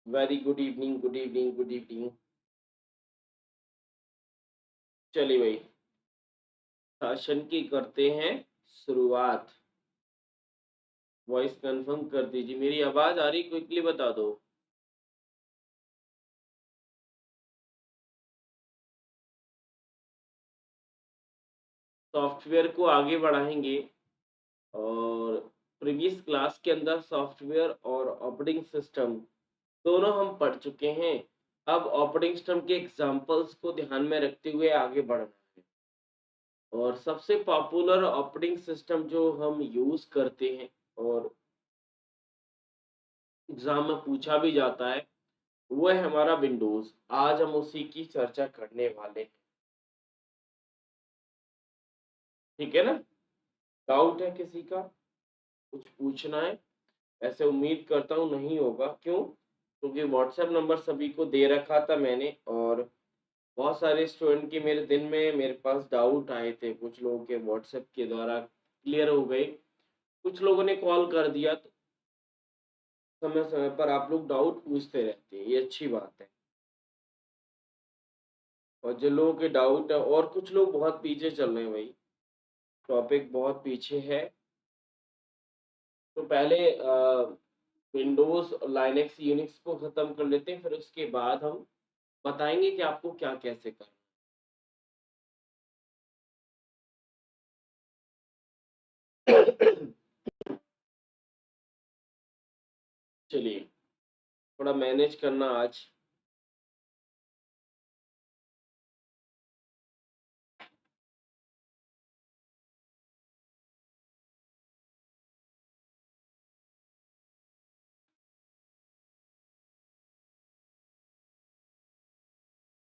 Very good evening, good evening, good evening. चलिए भाई, session की करते हैं शुरुआत। वॉइस कंफर्म कर दीजिए। मेरी आवाज आ रही, क्विकली बता दो। सॉफ्टवेयर को आगे बढ़ाएंगे और प्रीवियस क्लास के अंदर सॉफ्टवेयर और ऑपरेटिंग सिस्टम दोनों हम पढ़ चुके हैं। अब ऑपरेटिंग सिस्टम के एग्जांपल्स को ध्यान में रखते हुए आगे बढ़ना है। और सबसे पॉपुलर ऑपरेटिंग सिस्टम जो हम यूज करते हैं और एग्जाम में पूछा भी जाता है, वो है हमारा विंडोज। आज हम उसी की चर्चा करने वाले हैं। ठीक है ना? डाउट है किसी का? कुछ पूछना है? ऐसे उम्मीद करता हूँ नहीं होगा। क्यों? क्योंकि व्हाट्सएप नंबर सभी को दे रखा था मैंने, और बहुत सारे स्टूडेंट के मेरे दिन में मेरे पास डाउट आए थे। कुछ लोगों के व्हाट्सएप के द्वारा क्लियर हो गए, कुछ लोगों ने कॉल कर दिया। तो समय समय पर आप लोग डाउट पूछते रहते हैं, ये अच्छी बात है। और जिन लोगों के डाउट है, और कुछ लोग बहुत पीछे चल रहे हैं भाई, टॉपिक बहुत पीछे है। तो पहले विंडोज, लाइनक्स, यूनिक्स को खत्म कर लेते हैं, फिर उसके बाद हम बताएंगे कि आपको क्या कैसे करना है। चलिए, थोड़ा मैनेज करना आज।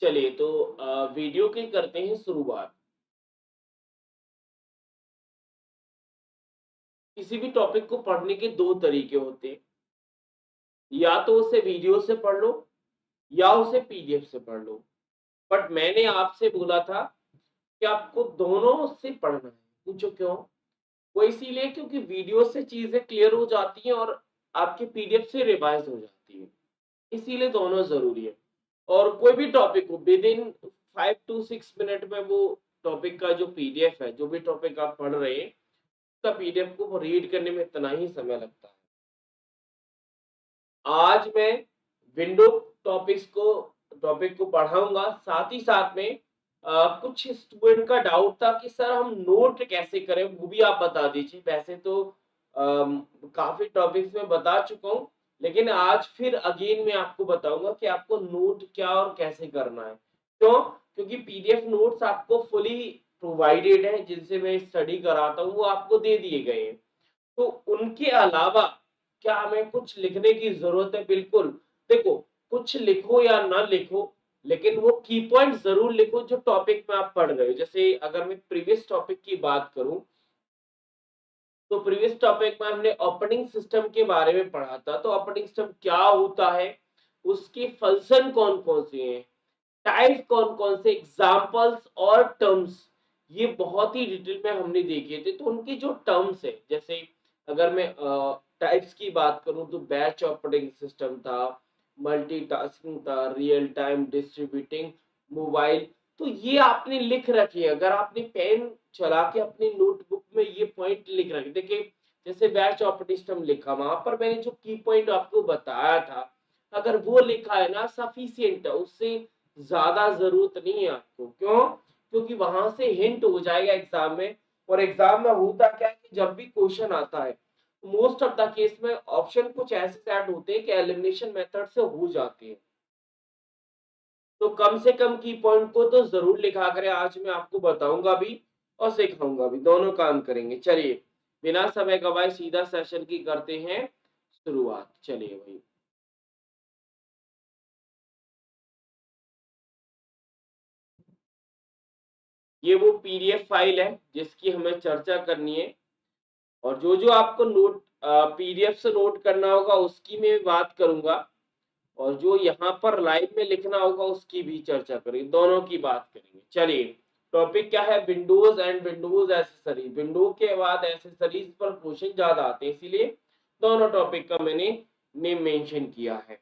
चलिए, तो वीडियो की करते हैं शुरुआत। किसी भी टॉपिक को पढ़ने के दो तरीके होते हैं, या तो उसे वीडियो से पढ़ लो या उसे पीडीएफ से पढ़ लो। बट मैंने आपसे बोला था कि आपको दोनों से पढ़ना है। पूछो क्यों? वो इसीलिए क्योंकि वीडियो से चीजें क्लियर हो जाती हैं और आपके पीडीएफ से रिवाइज हो जाती है। इसीलिए दोनों जरूरी है। और कोई भी टॉपिक हो, विद इन 5 to 6 मिनट में वो टॉपिक का जो पीडीएफ है, जो भी टॉपिक आप पढ़ रहे हैं, उसका पीडीएफ को रीड करने में इतना ही समय लगता है। आज मैं विंडो टॉपिक को पढ़ाऊंगा। साथ ही साथ में कुछ स्टूडेंट का डाउट था कि सर हम नोट कैसे करें, वो भी आप बता दीजिए। वैसे तो काफी टॉपिक्स में बता चुका हूँ, लेकिन आज फिर अगेन मैं आपको बताऊंगा कि आपको नोट क्या और कैसे करना है। क्यों? क्योंकि पीडीएफ नोट्स आपको फुली प्रोवाइडेड है, जिनसे मैं स्टडी कराता हूँ, वो आपको दे दिए गए हैं। तो उनके अलावा क्या हमें कुछ लिखने की जरूरत है? बिल्कुल। देखो, कुछ लिखो या ना लिखो, लेकिन वो की पॉइंट जरूर लिखो जो टॉपिक में आप पढ़ रहे हो। जैसे अगर मैं प्रीवियस टॉपिक की बात करूं, तो प्रीवियस टॉपिक में हमने ऑपरेटिंग सिस्टम के बारे में पढ़ा था। तो ऑपरेटिंग सिस्टम क्या होता है, उसके फंक्शन कौन कौन से हैं, टाइप कौन कौन से, एग्जाम्पल्स और टर्म्स, ये बहुत ही डिटेल में हमने देखे थे। तो उनकी जो टर्म्स है, जैसे अगर मैं टाइप्स की बात करूं, तो बैच ऑपरेटिंग सिस्टम था, मल्टीटास्किंग था, रियल टाइम, डिस्ट्रीब्यूटिंग, मोबाइल। तो ये आपने लिख रखी है। अगर आपने पेन चला के अपनी नोटबुक में ये पॉइंट लिख रखे, देखिए जैसे बैच ऑपरेटिंग सिस्टम लिखा, वहां पर मैंने जो की पॉइंट आपको बताया था, अगर वो लिखा है ना, सफिशियंट है, उससे ज्यादा जरूरत नहीं है आपको। क्यों? क्योंकि वहां से हिंट हो जाएगा एग्जाम में। और एग्जाम में होता क्या है कि जब भी क्वेश्चन आता है, मोस्ट ऑफ द केस में ऑप्शन कुछ ऐसे सेट होते हैं कि एलिमिनेशन मेथड से हो जाते हैं। तो कम से कम की पॉइंट को तो जरूर लिखा करें। आज मैं आपको बताऊंगा भी और सिखाऊंगा भी, दोनों काम करेंगे। चलिए, बिना समय गवाए सीधा सेशन की करते हैं शुरुआत। चलिए भाई, ये वो पीडीएफ फाइल है जिसकी हमें चर्चा करनी है। और जो जो आपको नोट पीडीएफ से नोट करना होगा उसकी मैं बात करूंगा, और जो यहाँ पर लाइव में लिखना होगा उसकी भी चर्चा करेंगे, दोनों की बात करेंगे। चलिए, टॉपिक क्या है? Windows and Windows accessories. Window के बाद एसेसरीज पर क्वेश्चन ज्यादा आते हैं, इसीलिए दोनों टॉपिक का मैंने नेम मेंशन किया है।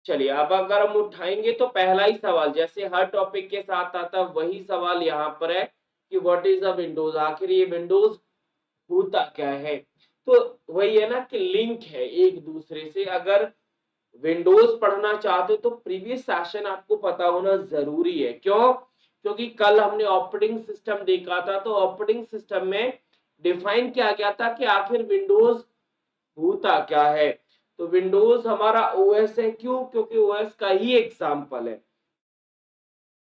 चलिए अब अगर हम उठाएंगे तो पहला ही सवाल जैसे हर टॉपिक के साथ आता वही सवाल यहाँ पर है कि व्हाट इज द विंडोज, आखिर ये विंडोज होता क्या है। तो वही है ना कि लिंक है एक दूसरे से। अगर विंडोज पढ़ना चाहते हो तो प्रीवियस सेशन आपको पता होना जरूरी है। क्यों? क्योंकि कल हमने ऑपरेटिंग सिस्टम देखा था, तो ऑपरेटिंग सिस्टम में डिफाइन किया गया था कि आखिर विंडोज होता क्या है। तो विंडोज हमारा ओएस है। क्यों? क्योंकि ओएस का ही एग्जाम्पल है।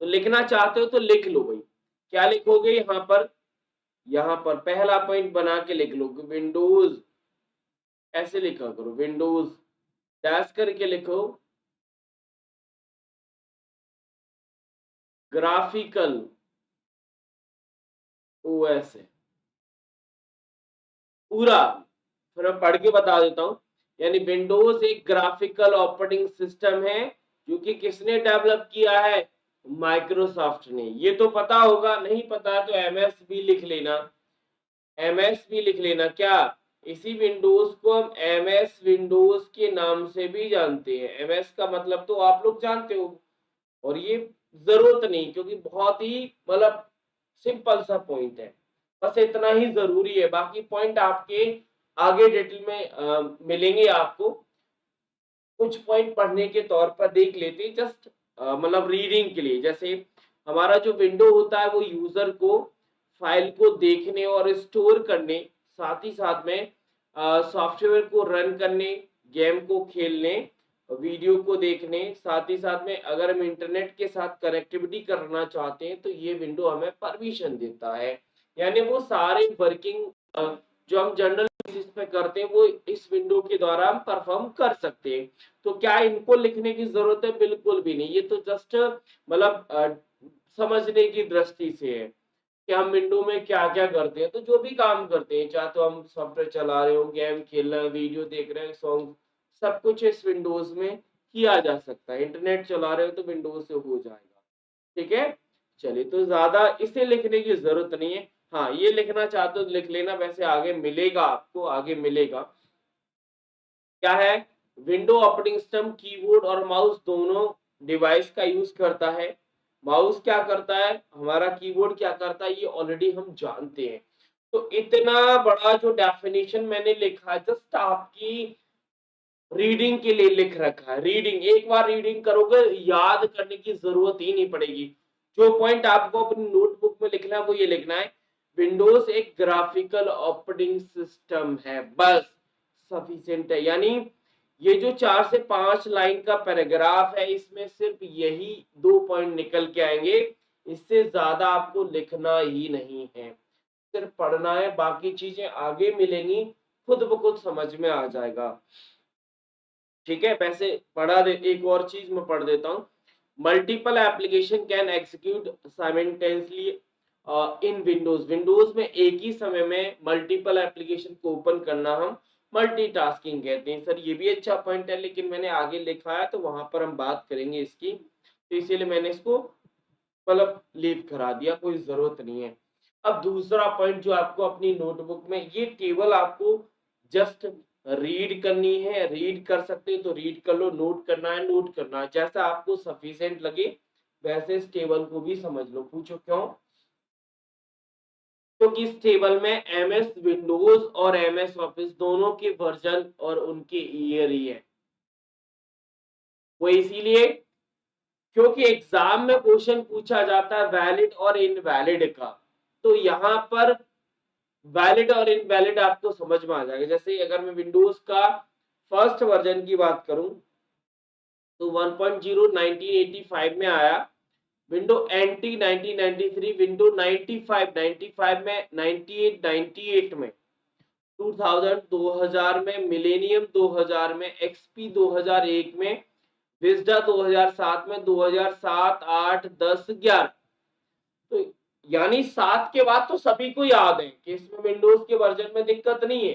तो लिखना चाहते हो तो लिख लो भाई। क्या लिखोगे यहाँ पर? यहाँ पर पहला पॉइंट बना के लिख लो विंडोज, ऐसे लिखा करो विंडोज, डैश करके लिखो ग्राफिकल ओएस है पूरा। फिर मैं पढ़ के बता देता हूं। यानी विंडोज एक ग्राफिकल ऑपरेटिंग सिस्टम है जो कि किसने डेवलप किया है? माइक्रोसॉफ्ट ने। ये तो पता होगा, नहीं पता है तो एमएस भी लिख लेना। एमएस भी लिख लेना। क्या इसी विंडोज को हम एमएस विंडोज के नाम से भी जानते हैं? एमएस का मतलब तो आप लोग जानते हो। और ये जरूरत नहीं, क्योंकि बहुत ही मतलब सिंपल सा पॉइंट है। बस इतना ही जरूरी है, बाकी पॉइंट आपके आगे डिटेल में मिलेंगे आपको। कुछ पॉइंट पढ़ने के तौर पर देख लेते हैं, जस्ट मतलब रीडिंग के लिए। जैसे हमारा जो विंडो होता है वो यूजर को फाइल को देखने और स्टोर करने, साथ ही साथ में सॉफ्टवेयर को रन करने, गेम को खेलने, वीडियो को देखने, साथ ही साथ में अगर हम इंटरनेट के साथ कनेक्टिविटी करना चाहते हैं तो ये विंडो हमें परमिशन देता है। यानी वो सारे वर्किंग जो हम जनरल बेसिस पे करते हैं वो इस विंडो के द्वारा हम परफॉर्म कर सकते हैं। तो क्या इनको लिखने की जरूरत है? बिल्कुल भी नहीं। ये तो जस्ट मतलब समझने की दृष्टि से है कि हम विंडो में क्या क्या करते हैं। तो जो भी काम करते हैं, चाहे तो हम सॉफ्टवेयर चला रहे हो, गेम खेल रहे हैं, वीडियो देख रहे हैं, सॉन्ग, सब कुछ इस विंडोज में किया जा सकता है। इंटरनेट चला रहे हो तो विंडोज से हो जाएगा। ठीक है। चलिए, तो ज्यादा इसे लिखने की जरूरत नहीं है। हाँ, ये लिखना चाहते हो तो लिख लेना, वैसे आगे मिलेगा, आपको आगे मिलेगा। क्या है? विंडो ऑपरेटिंग सिस्टम कीबोर्ड और माउस दोनों डिवाइस का यूज करता है। माउस क्या करता है, हमारा कीबोर्ड क्या करता है, ये ऑलरेडी हम जानते हैं। तो इतना बड़ा जो डेफिनेशन मैंने लिखा है जस्ट आपकी रीडिंग के लिए लिख रखा है। रीडिंग, एक बार रीडिंग करोगे याद करने की जरूरत ही नहीं पड़ेगी। जो पॉइंट आपको अपनी नोटबुक में लिखना है वो ये लिखना है, विंडोज एक ग्राफिकल ऑपरेटिंग सिस्टम है, बस सफिशिएंट है। यानी ये जो 4 से 5 लाइन का पैराग्राफ है इसमें सिर्फ यही 2 पॉइंट निकल के आएंगे। इससे ज्यादा आपको लिखना ही नहीं है, सिर्फ पढ़ना है। बाकी चीजें आगे मिलेंगी, खुद ब खुद समझ में आ जाएगा। ठीक है। वैसे पढ़ा दे, एक और चीज मैं पढ़ देता हूँ। Multiple application can execute simultaneously in Windows. Windows में एक ही समय में मल्टीपल एप्लीकेशन को ओपन करना हम मल्टीटास्किंग कहते हैं। सर ये भी अच्छा पॉइंट है, लेकिन मैंने आगे लिखा है तो वहां पर हम बात करेंगे इसकी, तो इसीलिए मैंने इसको मतलब लीव करा दिया, कोई जरूरत नहीं है। अब दूसरा पॉइंट जो आपको अपनी नोटबुक में, ये टेबल आपको जस्ट रीड करनी है, रीड कर सकते हो तो रीड कर लो, नोट करना है नोट करना है, जैसा आपको सफिशिएंट लगे वैसे इस टेबल को भी समझ लो। पूछो क्यों? क्योंकि इस टेबल में एमएस विंडोज और एमएस ऑफिस दोनों के वर्जन और उनके ईयर ही है। वो इसीलिए क्योंकि एग्जाम में क्वेश्चन पूछा जाता है वैलिड और इनवैलिड का, तो यहाँ पर वैलिड और इनवैलिड आपको समझ में आ जाएगा। जैसे अगर मैं विंडोज का फर्स्ट वर्जन की बात करूं तो 1.0 1985 में आया, विंडो एनटी 1993, विंडो 95 में, 98 में, 2000 2000 में, मिलेनियम 2000 में, एक्सपी 2001 में, विस्टा 2007 में, 2007 8 10 11। तो यानी 7 के बाद तो सभी को याद है कि इसमें विंडोज के वर्जन में दिक्कत नहीं है।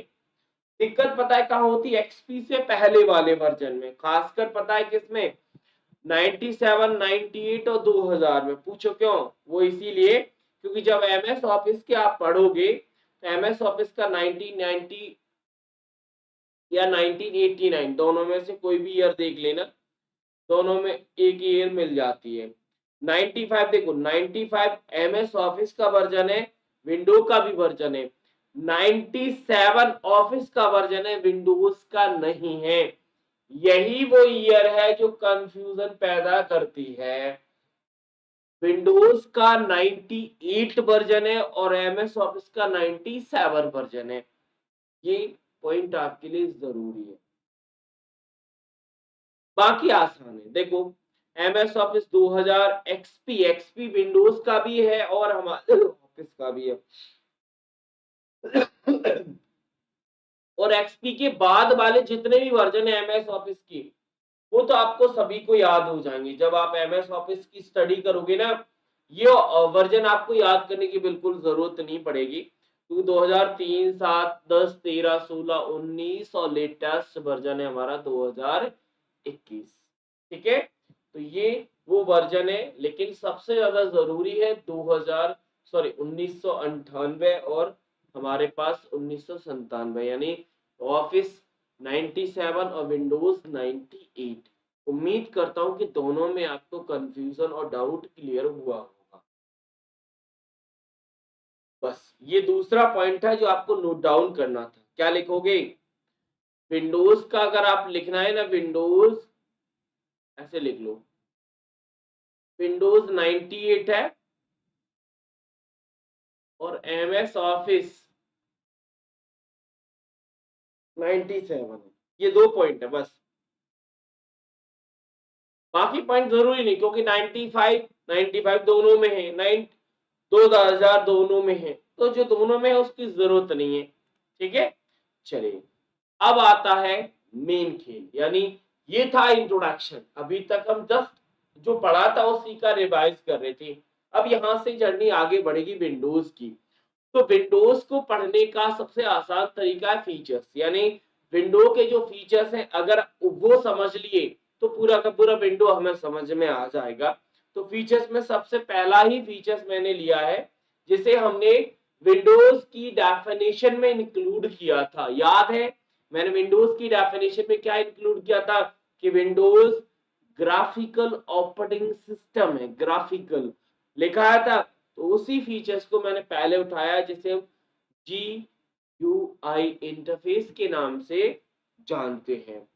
दिक्कत पता है कहाँ होती है? एक्सपी से पहले वाले वर्जन में, खासकर पता है किसमें? 97 98 और 2000 में। पूछो क्यों? वो इसीलिए क्योंकि जब एमएस ऑफिस के आप पढ़ोगे तो एमएस ऑफिस का 1990 या 1989 दोनों में से कोई भी ईयर देख लेना, दोनों में एक ईयर मिल जाती है। 95 देखो 95 MS ऑफिस का वर्जन है, विंडो का भी वर्जन है। 97 ऑफिस का वर्जन है, विंडोज का नहीं है। यही वो ईयर है जो कंफ्यूजन पैदा करती है। विंडोज का 98 वर्जन है और MS ऑफिस का 97 वर्जन है। ये पॉइंट आपके लिए जरूरी है। बाकी आसान है। देखो MS ऑफिस 2000 XP विंडोज का भी है और हमारे ऑफिस का भी है। और XP के बाद वाले जितने भी वर्जन है MS ऑफिस की, वो तो आपको सभी को याद हो जाएंगे। जब आप MS ऑफिस की स्टडी करोगे ना, ये वर्जन आपको याद करने की बिल्कुल जरूरत नहीं पड़ेगी। तो 2003, 7, 10, 13, 16, 19 और लेटेस्ट वर्जन है हमारा 2021। ठीक है, तो ये वो वर्जन है, लेकिन सबसे ज्यादा जरूरी है 1998 और हमारे पास 1997, यानी ऑफिस 97 और विंडोज 98। उम्मीद करता हूं कि दोनों में आपको कंफ्यूजन और डाउट क्लियर हुआ होगा। बस ये दूसरा पॉइंट है जो आपको नोट डाउन करना था। क्या लिखोगे? विंडोज का अगर आप लिखना है ना, विंडोज ऐसे लिख लो, विंडोज 98 है और MS ऑफिस 97 है। ये दो पॉइंट है बस, बाकी पॉइंट जरूरी नहीं, क्योंकि 95 दोनों में है, 2000 दोनों में है, तो जो दोनों में है उसकी जरूरत नहीं है। ठीक है, चलिए अब आता है मेन खेल, यानी ये था इंट्रोडक्शन। अभी तक हम जस्ट जो पढ़ा था उसी का रिवाइज कर रहे थे। अब यहां से जर्नी आगे बढ़ेगी विंडोज की। तो विंडोज को पढ़ने का सबसे आसान तरीका है फीचर्स, यानी विंडो के जो फीचर्स हैं अगर वो समझ लिए तो पूरा का पूरा विंडो हमें समझ में आ जाएगा। तो फीचर्स में सबसे पहला ही फीचर्स मैंने लिया है जिसे हमने विंडोज की डेफिनेशन में इंक्लूड किया था। याद है मैंने विंडोज की डेफिनेशन में क्या इंक्लूड किया था कि विंडोज ग्राफिकल ऑपरेटिंग सिस्टम है, ग्राफिकल लिखा था। तो उसी फीचर्स को मैंने पहले उठाया जिसे हम GUI इंटरफेस के नाम से जानते हैं।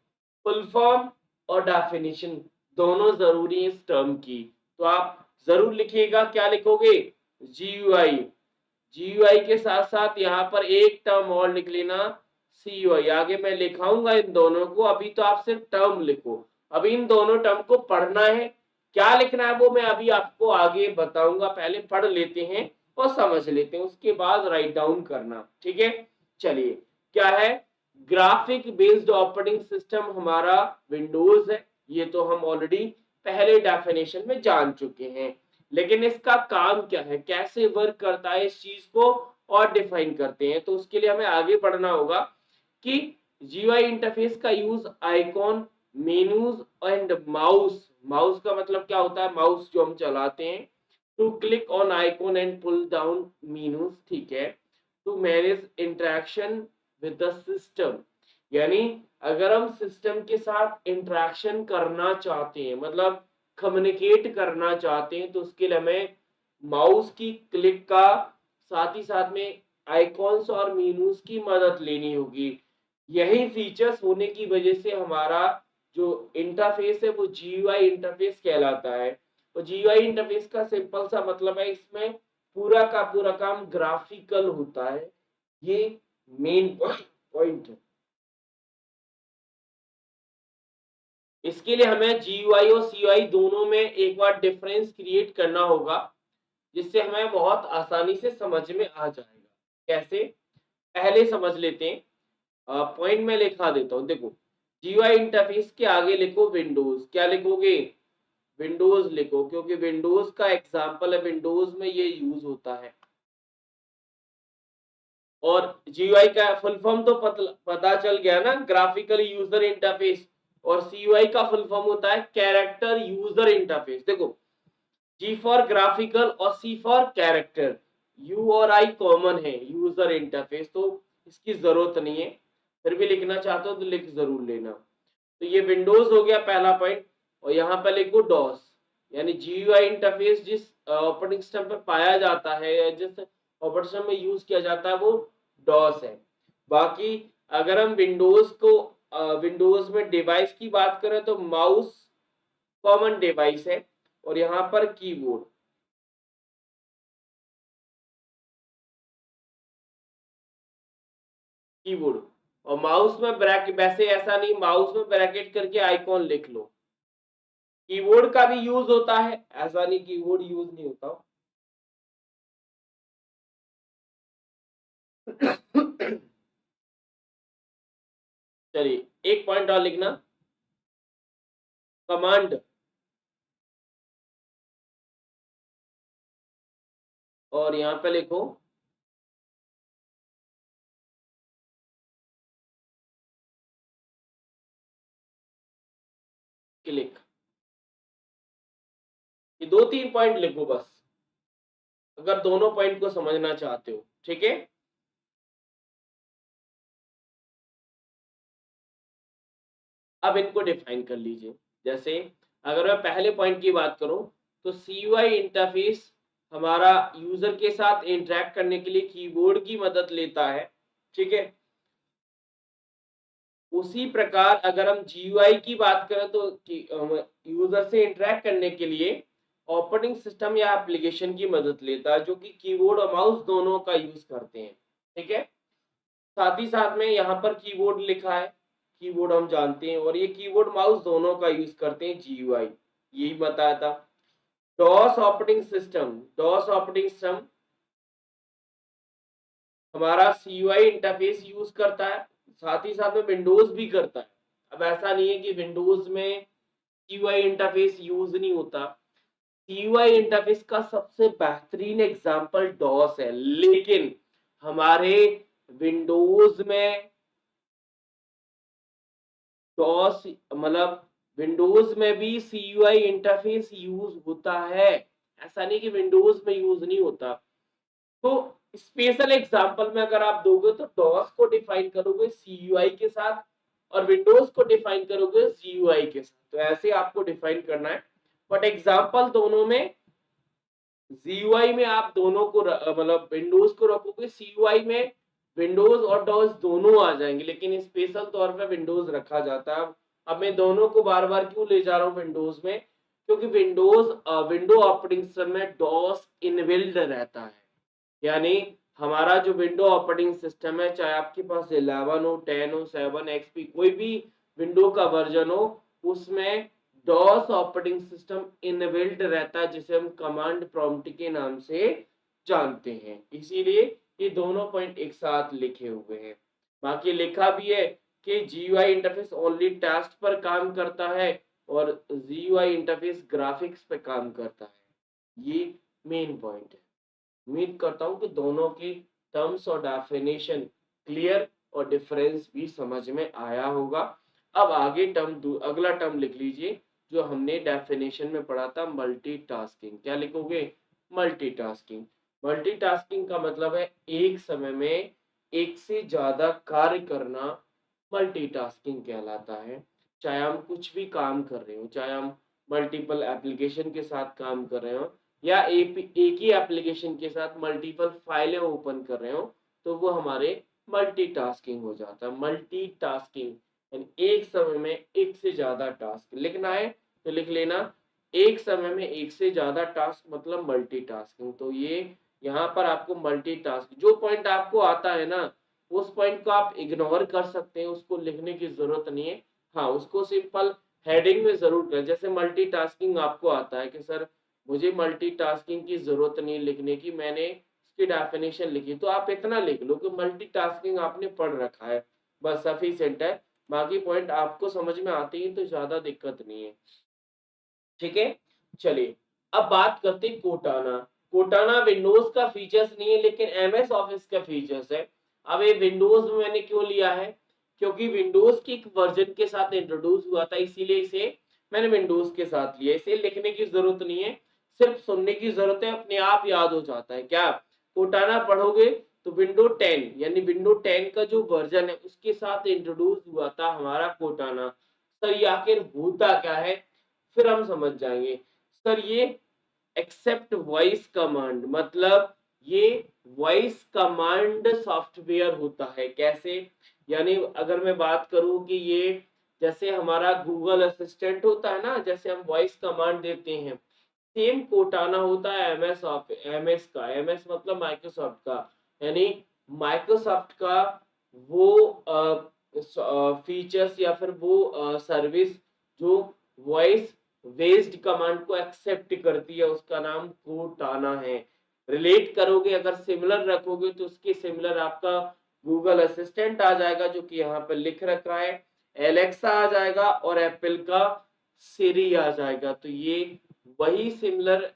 फुल फॉर्म और डेफिनेशन दोनों जरूरी है इस टर्म की, तो आप जरूर लिखिएगा। क्या लिखोगे? GUI। GUI के साथ साथ यहाँ पर एक टर्म और लिख लेना, CUI। आगे मैं लिखाऊंगा इन दोनों को, अभी तो आप सिर्फ टर्म लिखो। अभी इन दोनों टर्म को पढ़ना है, क्या लिखना है वो मैं अभी आपको आगे बताऊंगा। पहले पढ़ लेते हैं और समझ लेते हैं, उसके बाद राइट डाउन करना। ठीक है, चलिए क्या है? ग्राफिक बेस्ड ऑपरेटिंग सिस्टम हमारा विंडोज है, ये तो हम ऑलरेडी पहले डेफिनेशन में जान चुके हैं। लेकिन इसका काम क्या है, कैसे वर्क करता है, इस चीज को और डिफाइन करते हैं। तो उसके लिए हमें आगे बढ़ना होगा कि GUI इंटरफेस का use icon, menus and mouse. Mouse का मतलब क्या होता है? माउस जो हम चलाते हैं, to click on icon and pull down menus. ठीक है, to manage interaction with the system, यानी अगर हम सिस्टम के साथ इंटरेक्शन करना चाहते हैं, मतलब कम्युनिकेट करना चाहते हैं, तो उसके लिए हमें माउस की क्लिक का, साथ ही साथ में आइकॉन्स और मेनूज की मदद लेनी होगी। यही फीचर्स होने की वजह से हमारा जो इंटरफेस है वो GUI इंटरफेस कहलाता है। तो GUI इंटरफेस का सिंपल सा मतलब है, इसमें पूरा का पूरा काम ग्राफिकल होता है। ये मेन पॉइंट है। इसके लिए हमें GUI और CUI दोनों में एक बार डिफरेंस क्रिएट करना होगा, जिससे हमें बहुत आसानी से समझ में आ जाएगा। कैसे, पहले समझ लेते हैं। पॉइंट में लिखा देता हूं, देखो GUI इंटरफेस के आगे लिखो विंडोज। क्या लिखोगे? विंडोज लिखो, क्योंकि विंडोज का एग्जांपल है, विंडोज में ये यूज होता है। और GUI का फुल फॉर्म तो पता चल गया ना, ग्राफिकल यूजर इंटरफेस। और CUI का फुल फॉर्म होता है कैरेक्टर यूजर इंटरफेस। देखो G फॉर ग्राफिकल और C फॉर कैरेक्टर, U और I कॉमन है यूजर इंटरफेस, तो इसकी जरूरत नहीं है। फिर भी लिखना चाहते हो तो लिख जरूर लेना। तो ये विंडोज हो गया पहला पॉइंट। और यहाँ पे लिखो डॉस, यानी जीयूआई इंटरफेस जिस ऑपरेटिंग सिस्टम पे पाया जाता है या जिस ऑपरेटिंग सिस्टम में यूज किया जाता है वो डॉस है। बाकी अगर हम विंडोज में डिवाइस की बात करें तो माउस कॉमन डिवाइस है, और यहाँ पर कीबोर्ड। कीबोर्ड और माउस में ब्रैकेट, वैसे ऐसा नहीं माउस में ब्रैकेट करके आइकॉन लिख लो, कीबोर्ड का भी यूज होता है, ऐसा नहीं कीबोर्ड यूज नहीं होता। चलिए एक पॉइंट और लिखना, कमांड और यहाँ पे लिखो क्लिक। ये 2-3 पॉइंट लिखो बस, अगर दोनों पॉइंट को समझना चाहते हो, ठीक है। अब इनको डिफाइन कर लीजिए। जैसे अगर मैं पहले पॉइंट की बात करूं तो सीयूआई इंटरफेस हमारा यूजर के साथ इंटरेक्ट करने के लिए कीबोर्ड की मदद लेता है, ठीक है। उसी प्रकार अगर हम जीयूआई की बात करें तो यूजर से इंटरेक्ट करने के लिए ऑपरेटिंग सिस्टम या एप्लीकेशन की मदद लेता है, जो कि कीबोर्ड और माउस दोनों का यूज करते हैं, ठीक है। साथ ही साथ में यहाँ पर कीबोर्ड लिखा है, कीबोर्ड हम जानते हैं, और ये कीबोर्ड माउस दोनों का यूज करते हैं जीयूआई, यही बताया था। डॉस ऑपरेटिंग सिस्टम हमारा सीयूआई इंटरफेस यूज करता है, साथ ही साथ में विंडोज भी करता है। अब ऐसा नहीं है कि विंडोज में सीयूआई इंटरफेस यूज नहीं होता। सीयूआई इंटरफेस का सबसे बेहतरीन एग्जांपल डॉस है, लेकिन हमारे विंडोज में डॉस मतलब विंडोज में भी सीयूआई इंटरफेस यूज होता है, ऐसा नहीं कि विंडोज में यूज नहीं होता। तो स्पेशल एग्जांपल में अगर आप दोगे तो डॉस को डिफाइन करोगे सीयूआई के साथ और विंडोज को डिफाइन करोगे जीयूआई के साथ, तो ऐसे आपको डिफाइन करना है। बट एग्जांपल दोनों में जीयूआई में आप दोनों को मतलब विंडोज को रखोगे, सीयूआई में विंडोज और डॉस दोनों आ जाएंगे, लेकिन स्पेशल तौर पे विंडोज रखा जाता है। अब मैं दोनों को बार बार क्यों ले जा रहा हूँ विंडोज में, क्योंकि विंडो ऑपरेटिंग सिस्टम में डॉस इनबिल्ड रहता है, यानी हमारा जो विंडो ऑपरेटिंग सिस्टम है, चाहे आपके पास 11 हो, 10 हो, 7 एक्सपी कोई भी विंडो का वर्जन हो, उसमें डॉस ऑपरेटिंग सिस्टम इनबिल्ट रहता है, जिसे हम कमांड प्रॉम्प्ट के नाम से जानते हैं। इसीलिए ये दोनों पॉइंट एक साथ लिखे हुए हैं। बाकी लिखा भी है कि जीयूआई इंटरफेस ओनली टास्क पर काम करता है और जीयूआई इंटरफेस ग्राफिक्स पे काम करता है, ये मेन पॉइंट है। उम्मीद करता हूं कि दोनों की टर्म्स और डेफिनेशन क्लियर और डिफरेंस भी समझ में आया होगा। अब आगे अगला टर्म लिख लीजिए जो हमने डेफिनेशन में पढ़ा था, मल्टीटास्किंग। क्या लिखोगे? मल्टीटास्किंग। मल्टीटास्किंग का मतलब है एक समय में एक से ज्यादा कार्य करना मल्टीटास्किंग कहलाता है। चाहे हम कुछ भी काम कर रहे हो, चाहे हम मल्टीपल एप्लीकेशन के साथ काम कर रहे हो या एक ही एप्लीकेशन के साथ मल्टीपल फाइलें ओपन कर रहे हो, तो वो हमारे मल्टीटास्किंग हो जाता है। मल्टीटास्किंग यानी एक समय में एक से ज्यादा टास्क लिखना है तो लिख लेना, एक समय में एक से ज्यादा टास्क मतलब मल्टीटास्किंग। तो ये यहाँ पर आपको मल्टीटास्क जो पॉइंट आपको आता है ना, उस पॉइंट को आप इग्नोर कर सकते हैं, उसको लिखने की जरूरत नहीं है। हाँ, उसको सिंपल हेडिंग में जरूर करें। जैसे मल्टीटास्किंग आपको आता है कि सर मुझे मल्टीटास्किंग की जरूरत नहीं लिखने की, मैंने इसकी डेफिनेशन लिखी, तो आप इतना लिख लो कि मल्टीटास्किंग आपने पढ़ रखा है, बस सफिशिएंट है। बाकी पॉइंट आपको समझ में आते ही तो ज्यादा दिक्कत नहीं है, ठीक है। चलिए अब बात करते हैं कोटाना। कोटाना विंडोज का फीचर्स नहीं है लेकिन एमएस ऑफिस का फीचर्स है। अब ये विंडोज में मैंने क्यों लिया है, क्योंकि विंडोज की एक वर्जन के साथ इंट्रोड्यूस हुआ था, इसीलिए इसे मैंने विंडोज के साथ लिया। इसे लिखने की जरूरत नहीं है, सिर्फ सुनने की जरूरत है, अपने आप याद हो जाता है। क्या कोटाना पढ़ोगे तो विंडो 10 यानी विंडो 10 का जो वर्जन है उसके साथ इंट्रोड्यूस हुआ था हमारा कोटाना। सर ये आखिर होता क्या है? फिर हम समझ जाएंगे। सर ये एक्सेप्ट वॉइस कमांड मतलब ये वॉइस कमांड सॉफ्टवेयर होता है कैसे, यानी अगर मैं बात करूं कि ये जैसे हमारा गूगल असिस्टेंट होता है ना, जैसे हम वॉइस कमांड देते हैं, सेम कोटाना होता है एमएस का। एमएस मतलब माइक्रोसॉफ्ट का, यानी माइक्रोसॉफ्ट का वो फीचर्स या फिर वो सर्विस जो वॉइस बेस्ड कमांड को एक्सेप्ट करती है, उसका नाम कोटाना है। रिलेट करोगे अगर सिमिलर रखोगे तो उसके सिमिलर आपका गूगल असिस्टेंट आ जाएगा जो कि यहाँ पर लिख रखा है, एलेक्सा आ जाएगा और एप्पल का सिरी आ जाएगा। तो ये वही सिमिलर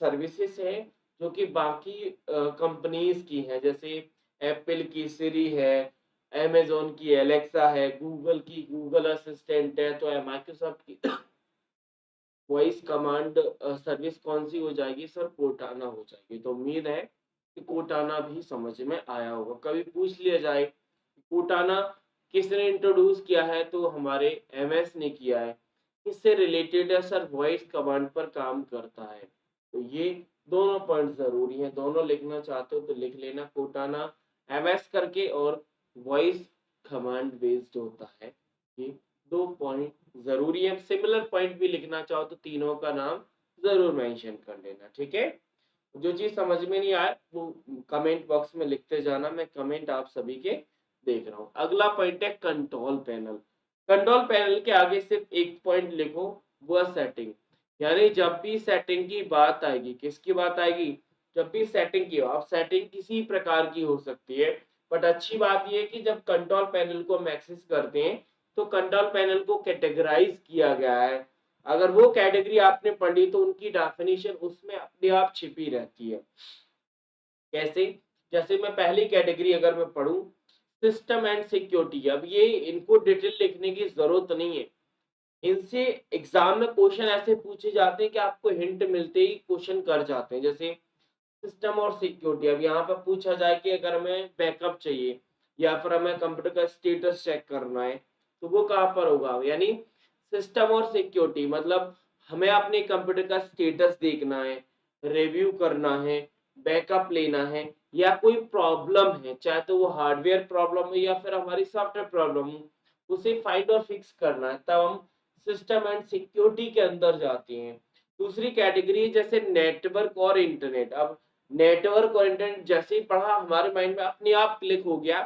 सर्विसेज है जो कि बाकी कंपनीज की हैं, जैसे एप्पल की सिरी है, अमेजोन की एलेक्सा है, गूगल की गूगल असिस्टेंट है, तो माइक्रोसॉफ्ट की वॉइस कमांड सर्विस कौन सी हो जाएगी सर, कोटाना हो जाएगी। तो उम्मीद है कि कोटाना भी समझ में आया होगा। कभी पूछ लिया जाए कोटाना किसने इंट्रोड्यूस किया है, तो हमारे एमएस ने किया है। इससे रिलेटेड है सर, वॉइस कमांड पर काम करता है। तो ये दोनों पॉइंट जरूरी हैं, दोनों लिखना चाहते हो तो लिख लेना, कोटाना एमएस करके और वॉइस कमांड बेस्ड होता है। ये दो पॉइंट जरूरी है। सिमिलर पॉइंट भी लिखना चाहो तो तीनों का नाम जरूर मेंशन कर लेना, ठीक है। जो चीज समझ में नहीं आए वो कमेंट बॉक्स में लिखते जाना, मैं कमेंट आप सभी के देख रहा हूँ। अगला पॉइंट है कंट्रोल पैनल। कंट्रोल पैनल के आगे सिर्फ एक पॉइंट लिखो, वो सेटिंग। यानी जब भी सेटिंग की बात आएगी, किसकी बात आएगी, जब भी सेटिंग की हो, अब सेटिंग किसी प्रकार की हो सकती है, बट अच्छी बात यह है कि जब कंट्रोल पैनल को हम एक्सेस करते हैं तो कंट्रोल पैनल को कैटेगराइज किया गया है। अगर वो कैटेगरी आपने पढ़ी तो उनकी डेफिनेशन उसमें अपने आप छिपी रहती है। कैसे, जैसे मैं पहली कैटेगरी अगर मैं पढ़ूं सिस्टम एंड सिक्योरिटी, अब ये इनको डिटेल लिखने की जरूरत नहीं है, इनसे एग्जाम में क्वेश्चन ऐसे पूछे जाते हैं कि आपको हिंट मिलते ही क्वेश्चन कर जाते हैं। जैसे सिस्टम और सिक्योरिटी, अब यहाँ पर पूछा जाए कि अगर हमें बैकअप चाहिए या फिर हमें कंप्यूटर का स्टेटस चेक करना है तो वो कहाँ पर होगा, यानी सिस्टम और सिक्योरिटी मतलब हमें अपने कंप्यूटर का स्टेटस देखना है, रिव्यू करना है, बैकअप लेना है, या कोई प्रॉब्लम है, चाहे तो वो हार्डवेयर प्रॉब्लम हो या फिर हमारी सॉफ्टवेयर प्रॉब्लम हो, उसे फाइंड और फिक्स करना है, तब हम सिस्टम एंड सिक्योरिटी के अंदर जाते हैं। दूसरी कैटेगरी जैसे नेटवर्क और इंटरनेट। अब नेटवर्क और इंटरनेट जैसे ही पढ़ा हमारे माइंड में अपने आप क्लिक हो गया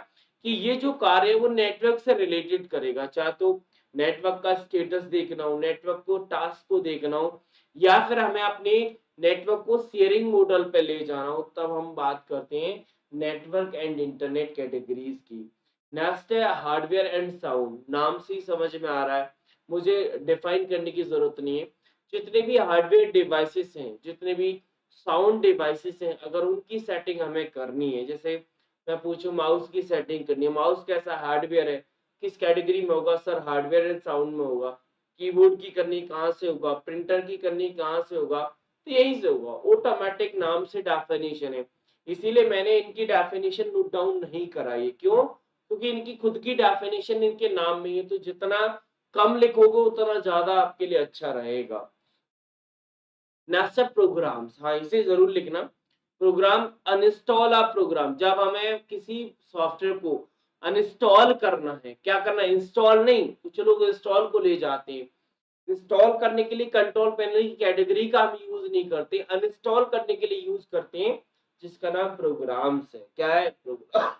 कि ये जो कार्य है वो नेटवर्क से रिलेटेड करेगा, चाहे तो नेटवर्क का स्टेटस देखना हो, नेटवर्क को टास्क को देखना हो, या फिर हमें अपने नेटवर्क को शेयरिंग मॉडल पे ले जाना हो, तब हम बात करते हैं नेटवर्क एंड इंटरनेट कैटेगरीज की। नेक्स्ट है हार्डवेयर एंड साउंड। नाम से ही समझ में आ रहा है, मुझे डिफाइन करने की जरूरत नहीं है। जितने भी हार्डवेयर डिवाइसेस हैं, जितने भी साउंड डिवाइसेस हैं, अगर उनकी सेटिंग हमें करनी है, जैसे मैं पूछूं माउस की सेटिंग करनी है, माउस कैसा हार्डवेयर है, किस कैटेगरी में होगा सर, हार्डवेयर एंड साउंड में होगा। कीबोर्ड की करनी कहाँ से होगा, प्रिंटर की करनी कहाँ से होगा, तो यहीं से होगा। ऑटोमेटिक नाम से डेफिनेशन है, इसीलिए मैंने इनकी डेफिनेशन नोट डाउन नहीं कराई है। क्यों, क्योंकि इनकी खुद की डेफिनेशन इनके नाम में है, तो जितना कम लिखोगे उतना ज्यादा आपके लिए अच्छा रहेगा। नेक्स्ट प्रोग्राम्स, हाँ इसे जरूर लिखना। प्रोग्राम, अनइंस्टॉल अ प्रोग्राम, जब हमें किसी सॉफ्टवेयर को अनइंस्टॉल करना है, क्या करना है, इंस्टॉल नहीं, कुछ लोग इंस्टॉल को ले जाते हैं। इंस्टॉल करने के लिए कंट्रोल पैनल की कैटेगरी का हम यूज नहीं करते, अनइंस्टॉल करने के लिए यूज करते हैं जिसका नाम प्रोग्राम्स है। क्या है, प्रोग्राम।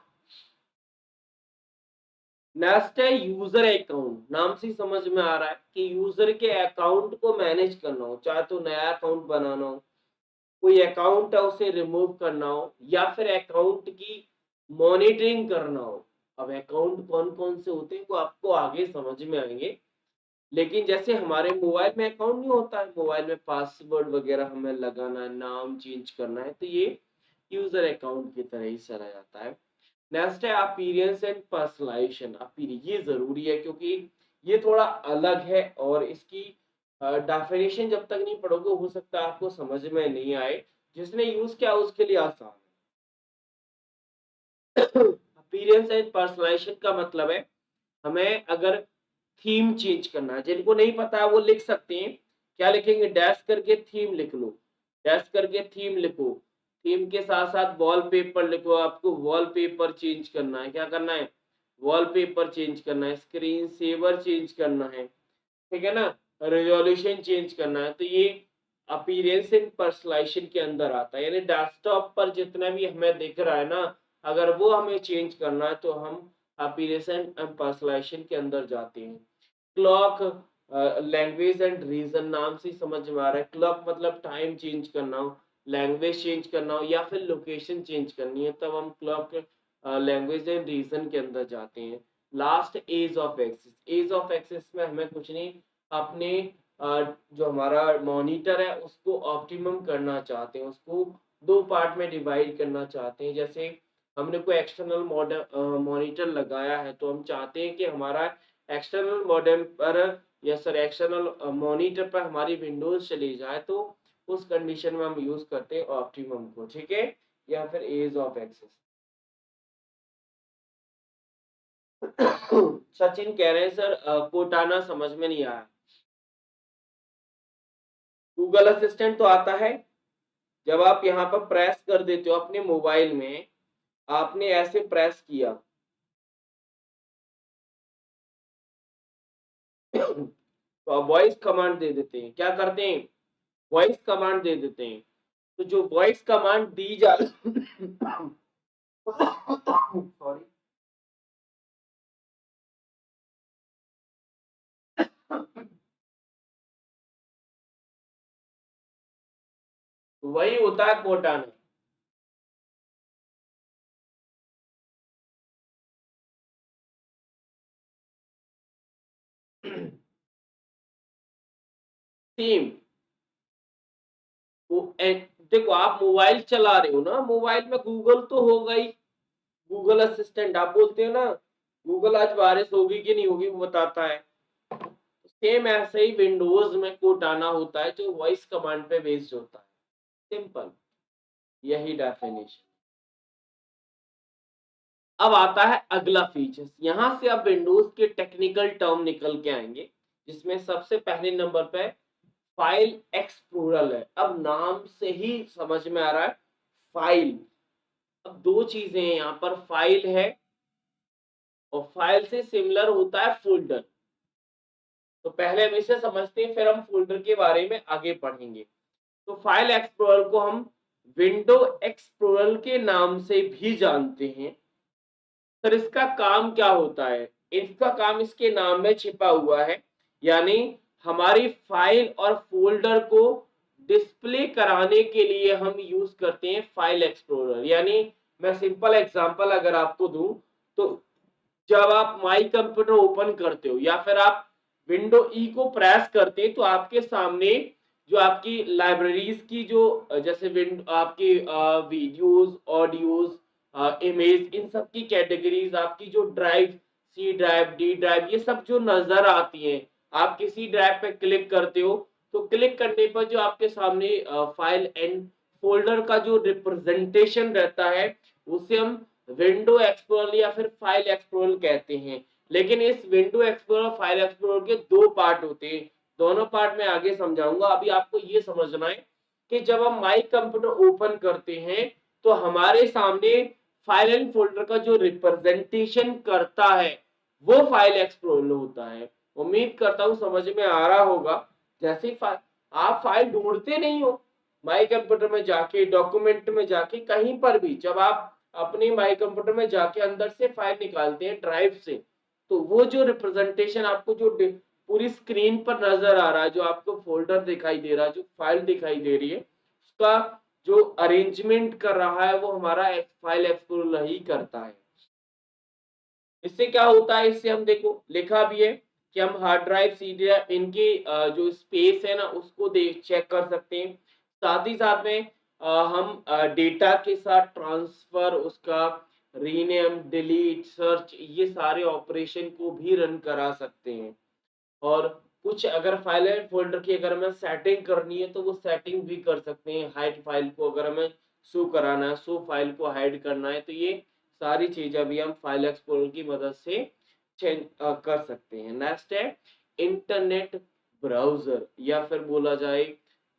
नेक्स्ट है यूजर अकाउंट। नाम से समझ में आ रहा है कि यूजर के अकाउंट को मैनेज करना हो, चाहे तो नया अकाउंट बनाना हो, कोई अकाउंट है उसे रिमूव करना हो, या फिर अकाउंट की मॉनिटरिंग करना हो। अब अकाउंट कौन कौन से होते हैं वो आपको आगे समझ में आएंगे, लेकिन जैसे हमारे मोबाइल में अकाउंट नहीं होता है, मोबाइल में पासवर्ड वगैरह हमें लगाना है, नाम चेंज करना है, तो ये यूजर अकाउंट की तरह ही चला जाता है। नेक्स्ट है अपीयरेंस एंड पर्सनलाइजेशन। ये जरूरी है क्योंकि ये थोड़ा अलग है और इसकी डेफिनेशन जब तक नहीं पढ़ोगे हो सकता है आपको समझ में नहीं आए, जिसने यूज किया उसके लिए आसान है। अपीयरेंस एंड पर्सनलाइजेशन का मतलब है हमें अगर थीम चेंज करना है। जिनको नहीं पता है वो लिख सकते हैं, क्या लिखेंगे, डैश करके थीम लिख लो, डैश करके थीम लिखो, थीम के साथ साथ वॉलपेपर लिखो, आपको वॉलपेपर चेंज करना है, क्या करना है, वॉलपेपर चेंज करना है, स्क्रीन सेवर चेंज करना है, ठीक है ना, रेजोल्यूशन चेंज करना है। तो ये अपीयरेंस एंड पर्सनलाइजेशन के अंदर आता है, यानी डेस्कटॉप पर जितना भी हमें दिख रहा है ना, अगर वो हमें चेंज करना है तो हम अपीयरेंस एंड पर्सनलाइजेशन के अंदर जाते हैं। क्लॉक, लैंग्वेज एंड रीजन, नाम से ही समझ में आ रहा है, क्लॉक मतलब टाइम चेंज करना हो, लैंग्वेज चेंज करना हो या फिर लोकेशन चेंज करनी है, तब हम क्लॉक, लैंग्वेज एंड रीजन के अंदर जाते हैं। Last ease of access, ease of access में हमें कुछ नहीं, अपने जो हमारा मॉनिटर है उसको ऑप्टिमम करना चाहते हैं, उसको दो पार्ट में डिवाइड करना चाहते हैं। जैसे हमने कोई एक्सटर्नल मॉडल मॉनिटर लगाया है तो हम चाहते हैं कि हमारा एक्सटर्नल मॉडेम पर या सर एक्सटर्नल मॉनिटर पर हमारी विंडोज चली जाए, तो उस कंडीशन में हम यूज करते हैं ऑप्टिमम को, ठीक है, या फिर एज ऑफ एक्सेस। सचिन कह रहे हैं सर कोटाना समझ में नहीं आया। गूगल असिस्टेंट तो आता है, जब आप यहाँ पर प्रेस कर देते हो अपने मोबाइल में, आपने ऐसे प्रेस किया तो आप वॉइस कमांड दे देते हैं, क्या करते हैं, वॉइस कमांड दे देते हैं। तो जो वॉइस कमांड दी जा सॉरी, वही होता है कोटाना। सेम, देखो आप मोबाइल चला रहे हो ना, मोबाइल में गूगल तो होगा ही, गूगल असिस्टेंट आप बोलते हो ना, गूगल आज बारिश होगी कि नहीं होगी वो बताता है। सेम ऐसे ही विंडोज में कोटाना होता है जो वॉइस कमांड पे बेस्ड होता है, सिंपल, यही डेफिनेशन। अब आता है अगला फीचर्स, यहां से अब विंडोज के टेक्निकल टर्म निकल के आएंगे, जिसमें सबसे पहले नंबर पे फाइल एक्सप्लोरर है। अब नाम से ही समझ में आ रहा है फाइल। अब दो चीजें हैं यहाँ पर, फाइल है और फाइल से सिमिलर होता है फोल्डर। तो पहले हम इसे समझते हैं, फिर हम फोल्डर के बारे में आगे पढ़ेंगे। तो फाइल एक्सप्लोरर को हम विंडो एक्सप्लोरर के नाम से भी जानते हैं। सर इसका काम क्या होता है, इसका काम इसके नाम में छिपा हुआ है, यानी हमारी फाइल और फोल्डर को डिस्प्ले कराने के लिए हम यूज करते हैं फाइल एक्सप्लोरर। यानी मैं सिंपल एग्जांपल अगर आपको दूं, तो जब आप माई कंप्यूटर ओपन करते हो या फिर आप विंडो ई को प्रेस करते हैं, तो आपके सामने जो आपकी लाइब्रेरीज की जो जैसे आपकी वीडियोस, ऑडियोज, इमेज, इन सब की कैटेगरीज, आपकी जो drive, C drive, D drive, ये सब जो नजर आती हैं, आप किसी ड्राइव पे क्लिक करते हो तो क्लिक करने पर जो आपके सामने फाइल एंड फोल्डर का जो रिप्रेजेंटेशन रहता है, उसे हम विंडो एक्सप्लोरर या फिर फाइल एक्सप्लोरर कहते हैं। लेकिन इस विंडो एक्सप्लोरर, फाइल एक्सप्लोरर के दो पार्ट होते हैं, दोनों पार्ट में आगे समझाऊंगा। अभी आपको ये समझना है कि जब हम माई कंप्यूटर ओपन करते हैं तो हमारे सामने फाइल एंड फोल्डर का जो रिप्रेजेंटेशन करता है वो फाइल एक्सप्लोरर होता है। उम्मीद करता हूँ समझ में आ रहा होगा। जैसे ही आप फाइल ढूंढते नहीं हो माई कंप्यूटर में जाके, डॉक्यूमेंट में जाके, कहीं पर भी, जब आप अपने माई कंप्यूटर में जाके अंदर से फाइल निकालते हैं ड्राइव से, तो वो जो रिप्रेजेंटेशन आपको जो पूरी स्क्रीन पर नजर आ रहा है, जो आपको फोल्डर दिखाई दे रहा है, जो फाइल दिखाई दे रही है, उसका जो अरेंजमेंट कर रहा है वो हमारा फाइल एक्सप्लोरर ही करता है। इससे क्या होता है, इससे हम देखो लिखा भी है कि हम हार्ड ड्राइव, सी ड्राइव, इनकी जो स्पेस है ना उसको देख चेक कर सकते हैं। साथ ही साथ में हम डेटा के साथ ट्रांसफर, उसका रीनेम, डिलीट, सर्च, ये सारे ऑपरेशन को भी रन करा सकते हैं। और कुछ अगर फाइल एंड फोल्डर की अगर हमें सेटिंग करनी है तो वो सेटिंग भी कर सकते हैं। हाइड फाइल को अगर हमें शो कराना है, शो फाइल को हाइड करना है, तो ये सारी चीजें अभी हम फाइल एक्सप्लोरर की मदद से चेंज कर सकते हैं। नेक्स्ट है इंटरनेट ब्राउजर, या फिर बोला जाए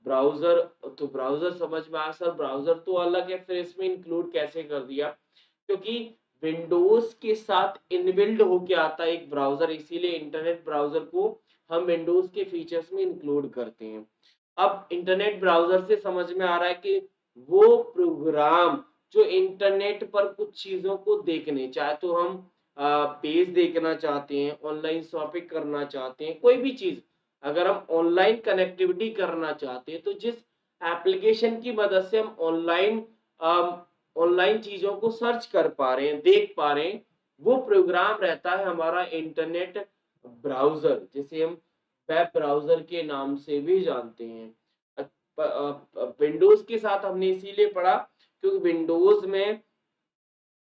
ब्राउजर। तो ब्राउजर समझ में आया सर, ब्राउजर तो अलग है, फिर इसमें इंक्लूड कैसे कर दिया? क्योंकि विंडोज के साथ इनबिल्ड होके आता है एक ब्राउजर, इसीलिए इंटरनेट ब्राउजर को हम विंडोज के फीचर्स में इंक्लूड करते हैं। अब इंटरनेट ब्राउजर से समझ में आ रहा है कि वो प्रोग्राम जो इंटरनेट पर कुछ चीजों को देखने, चाहे तो हम पेज देखना चाहते हैं, ऑनलाइन शॉपिंग करना चाहते हैं, कोई भी चीज अगर हम ऑनलाइन कनेक्टिविटी करना चाहते हैं, तो जिस एप्लीकेशन की मदद से हम ऑनलाइन चीजों को सर्च कर पा रहे हैं, देख पा रहे हैं, वो प्रोग्राम रहता है हमारा इंटरनेट ब्राउजर, जिसे हम वेब ब्राउजर के नाम से भी जानते हैं। विंडोज के साथ हमने इसीलिए पढ़ा क्योंकि विंडोज में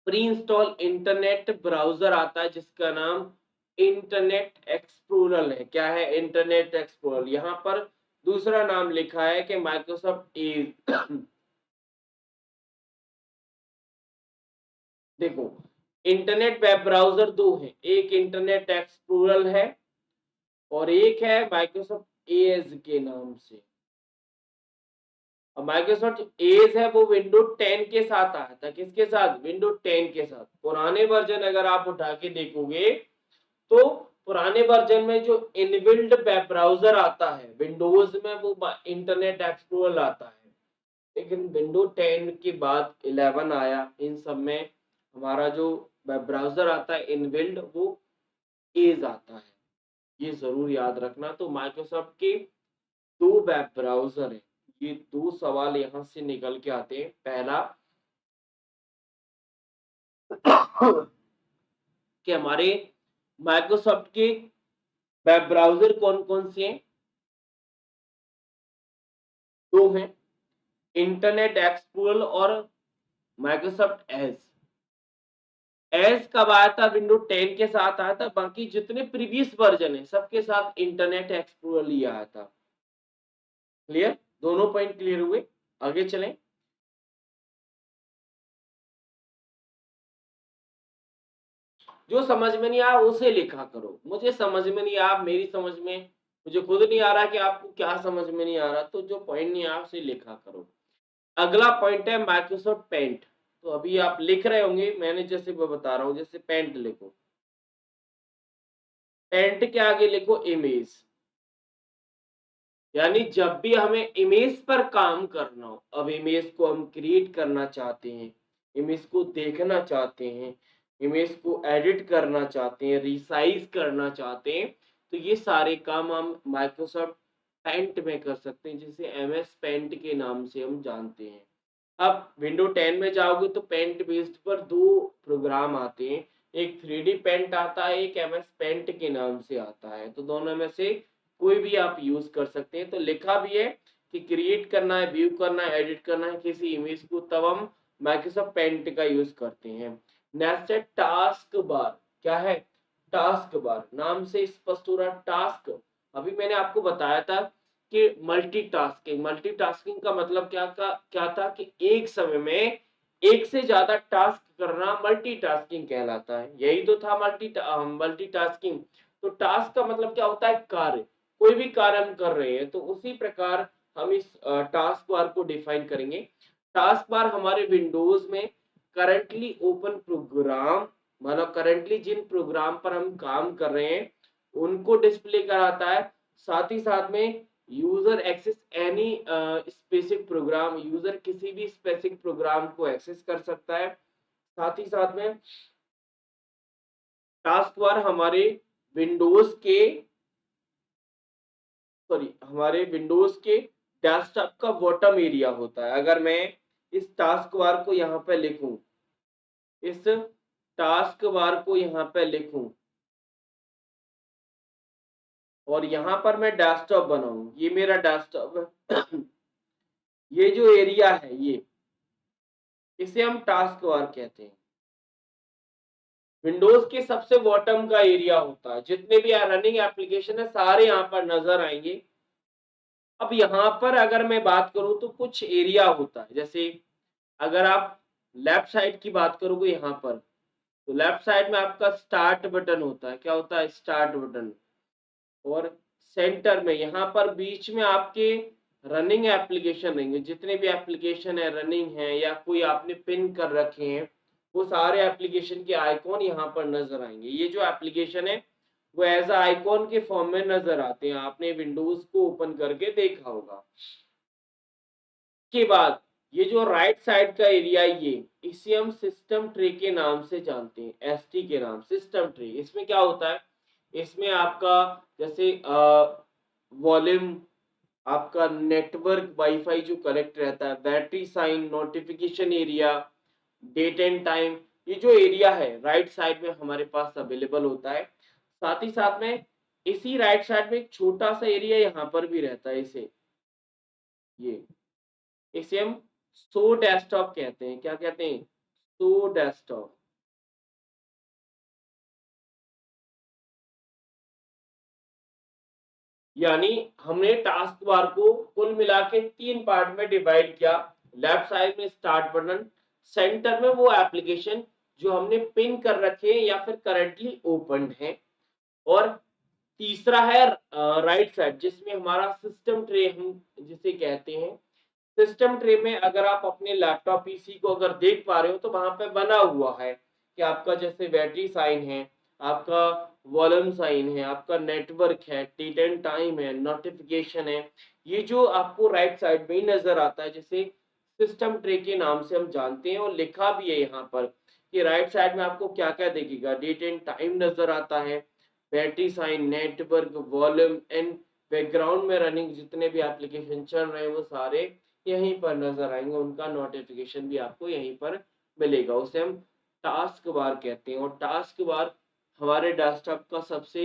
प्री इंस्टॉल इंटरनेट ब्राउजर आता है जिसका नाम इंटरनेट एक्सप्लोरर है। क्या है? Internet explorer. यहाँ पर दूसरा नाम लिखा है कि माइक्रोसॉफ्ट एज। देखो, इंटरनेट वेब ब्राउजर दो हैं, एक इंटरनेट एक्सप्लोरर है और एक है माइक्रोसॉफ्ट एज के नाम से। माइक्रोसॉफ्ट एज है वो विंडो 10 के साथ आया था। किसके साथ? विंडो 10 के साथ। पुराने वर्जन अगर आप उठा के देखोगे तो पुराने वर्जन में जो इनबिल्ट वेब ब्राउजर आता है विंडोज में, वो इंटरनेट एक्सप्लोरर आता है। लेकिन विंडो 10 के बाद 11 आया, इन सब में हमारा जो वेब ब्राउजर आता है इनबिल्ट, वो एज आता है। ये जरूर याद रखना। तो माइक्रोसॉफ्ट के दो वेब ब्राउजर हैं। ये दो सवाल यहाँ से निकल के आते हैं। पहला कि हमारे माइक्रोसॉफ्ट के वेब ब्राउजर कौन कौन से हैं? दो हैं, इंटरनेट एक्सप्लोरर और माइक्रोसॉफ्ट एज। एज कब आया था? विंडो 10 के साथ आया था। बाकी जितने प्रीवियस वर्जन है सबके साथ इंटरनेट एक्सप्लोरर ही आया था। क्लियर? दोनों पॉइंट क्लियर हुए? आगे चलें। जो समझ में नहीं आया उसे लिखा करो। मुझे समझ में नहीं आया, मेरी समझ में, मुझे खुद नहीं आ रहा कि आपको क्या समझ में नहीं आ रहा, तो जो पॉइंट नहीं आया उसे लिखा करो। अगला पॉइंट है माइक्रोसॉफ्ट पेंट। तो अभी आप लिख रहे होंगे, मैंने जैसे मैं बता रहा हूँ, जैसे पेंट लिखो, पेंट के आगे लिखो इमेज। यानी जब भी हमें इमेज पर काम करना हो, अब इमेज को हम क्रिएट करना चाहते हैं, इमेज को देखना चाहते हैं, इमेज को एडिट करना चाहते हैं, रिसाइज करना चाहते हैं, तो ये सारे काम हम माइक्रोसॉफ्ट पेंट में कर सकते हैं, जिसे एमएस पेंट के नाम से हम जानते हैं। अब विंडो 10 में जाओगे तो पेंट बेस्ड पर दो प्रोग्राम आते हैं, एक 3D पेंट आता है, एक एमएस पेंट के नाम से आता है। तो दोनों में से कोई भी आप यूज कर सकते हैं। तो लिखा भी है कि क्रिएट करना है, व्यू करना है, एडिट करना है किसी इमेज को, तब हम माइक्रोसॉफ्ट पेंट का यूज करते हैं। नेक्स्ट है टास्क बार। क्या है? Task bar. नाम से स्पष्ट हो रहा टास्क। अभी मैंने आपको बताया था कि मल्टीटास्किंग, मल्टीटास्किंग का मतलब क्या था कि एक समय में एक से ज्यादा टास्क करना मल्टीटास्किंग कहलाता है। यही तो था मल्टीटास्किंग। तो टास्क का मतलब क्या होता है? कार्य। कोई भी कार्य हम कर रहे हैं तो उसी प्रकार हम इस टास्क बार को डिफाइन करेंगे। टास्क बार हमारे विंडोज में करंटली ओपन प्रोग्राम, मतलब करंटली जिन प्रोग्राम पर हम काम कर रहे हैं उनको डिस्प्ले कराता है। साथ ही साथ में user access any specific program, user किसी भी स्पेसिफिक प्रोग्राम को एक्सेस कर सकता है। साथ ही साथ में टास्क बार हमारे विंडोज के हमारे विंडोज के डेस्कटॉप का बॉटम एरिया होता है। अगर मैं इस टास्क बार को यहाँ पे लिखूं, इस टास्क बार को यहाँ पे लिखूं और यहाँ पर मैं डेस्कटॉप बनाऊं, ये मेरा डेस्कटॉप है। ये जो एरिया है ये, इसे हम टास्क बार कहते हैं। विंडोज के सबसे बॉटम का एरिया होता है, जितने भी रनिंग एप्लीकेशन है सारे यहाँ पर नजर आएंगे। अब यहाँ पर अगर मैं बात करूं तो कुछ एरिया होता है, जैसे अगर आप लेफ्ट साइड की बात करोगे यहाँ पर, तो लेफ्ट साइड में आपका स्टार्ट बटन होता है, क्या होता है, स्टार्ट बटन। और सेंटर में यहाँ पर बीच में आपके रनिंग एप्लीकेशन रहेंगे, जितने भी एप्लीकेशन है रनिंग है या कोई आपने पिन कर रखे हैं, वो सारे एप्लीकेशन के आइकॉन यहाँ पर नजर आएंगे। ये जो एप्लीकेशन है वो एज आइकॉन के फॉर्म में नजर आते हैं, आपने विंडोज को ओपन करके देखा होगा। के बाद ये जो राइट साइड का एरिया ये इसे हम सिस्टम ट्री के नाम से जानते हैं, एसटी के नाम, सिस्टम ट्री। इसमें क्या होता है, इसमें आपका जैसे वॉल्यूम, आपका नेटवर्क वाईफाई जो कनेक्ट रहता है, battery sign, notification area, date and time, ये जो एरिया है राइट साइड में हमारे पास अवेलेबल होता है। साथ ही साथ में इसी राइट साइड में एक छोटा सा एरिया यहाँ पर भी रहता है, ये इसे हम शो डेस्कटॉप कहते हैं। क्या कहते हैं, शो डेस्कटॉप। यानी हमने टास्क बार को कुल मिला के 3 पार्ट में डिवाइड किया। लेफ्ट साइड में स्टार्ट बटन, सेंटर में वो एप्लीकेशन जो हमने पिन कर रखे हैं या फिर करंटली ओपन है, और तीसरा है राइट साइड जिसमें हमारा सिस्टम ट्रे हम जिसे कहते हैं। सिस्टम ट्रे में अगर आप अपने लैपटॉप पीसी को अगर देख पा रहे हो तो वहां पे बना हुआ है कि आपका जैसे बैटरी साइन है, आपका वॉल्यूम साइन है, आपका नेटवर्क है, डेट एंड टाइम है, नोटिफिकेशन है। ये जो आपको राइट साइड में ही नजर आता है, जैसे सिस्टम ट्रे के नाम से हम जानते हैं, और लिखा भी है यहाँ पर कि राइट साइड में आपको क्या क्या दिखेगा, डेट एंड टाइम नजर आता है, battery sign, network, volume and background में रनिंग जितने भी एप्लीकेशन चल रहे हैं वो सारे यहीं पर नजर आएंगे, उनका नोटिफिकेशन भी आपको यहीं पर मिलेगा। उसे हम टास्क बार कहते हैं, और टास्क बार हमारे डेस्कटॉप का सबसे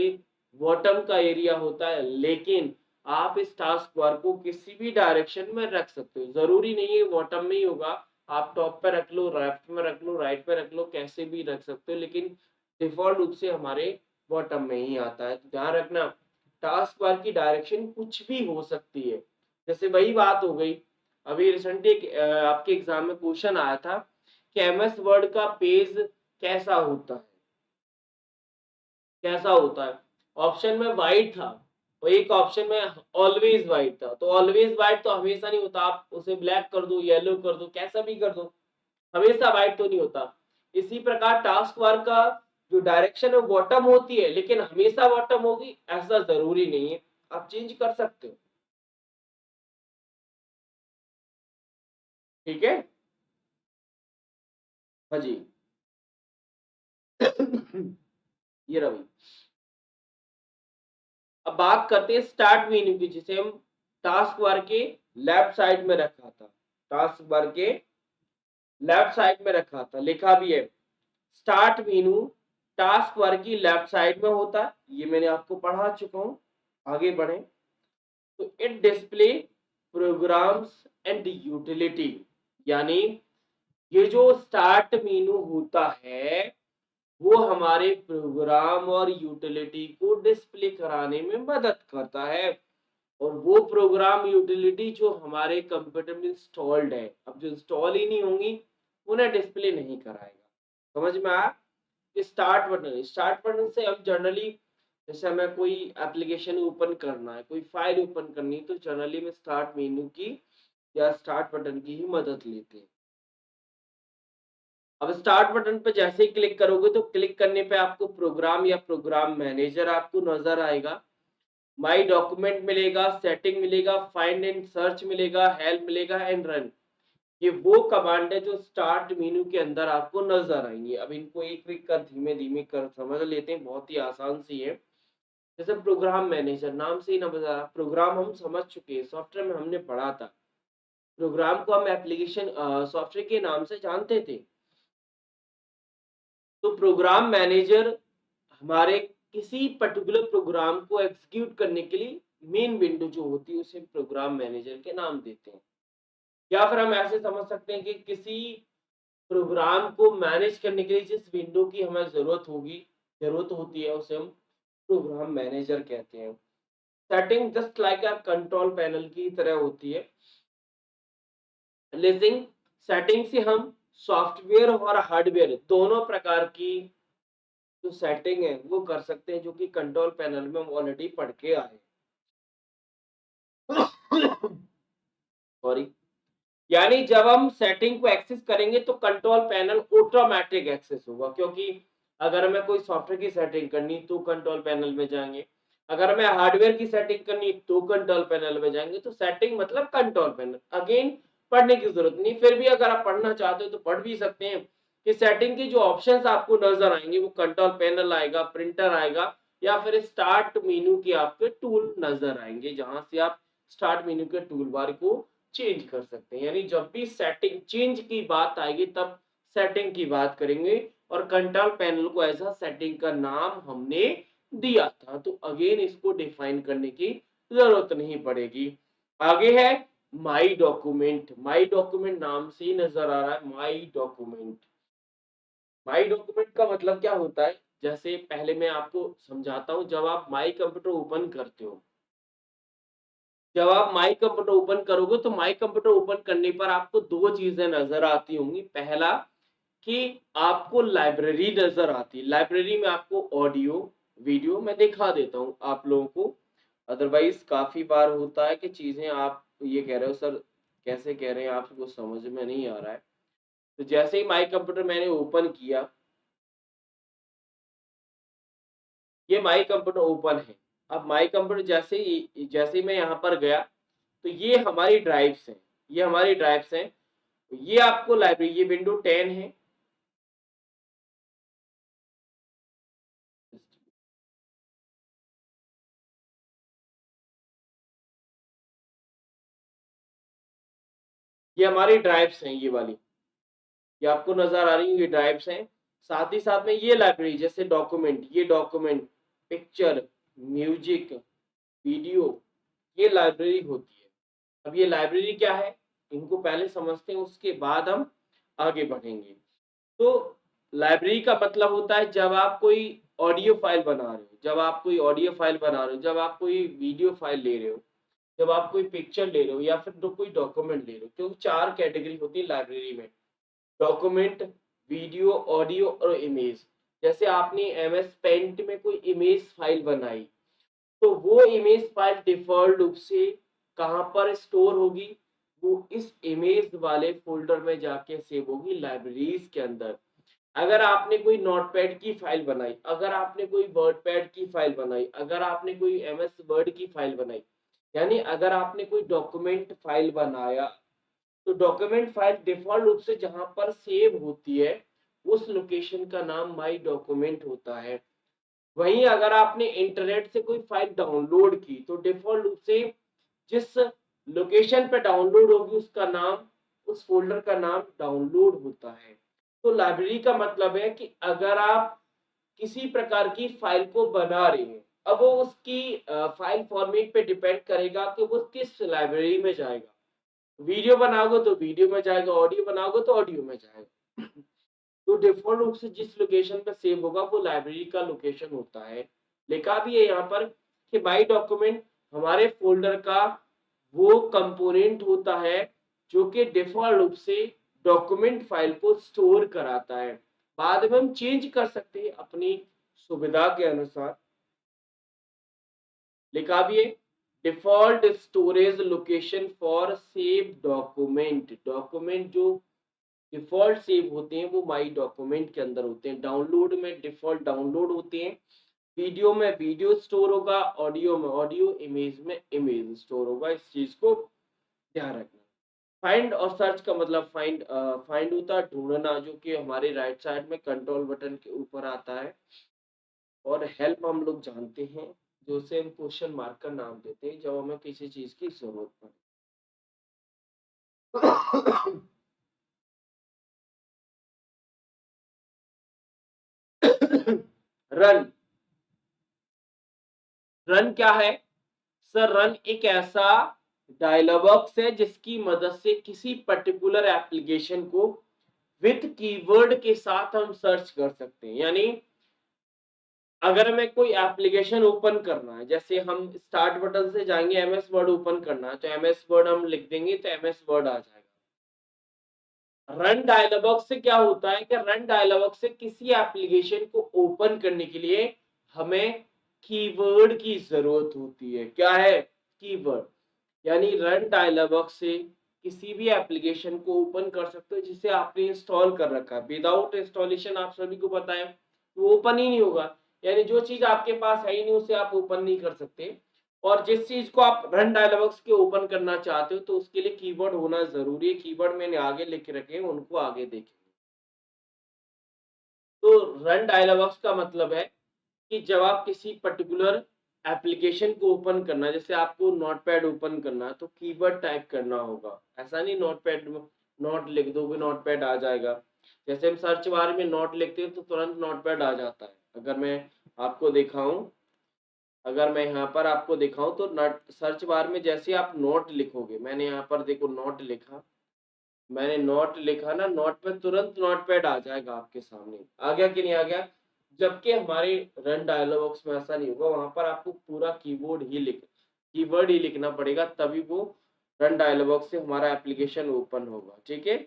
बॉटम का एरिया होता है, लेकिन आप इस टास्क बार को किसी भी डायरेक्शन में रख सकते हो, जरूरी नहीं है बॉटम में ही होगा। आप टॉप पे रख लो, लेफ्ट में रख लो, राइट पे रख लो, कैसे भी रख सकते हो, लेकिन डिफॉल्ट रूप से हमारे बॉटम में ही आता है। तो ध्यान रखना, टास्क बार की डायरेक्शन कुछ भी हो सकती है। जैसे वही बात हो गई, अभी रिसेंटली आपके एग्जाम में क्वेश्चन आया था कि एमएस वर्ड का पेज कैसा होता है, कैसा होता है। ऑप्शन में वाइट था और एक ऑप्शन में ऑलवेज वाइट था। तो ऑलवेज वाइट तो हमेशा नहीं होता, आप उसे ब्लैक कर दो, येलो कर दो, कैसा भी कर दो, हमेशा वाइट तो नहीं होता। इसी प्रकार टास्क बार का जो डायरेक्शन है वो बॉटम होती है, लेकिन हमेशा बॉटम होगी ऐसा जरूरी नहीं है, आप चेंज कर सकते हो। ठीक है, हाँ जी। ये रवि, अब बात करते हैं स्टार्ट मेन्यू की, जिसे हम टास्क बार के लेफ्ट साइड में रखा था, टास्क बार के लेफ्ट साइड में रखा था, लिखा भी है स्टार्ट मेनू टास्क बार की लेफ्ट साइड में होता है। ये मैंने आपको पढ़ा चुका हूं, आगे बढ़े। तो it display programs and utility, यानी ये जो स्टार्ट मेनू होता है वो हमारे प्रोग्राम और यूटिलिटी को डिस्प्ले कराने में मदद करता है। और वो प्रोग्राम यूटिलिटी जो हमारे कंप्यूटर में इंस्टॉल्ड है, अब जो इंस्टॉल ही नहीं होंगी उन्हें डिस्प्ले नहीं कराएगा। समझ में आया। स्टार्ट बटन, स्टार्ट बटन से हम जनरली जैसे हमें कोई एप्लीकेशन ओपन करना है, कोई फाइल ओपन करनी है, तो जनरली में स्टार्ट मेन्यू की या स्टार्ट बटन की ही मदद लेते हैं। अब स्टार्ट बटन पे जैसे ही क्लिक करोगे तो क्लिक करने पे आपको प्रोग्राम या प्रोग्राम मैनेजर आपको नजर आएगा, माई डॉक्यूमेंट मिलेगा, सेटिंग मिलेगा, फाइंड एंड सर्च मिलेगा, हेल्प मिलेगा एंड रन। ये वो कमांड है जो स्टार्ट मेनू के अंदर आपको नजर आएंगे। अब इनको एक एक कर धीमे धीमे कर समझ लेते हैं, बहुत ही आसान सी है। जैसे प्रोग्राम मैनेजर, नाम से ही ना बता रहा, प्रोग्राम हम समझ चुके हैं, सॉफ्टवेयर में हमने पढ़ा था। प्रोग्राम को हम एप्लीकेशन सॉफ्टवेयर के नाम से जानते थे। तो प्रोग्राम मैनेजर हमारे किसी पर्टिकुलर प्रोग्राम को एग्जीक्यूट करने के लिए मेन विंडो जो होती है उसे प्रोग्राम मैनेजर के नाम देते हैं। या फिर हम ऐसे समझ सकते हैं कि किसी प्रोग्राम को मैनेज करने के लिए जिस विंडो की हमें जरूरत होती है उसे हम प्रोग्राम मैनेजर कहते हैं। Setting just like a control panel की तरह होती है। लिस्टिंग सेटिंग से हम सॉफ्टवेयर और हार्डवेयर दोनों प्रकार की जो सेटिंग है वो कर सकते हैं, जो कि कंट्रोल पैनल में हम ऑलरेडी पढ़ के आए। सॉरी। यानी जब हम सेटिंग को एक्सेस करेंगे तो कंट्रोल पैनल ऑटोमेटिक एक्सेस होगा, क्योंकि अगर हमें कोई सॉफ्टवेयर की सेटिंग करनी तो कंट्रोल पैनल में जाएंगे, अगर हमें हार्डवेयर की सेटिंग करनी तो कंट्रोल पैनल में जाएंगे। तो सेटिंग मतलब कंट्रोल पैनल, अगेन पढ़ने की जरूरत नहीं। फिर भी अगर आप पढ़ना चाहते हो तो पढ़ भी सकते हैं कि सेटिंग की जो ऑप्शंस आपको नजर आएंगे वो कंट्रोल पैनल आएगा, प्रिंटर आएगा, या फिर स्टार्ट मेनू के आपके टूल नजर आएंगे, जहां से आप स्टार्ट मेनू के टूल बार को चेंज कर सकते हैं। यानी जब भी सेटिंग चेंज की बात आएगी तब सेटिंग की बात करेंगे, और कंट्रोल पैनल को ऐसा सेटिंग का नाम हमने दिया था, तो अगेन इसको डिफाइन करने की जरूरत नहीं पड़ेगी। आगे है माई डॉक्यूमेंट। माई डॉक्यूमेंट नाम से ही नजर आ रहा है, माई डॉक्यूमेंट। माई डॉक्यूमेंट का मतलब क्या होता है, जैसे पहले मैं आपको समझाता हूँ। जब आप माई कंप्यूटर ओपन करते हो, जब आप माई कंप्यूटर ओपन करोगे तो माई कंप्यूटर ओपन करने पर आपको दो चीजें नजर आती होंगी। पहला कि आपको लाइब्रेरी नजर आती है, लाइब्रेरी में आपको ऑडियो वीडियो मैं दिखा देता हूँ आप लोगों को। अदरवाइज काफी बार होता है कि चीजें आप ये कह रहे हो सर कैसे कह रहे हैं, आपको समझ में नहीं आ रहा है। तो जैसे ही माई कंप्यूटर मैंने ओपन किया, ये माई कंप्यूटर ओपन है। अब माई कंप्यूटर जैसे ही मैं यहाँ पर गया तो ये हमारी ड्राइव्स हैं, ये हमारी ड्राइव्स हैं। ये आपको लाइब्रेरी, ये विंडो 10 है। ये हमारी ड्राइव्स हैं, ये वाली, ये आपको नजर आ रही है, ये ड्राइव्स हैं। साथ ही साथ में ये लाइब्रेरी जैसे डॉक्यूमेंट, ये डॉक्यूमेंट, पिक्चर, म्यूजिक, वीडियो, ये लाइब्रेरी होती है। अब ये लाइब्रेरी क्या है, इनको पहले समझते हैं, उसके बाद हम आगे बढ़ेंगे। तो लाइब्रेरी का मतलब होता है जब आप कोई ऑडियो फाइल बना रहे हो, जब आप कोई ऑडियो फाइल बना रहे हो, जब आप कोई वीडियो फाइल ले रहे हो, जब आप कोई पिक्चर ले रहे हो, या फिर कोई डॉक्यूमेंट ले रहे हो। क्योंकि चार कैटेगरी होती है लाइब्रेरी में, डॉक्यूमेंट, वीडियो, ऑडियो और इमेज। जैसे आपने एमएस पेंट में कोई इमेज फाइल बनाई, तो वो इमेज फाइल डिफॉल्ट रूप से कहाँ पर स्टोर होगी, वो इस इमेज वाले फोल्डर में जाके सेव होगी लाइब्रेरीज के अंदर। अगर आपने कोई नोटपैड की फाइल बनाई, अगर आपने कोई वर्डपैड की फाइल बनाई, अगर आपने कोई एमएस वर्ड की फाइल बनाई, यानी अगर आपने कोई डॉक्यूमेंट फाइल बनाया, तो डॉक्यूमेंट फाइल डिफॉल्ट रूप से जहां पर सेव होती है उस लोकेशन का नाम माई डॉक्यूमेंट होता है। वहीं अगर आपने इंटरनेट से कोई फाइल डाउनलोड की तो डिफॉल्ट रूप से जिस लोकेशन पे डाउनलोड होगी उसका नाम, उस फोल्डर का नाम डाउनलोड होता है। तो लाइब्रेरी का मतलब है कि अगर आप किसी प्रकार की फाइल को बना रहे हैं, अब वो उसकी फाइल फॉर्मेट पे डिपेंड करेगा कि वो किस लाइब्रेरी में जाएगा। वीडियो बनाओगे तो वीडियो में जाएगा, ऑडियो बनाओगे तो ऑडियो में जाएगा। तो डिफॉल्ट रूप से जिस लोकेशन पे सेव होगा वो लाइब्रेरी का लोकेशन होता है। लिखा भी है यहाँ पर कि बाई डॉक्यूमेंट हमारे फोल्डर का वो कंपोनेंट होता है जो कि डिफॉल्ट रूप से डॉक्यूमेंट फाइल को स्टोर कराता है। बाद में हम चेंज कर सकते हैं अपनी सुविधा के अनुसार। लिखा भी है default storage location for save document. Document जो डिफॉल्ट सेव होते हैं वो माई डॉक्यूमेंट के अंदर होते हैं। डाउनलोड में डिफॉल्ट डाउनलोड होते हैं, वीडियो में वीडियो स्टोर होगा, ऑडियो में ऑडियो, इमेज में इमेज स्टोर होगा। इस चीज को ध्यान रखना। फाइंड और सर्च का मतलब फाइंड, फाइंड होता है ढूंढना, जो कि हमारे राइट साइड में कंट्रोल बटन के ऊपर आता है। और हेल्प हम लोग जानते हैं, जो उसे हम क्वेश्चन मार्क का नाम देते हैं जब हमें किसी चीज की जरूरत पड़े। रन, रन क्या है सर? रन एक ऐसा डायलॉग बॉक्स है जिसकी मदद से किसी पर्टिकुलर एप्लीकेशन को विद कीवर्ड के साथ हम सर्च कर सकते हैं। यानी अगर हमें कोई एप्लीकेशन ओपन करना है, जैसे हम स्टार्ट बटन से जाएंगे, एमएस वर्ड ओपन करना है तो एमएस वर्ड हम लिख देंगे तो एमएस वर्ड आ जाएगा। रन डायलॉग से क्या होता है कि रन डायलॉग से किसी एप्लीकेशन को ओपन करने के लिए हमें कीवर्ड की जरूरत होती है। क्या है? कीवर्ड। यानी रन डायलॉग से किसी भी एप्लीकेशन को ओपन कर सकते हो जिसे आपने इंस्टॉल कर रखा है। विदाउट इंस्टॉलेशन आप सभी को पता है वो ओपन ही नहीं होगा। यानी जो चीज आपके पास है ही नहीं उसे आप ओपन नहीं कर सकते। और जिस चीज को आप रन डायलॉग्स के ओपन करना चाहते हो तो उसके लिए कीवर्ड होना जरूरी है। कीवर्ड मैंने आगे लिख के रखे हैं, उनको आगे देखें। तो रन डायलॉग्स का मतलब है कि जब आप किसी पर्टिकुलर एप्लीकेशन को ओपन करना, जैसे आपको नोटपैड ओपन करना है तो कीवर्ड टाइप करना होगा। ऐसा नहीं नोटपैड नोट लिख दोगे नोटपैड आ जाएगा। जैसे हम सर्च बार में नोट लिखते हैं तो तुरंत नोटपैड आ जाता है। अगर मैं आपको दिखाऊं, अगर मैं यहाँ पर आपको दिखाऊं तो नोट सर्च बार में जैसे आप नोट लिखोगे, मैंने यहाँ पर देखो नोट लिखा, मैंने नोट लिखा ना, नोट पे तुरंत नोटपैड आ जाएगा आपके सामने। आ गया कि नहीं आ गया? जबकि हमारे रन डायलॉग बॉक्स में ऐसा नहीं होगा, वहां पर आपको पूरा कीवर्ड ही लिखना पड़ेगा, तभी वो रन डायलॉग बॉक्स से हमारा एप्लीकेशन ओपन होगा। ठीक है,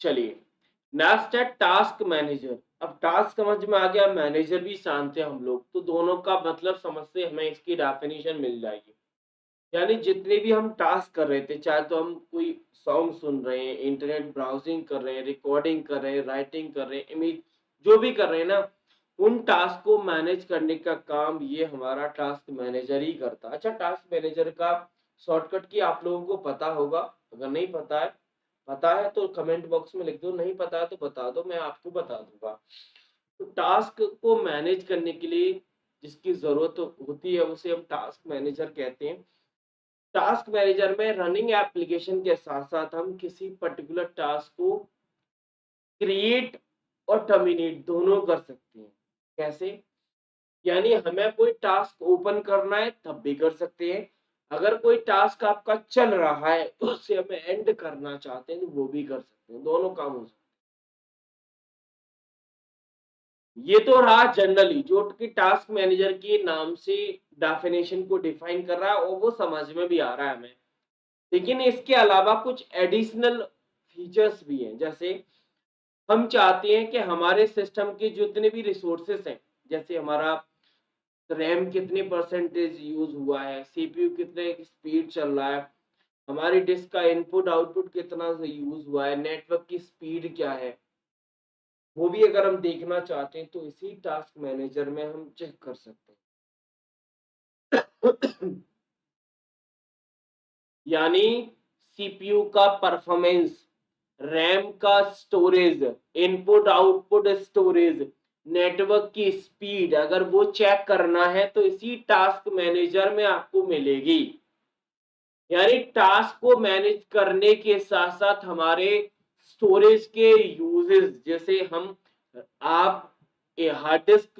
चलिए नेक्स्ट है टास्क मैनेजर। अब टास्क समझ में आ गया, मैनेजर भी जानते हैं हम लोग, तो दोनों का मतलब समझते हमें इसकी डेफिनेशन मिल जाएगी। यानी जितने भी हम टास्क कर रहे थे, चाहे तो हम कोई सॉन्ग सुन रहे हैं, इंटरनेट ब्राउजिंग कर रहे हैं, रिकॉर्डिंग कर रहे हैं, राइटिंग कर रहे हैं, इमेज जो भी कर रहे हैं ना, उन टास्क को मैनेज करने का काम ये हमारा टास्क मैनेजर ही करता है। अच्छा, टास्क मैनेजर का शॉर्टकट की आप लोगों को पता होगा। अगर नहीं पता है तो कमेंट बॉक्स में लिख दो, नहीं पता है तो बता दो, मैं आपको बता दूंगा। तो टास्क को मैनेज करने के लिए जिसकी जरूरत होती है उसे हम टास्क मैनेजर कहते हैं। टास्क मैनेजर में रनिंग एप्लीकेशन के साथ साथ हम किसी पर्टिकुलर टास्क को क्रिएट और टर्मिनेट दोनों कर सकते हैं। कैसे? यानी हमें कोई टास्क ओपन करना है तब भी कर सकते हैं, अगर कोई टास्क आपका चल रहा है तो उसे हमें एंड करना चाहते हैं तो वो भी कर सकते हैं, दोनों काम हो सकते हैं। ये तो रहा जनरली जो कि टास्क मैनेजर के नाम से डेफिनेशन को डिफाइन कर रहा है और वो समझ में भी आ रहा है हमें। लेकिन इसके अलावा कुछ एडिशनल फीचर्स भी हैं। जैसे हम चाहते हैं कि हमारे सिस्टम के जितने भी रिसोर्सेस हैं, जैसे हमारा रैम कितने परसेंटेज यूज हुआ है, सीपीयू कितने स्पीड चल रहा है, हमारी डिस्क का इनपुट आउटपुट कितना से यूज हुआ है, नेटवर्क की स्पीड क्या है, वो भी अगर हम देखना चाहते हैं तो इसी टास्क मैनेजर में हम चेक कर सकते हैं। यानी सीपीयू का परफॉर्मेंस, रैम का storage, input output storage, network की स्पीड, अगर वो चेक करना है तो इसी टास्क मैनेजर में आपको मिलेगी। यानी टास्क को मैनेज करने के साथ साथ हमारे स्टोरेज के यूजेस, जैसे हम आप हार्ड डिस्क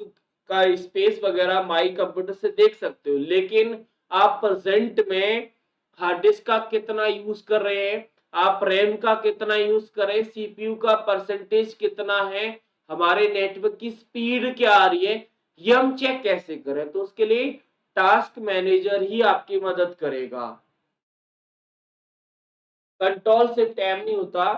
का स्पेस वगैरह माई कंप्यूटर से देख सकते हो, लेकिन आप प्रेजेंट में हार्ड डिस्क का कितना यूज कर रहे हैं, आप रैम का कितना यूज कर रहे हैं, सीपीयू का परसेंटेज कितना है, हमारे नेटवर्क की स्पीड क्या आ रही है, ये हम चेक कैसे करें? तो उसके लिए टास्क मैनेजर ही आपकी मदद करेगा। कंट्रोल शिफ्ट एम नहीं होता,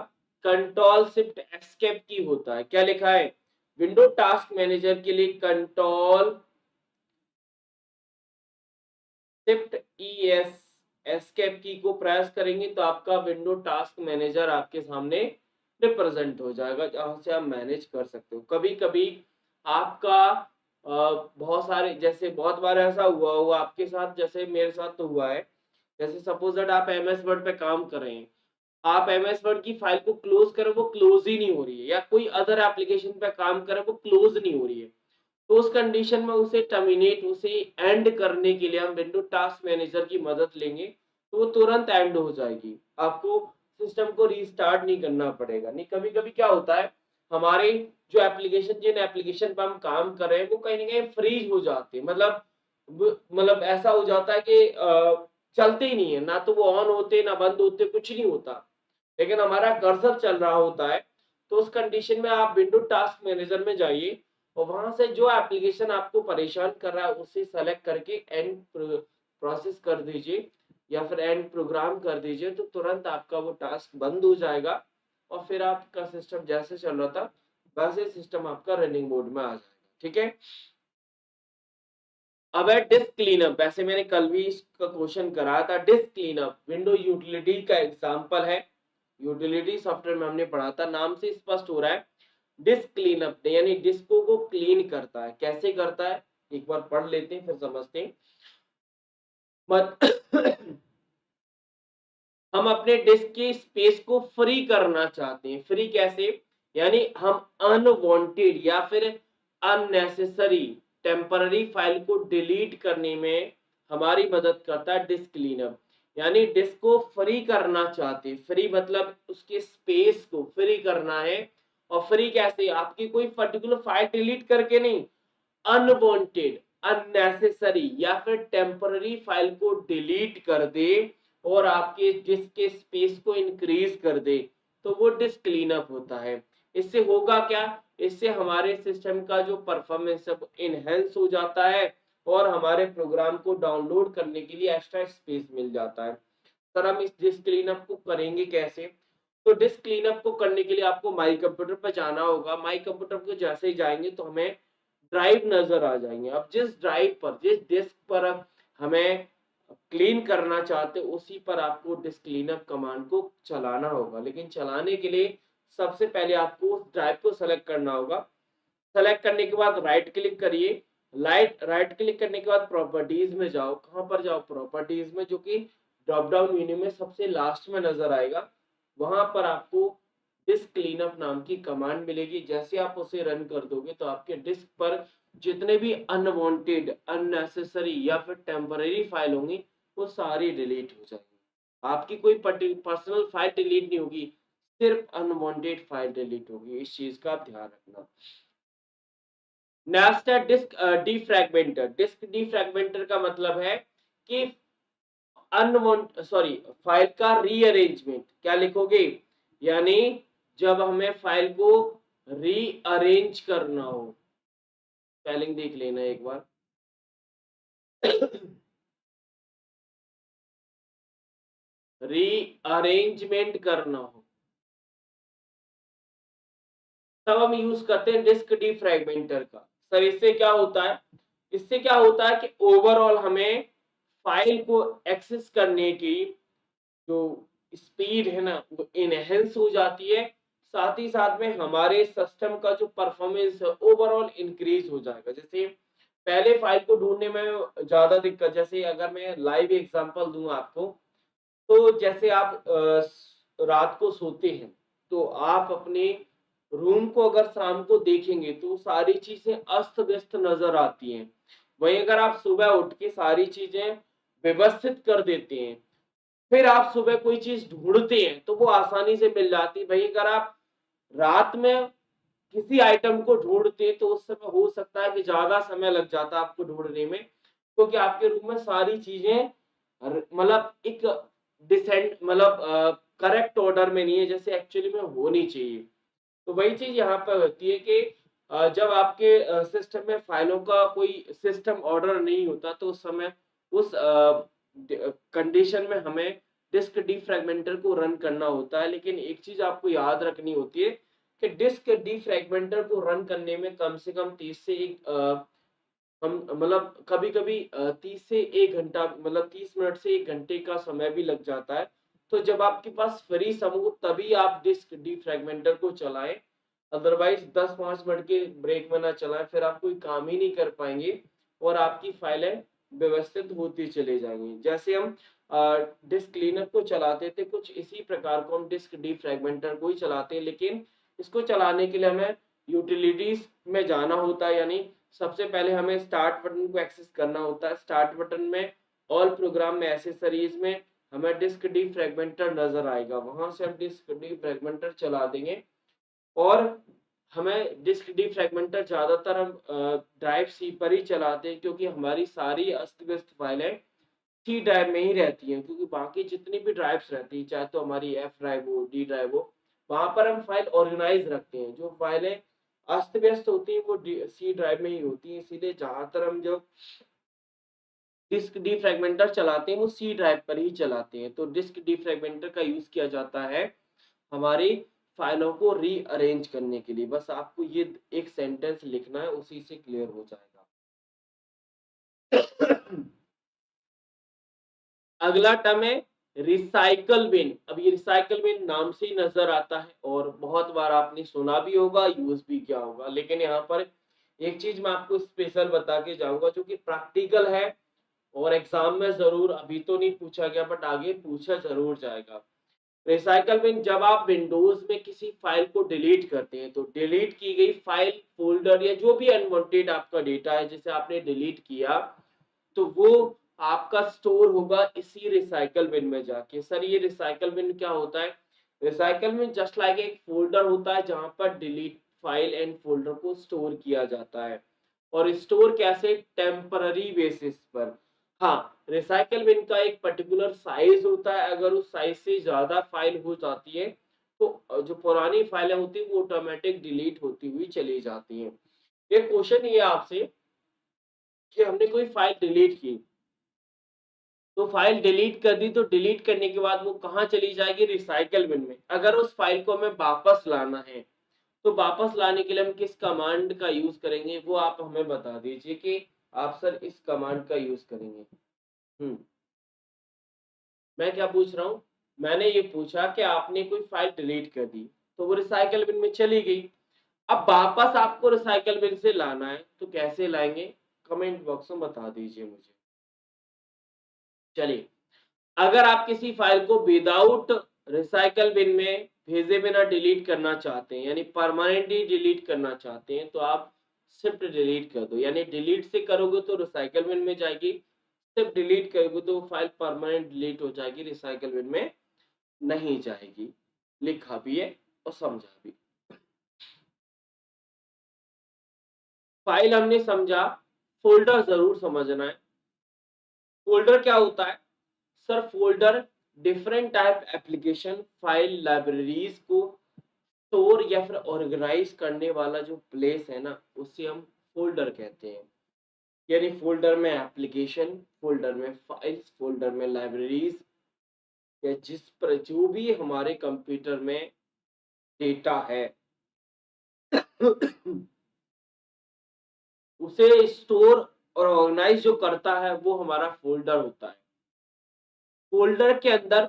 कंट्रोल शिफ्ट एस्केप की होता है। क्या लिखा है? विंडो टास्क मैनेजर के लिए control shift E S escape की को प्रेस करेंगे तो आपका विंडो टास्क मैनेजर आपके सामने रिप्रेजेंट हो जाएगा, जहां से आप मैनेज कर सकते हो। कभी कभी आपका बहुत सारे, जैसे बहुत बार ऐसा हुआ आपके साथ, जैसे मेरे साथ तो हुआ है। जैसे सपोज दैट आप एमएस वर्ड पे काम कर रहे हैं, आप एमएस वर्ड की फाइल को क्लोज करें वो क्लोज ही नहीं हो रही है, या कोई अदर एप्लीकेशन पे काम करें वो क्लोज नहीं हो रही है, तो उस कंडीशन में उसे टर्मिनेट, उसे एंड करने के लिए हम विंडो टास्क मैनेजर की मदद लेंगे तो वो तुरंत एंड हो जाएगी। आपको सिस्टम को रीस्टार्ट नहीं करना पड़ेगा। नहीं, कभी कभी क्या होता है, हमारे जो एप्लीकेशन, जिन एप्लीकेशन पर हम काम कर रहे हैं वो कहीं ना कहीं फ्रीज हो जाते हैं, मतलब ऐसा हो जाता है कि चलते ही नहीं है, ना तो वो ऑन होते ना बंद होते, कुछ नहीं होता, लेकिन हमारा कर्सर चल रहा होता है। तो उस कंडीशन में आप विंडो टास्क मैनेजर में जाइए और वहां से जो एप्लीकेशन आपको परेशान कर रहा है उसे सेलेक्ट करके एंड प्रोसेस कर दीजिए, या फिर एंड प्रोग्राम कर दीजिए, तो तुरंत आपका वो टास्क बंद हो जाएगा और फिर आपका सिस्टम जैसे चल रहा था वैसे सिस्टम आपका रनिंग मोड में आ जाएगा। ठीक है। अब है डिस्क क्लीनअप। वैसे मैंने कल भी इसका क्वेश्चन कराया था। डिस्क क्लीनअप विंडो यूटिलिटी का एग्जांपल है। यूटिलिटी सॉफ्टवेयर में हमने पढ़ा था, नाम से स्पष्ट हो रहा है। डिस्क क्लीनअप यानी डिस्कों को क्लीन करता है। कैसे करता है एक बार पढ़ लेते हैं फिर समझते हैं। हम अपने डिस्क की स्पेस को फ्री करना चाहते हैं। फ्री कैसे? यानी हम अनवांटेड या फिर अननेसेसरी टेम्पररी फाइल को डिलीट करने में हमारी मदद करता है डिस्क क्लीनअप। यानी डिस्क को फ्री करना चाहते हैं। फ्री मतलब उसके स्पेस को फ्री करना है। और फ्री कैसे? आपकी कोई पर्टिकुलर फाइल डिलीट करके नहीं, अनवांटेड, अननेसेसरी या फिर टेम्पररी फाइल को डिलीट कर दे और आपके डिस्क के स्पेस को इंक्रीज कर दे, तो वो डिस्क क्लीनअप होता है। इससे होगा क्या? इससे हमारे सिस्टम का जो परफॉर्मेंस है वो इनहेंस हो जाता है और हमारे प्रोग्राम को डाउनलोड करने के लिए एक्स्ट्रा स्पेस मिल जाता है। सर हम इस डिस्क क्लीनअप को करेंगे कैसे? तो डिस्क क्लीनअप को करने के लिए आपको माई कंप्यूटर पर जाना होगा। माई कंप्यूटर को जैसे ही जाएंगे तो हमें ड्राइव नजर आ जाएंगे। अब जिस ड्राइव पर, जिस डिस्क पर हमें क्लीन करना चाहते हो उसी पर आपको डिस्क क्लीनअप कमांड को चलाना होगा। लेकिन चलाने के लिए सबसे पहले आपको उस ड्राइव को सेलेक्ट करना होगा। सेलेक्ट करने के बाद राइट क्लिक करिए। राइट क्लिक करने के बाद प्रॉपर्टीज में जाओ। कहां पर जाओ? प्रॉपर्टीज में, जो कि ड्रॉप डाउन मेन्यू में सबसे लास्ट में नजर आएगा। वहां पर आपको डिस्क क्लीनअप नाम की कमांड मिलेगी। जैसे आप उसे रन कर दोगे तो आपके डिस्क पर जितने भी अनवांटेड, अननेसेसरी या फिर टेम्पररी फाइल होंगी वो सारी डिलीट हो जाएंगी। आपकी कोई पर्सनल फाइल डिलीट नहीं होगी, सिर्फ अनवांटेड फाइल डिलीट होगी। इस चीज का आप ध्यान रखना। नेक्स्ट है डिस्क डिफ्रैगमेंटर। डिस्क डिफ्रैगमेंटर का मतलब है कि अनवांट सॉरी फाइल का रीअरेंजमेंट। क्या लिखोगे? यानी जब हमें फाइल को रीअरेंज करना हो, स्पेलिंग देख लेना एक बार। रीअरेंजमेंट करना हो तब हम यूज करते हैं डिस्क डिफ्रैगमेंटर का। सर इससे क्या होता है? इससे क्या होता है कि ओवरऑल हमें फाइल को एक्सेस करने की जो स्पीड है ना वो इनहेंस हो जाती है। साथ ही साथ में हमारे सिस्टम का जो परफॉर्मेंस है ओवरऑल इंक्रीज हो जाएगा। जैसे पहले फाइल को ढूंढने में ज्यादा दिक्कत, जैसे अगर मैं लाइव एग्जांपल दूं आपको, तो जैसे आप रात को सोते हैं तो आप अपने रूम को अगर शाम को देखेंगे तो सारी चीजें अस्त व्यस्त नजर आती हैं। वहीं अगर आप सुबह उठ के सारी चीजें व्यवस्थित कर देते हैं, फिर आप सुबह कोई चीज ढूंढते हैं तो वो आसानी से मिल जाती है। भाई अगर आप रात में किसी आइटम को ढूंढते तो उस समय हो सकता है कि ज्यादा समय लग जाता आपको ढूंढने में, क्योंकि आपके रूम में सारी चीजें मतलब एक डिसेंट मतलब करेक्ट ऑर्डर में नहीं है जैसे एक्चुअली में होनी चाहिए। तो वही चीज यहाँ पर होती है कि जब आपके सिस्टम में फाइलों का कोई सिस्टम ऑर्डर नहीं होता तो उस समय उस कंडीशन में हमें डिस्क डिफ्रैगमेंटर को रन करना होता है। लेकिन एक चीज आपको याद रखनी होती है कि डिस्क डिफ्रैगमेंटर को रन करने में कम से कम 30 से एक हम मतलब कभी कभी 30 से 1 घंटा मतलब 30 मिनट से 1 घंटे का समय भी लग जाता है। तो जब आपके पास फ्री समय हो तभी आप डिस्क डिफ्रैगमेंटर को चलाएं। अदरवाइज 10-5 मिनट के ब्रेक में ना चलाएं, फिर आप कोई काम ही नहीं कर पाएंगे और आपकी फाइलें व्यवस्थित होती चली जाएंगी। जैसे हम डिस्क क्लीनर को चलाते थे कुछ इसी प्रकार को हम डिस्क डिफ्रैगमेंटर को ही चलाते हैं। लेकिन इसको चलाने के लिए हमें यूटिलिटीज में जाना होता है। यानी सबसे पहले हमें स्टार्ट बटन को एक्सेस करना होता है। स्टार्ट बटन में ऑल प्रोग्राम में एसेसरीज में हमें डिस्क डिफ्रैगमेंटर नजर आएगा, वहां से हम डिस्क डिफ्रैगमेंटर चला देंगे। और हमें डिस्क डिफ्रैगमेंटर ज्यादातर हम ड्राइव सी पर ही चलाते हैं, क्योंकि हमारी सारी अस्त व्यस्त फाइलें सी ड्राइव में ही रहती हैं। क्योंकि बाकी जितनी भी ड्राइव्स रहती हैं, चाहे तो हमारी एफ ड्राइव हो, डी ड्राइव हो, वहां पर हम फाइल ऑर्गेनाइज रखते हैं। जो फाइलें अस्त व्यस्त होती हैं वो सी ड्राइव में ही होती हैं। इसीलिए ज्यादातर हम जो डिस्क डिफ्रैगमेंटर चलाते हैं वो सी ड्राइव पर ही चलाते हैं। तो डिस्क डिफ्रैगमेंटर का यूज किया जाता है हमारी फाइलों को रीअरेंज करने के लिए। बस आपको ये एक सेंटेंस लिखना है, उसी से क्लियर हो जाएगा। अगला टर्म है रिसाइकल बिन। अब ये रिसाइकल बिन नाम से ही नजर आता है और बहुत बार आपने सुना भी होगा, यूज भी किया होगा। लेकिन यहाँ पर एक चीज मैं आपको स्पेशल बता के जाऊंगा जो कि प्रैक्टिकल है और एग्जाम में जरूर, अभी तो नहीं पूछा गया बट आगे पूछा जरूर जाएगा। रिसाइकल बिन, जब आप विंडोज में किसी फाइल को डिलीट करते हैं तो डिलीट की गई फाइल, फोल्डर या जो भी अनवांटेड आपका डेटा है जिसे आपने डिलीट किया, तो वो आपका स्टोर होगा इसी रिसाइकल बिन में जाके। सर ये रिसाइकल बिन क्या होता है? रिसाइकल बिन जस्ट लाइक एक फोल्डर होता है जहां पर डिलीट फाइल एंड फोल्डर को स्टोर किया जाता है। और स्टोर कैसे? टेम्पररी बेसिस पर। हाँ, रिसाइकल बिन का एक पर्टिकुलर साइज होता है, अगर उस साइज से ज्यादा फाइल हो जाती है तो जो पुरानी फाइलें होती है वो ऑटोमेटिक डिलीट होती हुई चली जाती हैं। एक क्वेश्चन ये आपसे कि हमने कोई फाइल डिलीट की, तो फाइल डिलीट कर दी, तो डिलीट करने के बाद वो कहाँ चली जाएगी? रिसाइकल बिन में। अगर उस फाइल को हमें वापस लाना है तो वापस लाने के लिए हम किस कमांड का यूज करेंगे, वो आप हमें बता दीजिए कि आप सर इस कमांड का यूज करेंगे। मैं क्या पूछ रहा हूँ? मैंने ये पूछा कि आपने कोई फाइल डिलीट कर दी तो वो रिसाइकल बिन में चली गई, अब वापस आपको रिसाइकल बिन से लाना है तो कैसे लाएंगे? कमेंट बॉक्स में बता दीजिए मुझे। चलिए, अगर आप किसी फाइल को विदाउट रिसाइकल बिन में भेजे बिना डिलीट करना चाहते हैं, यानी परमानेंटली डिलीट करना चाहते हैं, तो आप सिर्फ डिलीट कर दो। यानी डिलीट से करोगे तो रिसाइकल बिन में जाएगी, सिर्फ डिलीट करोगे तो फाइल परमानेंट डिलीट हो जाएगी, रिसाइकल बिन में नहीं जाएगी। लिखा भी है और समझा भी। फाइल हमने समझा, फोल्डर जरूर समझना है। फोल्डर क्या होता है? Sir folder different type application, file, libraries को स्टोर या फिर ऑर्गेनाइज करने वाला जो प्लेस है ना, उसे हम फोल्डर कहते हैं। यानी फोल्डर में एप्लीकेशन, फोल्डर में फाइल्स, फोल्डर में लाइब्रेरीज, या जिस पर जो भी हमारे कंप्यूटर में डेटा है उसे स्टोर और ऑर्गेनाइज जो करता है वो हमारा फोल्डर होता है। फोल्डर के अंदर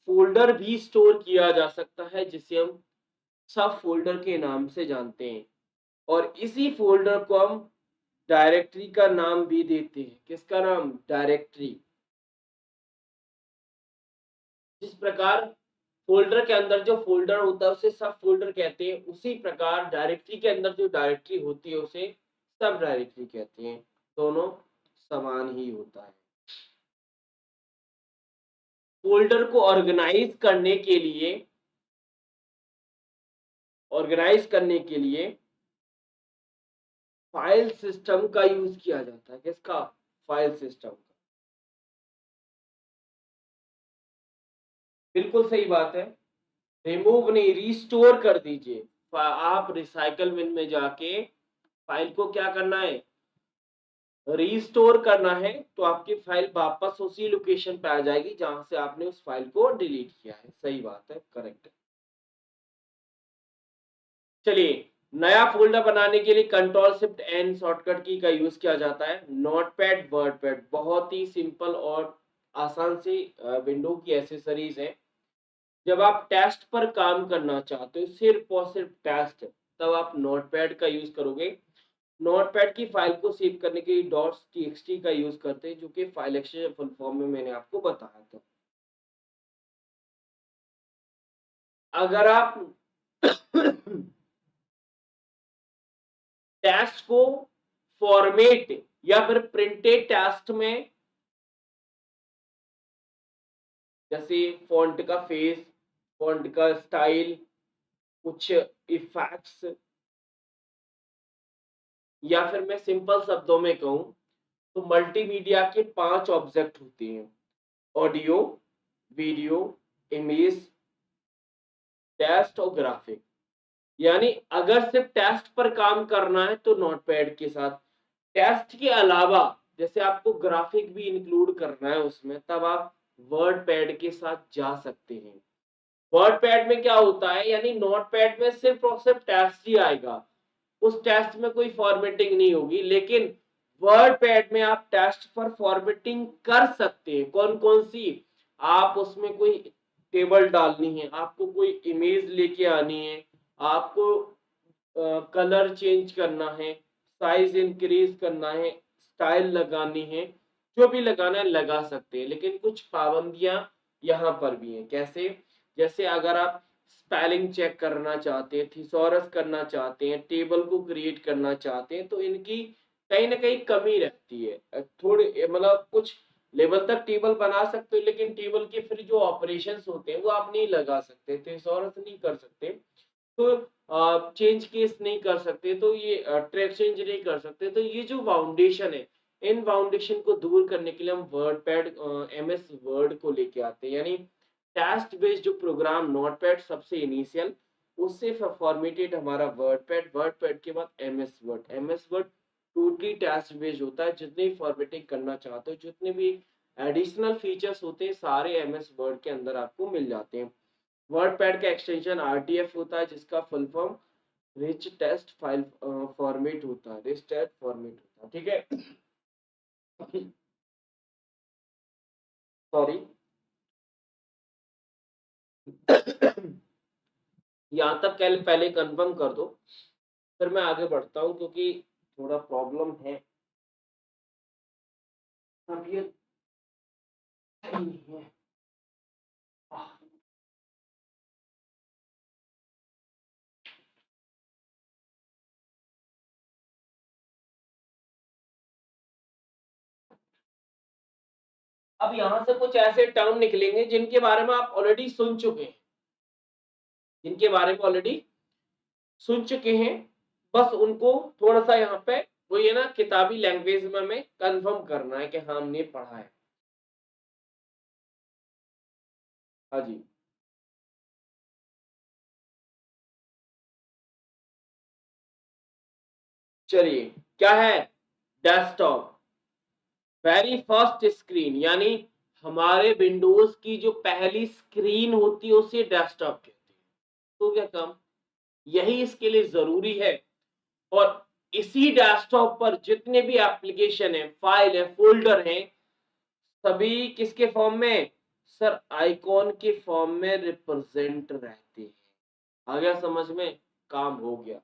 फोल्डर भी स्टोर किया जा सकता है जिसे हम सब फोल्डर के नाम से जानते हैं, और इसी फोल्डर को हम डायरेक्टरी का नाम भी देते हैं। किसका नाम? डायरेक्टरी। जिस प्रकार फोल्डर के अंदर जो फोल्डर होता है उसे सब फोल्डर कहते हैं, उसी प्रकार डायरेक्टरी के अंदर जो डायरेक्टरी होती है उसे सब डायरेक्टरी कहते हैं। दोनों समान ही होता है। फोल्डर को ऑर्गेनाइज करने के लिए फाइल सिस्टम का यूज किया जाता है। किसका? फाइल सिस्टम का। बिल्कुल सही बात है। रिमूव नहीं, रिस्टोर कर दीजिए। आप रिसाइकल बिन में जाके फाइल को क्या करना है? रीस्टोर करना है, तो आपकी फाइल वापस उसी लोकेशन पे आ जाएगी जहां से आपने उस फाइल को डिलीट किया है। सही बात है, करेक्ट है। चलिए, नया फोल्डर बनाने के लिए कंट्रोल शिफ्ट एन शॉर्टकट की का यूज किया जाता है। नोटपैड, वर्डपैड बहुत ही सिंपल और आसान सी विंडो की एसेसरीज है। जब आप टेस्ट पर काम करना चाहते हो, सिर्फ और सिर्फ टेस्ट, तब आप नोटपैड का यूज करोगे। नोटपैड की फाइल को सेव करने के लिए डॉट्स टीएक्सटी का यूज करते हैं, जो कि फाइल एक्सचेंज फुल फॉर्म में मैंने आपको बताया था। अगर आप टेक्स्ट को फॉर्मेट या फिर प्रिंटेड टेक्स्ट में, जैसे फॉन्ट का फेस, फॉन्ट का स्टाइल, कुछ इफेक्ट्स, या फिर मैं सिंपल शब्दों में कहूं तो मल्टीमीडिया के 5 ऑब्जेक्ट होते हैं: ऑडियो, वीडियो, इमेज, टेक्स्ट और ग्राफिक। यानी अगर सिर्फ टेक्स्ट पर काम करना है तो नोटपैड के साथ, टेक्स्ट के अलावा जैसे आपको ग्राफिक भी इंक्लूड करना है उसमें, तब आप वर्ड पैड के साथ जा सकते हैं। वर्ड पैड में क्या होता है, यानी नोट पैड में सिर्फ और सिर्फ टेक्स्ट ही आएगा, उस टेक्स्ट में कोई फॉर्मेटिंग नहीं होगी। लेकिन वर्ड पैड में आप टेक्स्ट पर फॉर्मेटिंग कर सकते हैं। कौन कौन सी? आप उसमें कोई टेबल डालनी है, आपको कोई इमेज लेके आनी है, आपको कलर चेंज करना है, साइज इंक्रीज करना है, स्टाइल लगानी है, जो भी लगाना है लगा सकते हैं। लेकिन कुछ पाबंदियां यहाँ पर भी हैं। कैसे? जैसे अगर आप स्पेलिंग चेक करना चाहते हैं, थिसॉरस करना चाहते हैं, टेबल को क्रिएट करना चाहते हैं, तो इनकी कहीं ना कहीं कमी रहती है। थोड़े मतलब कुछ लेवल तक टेबल बना सकते हो, लेकिन टेबल के फिर जो ऑपरेशंस होते हैं वो आप नहीं लगा सकते, थिसॉरस नहीं कर सकते, तो चेंज केस नहीं कर सकते, तो ये ट्रैक चेंज नहीं कर सकते। तो ये जो फाउंडेशन है, इन फाउंडेशन को दूर करने के लिए हम वर्ड पैड एमएस वर्ड को लेके आते हैं। यानी टेक्स्ट बेस्ड जो प्रोग्राम नोटपैड सबसे इनिशियल, उससे फॉर्मेटेड हमारा वर्ड पैड के बाद MS word totally text based होता है। जितनी फॉर्मेटिंग करना चाहते हो, जितने भी एडिशनल फीचर्स होते हैं, सारे एमएस वर्ड के अंदर आपको मिल जाते हैं। वर्ड पैड का एक्सटेंशन आरटीएफ होता है, जिसका full form rich text file format होता है, रिच टेक्स्ट फॉर्मेट होता है। ठीक है, सॉरी। यहाँ तक पहले कंफर्म कर दो, फिर मैं आगे बढ़ता हूँ, क्योंकि थोड़ा प्रॉब्लम है अब ये सही नहीं है। अब यहाँ से कुछ ऐसे टर्म निकलेंगे जिनके बारे में आप ऑलरेडी सुन चुके हैं, जिनके बारे में ऑलरेडी सुन चुके हैं, बस उनको थोड़ा सा यहाँ पे वो ये ना किताबी लैंग्वेज में हमें कंफर्म करना है कि हाँ हमने पढ़ा है। हाँ जी, चलिए। क्या है? डेस्कटॉप, वेरी फर्स्ट स्क्रीन, यानी हमारे विंडोज की जो पहली स्क्रीन होती है उसे डेस्कटॉप कहते हैं। तो क्या काम, यही इसके लिए जरूरी है। और इसी डेस्कटॉप पर जितने भी एप्लीकेशन है, फाइल है, फोल्डर है, सभी किसके फॉर्म में? सर आइकॉन के फॉर्म में रिप्रेजेंट रहते हैं। आ गया समझ में? काम हो गया।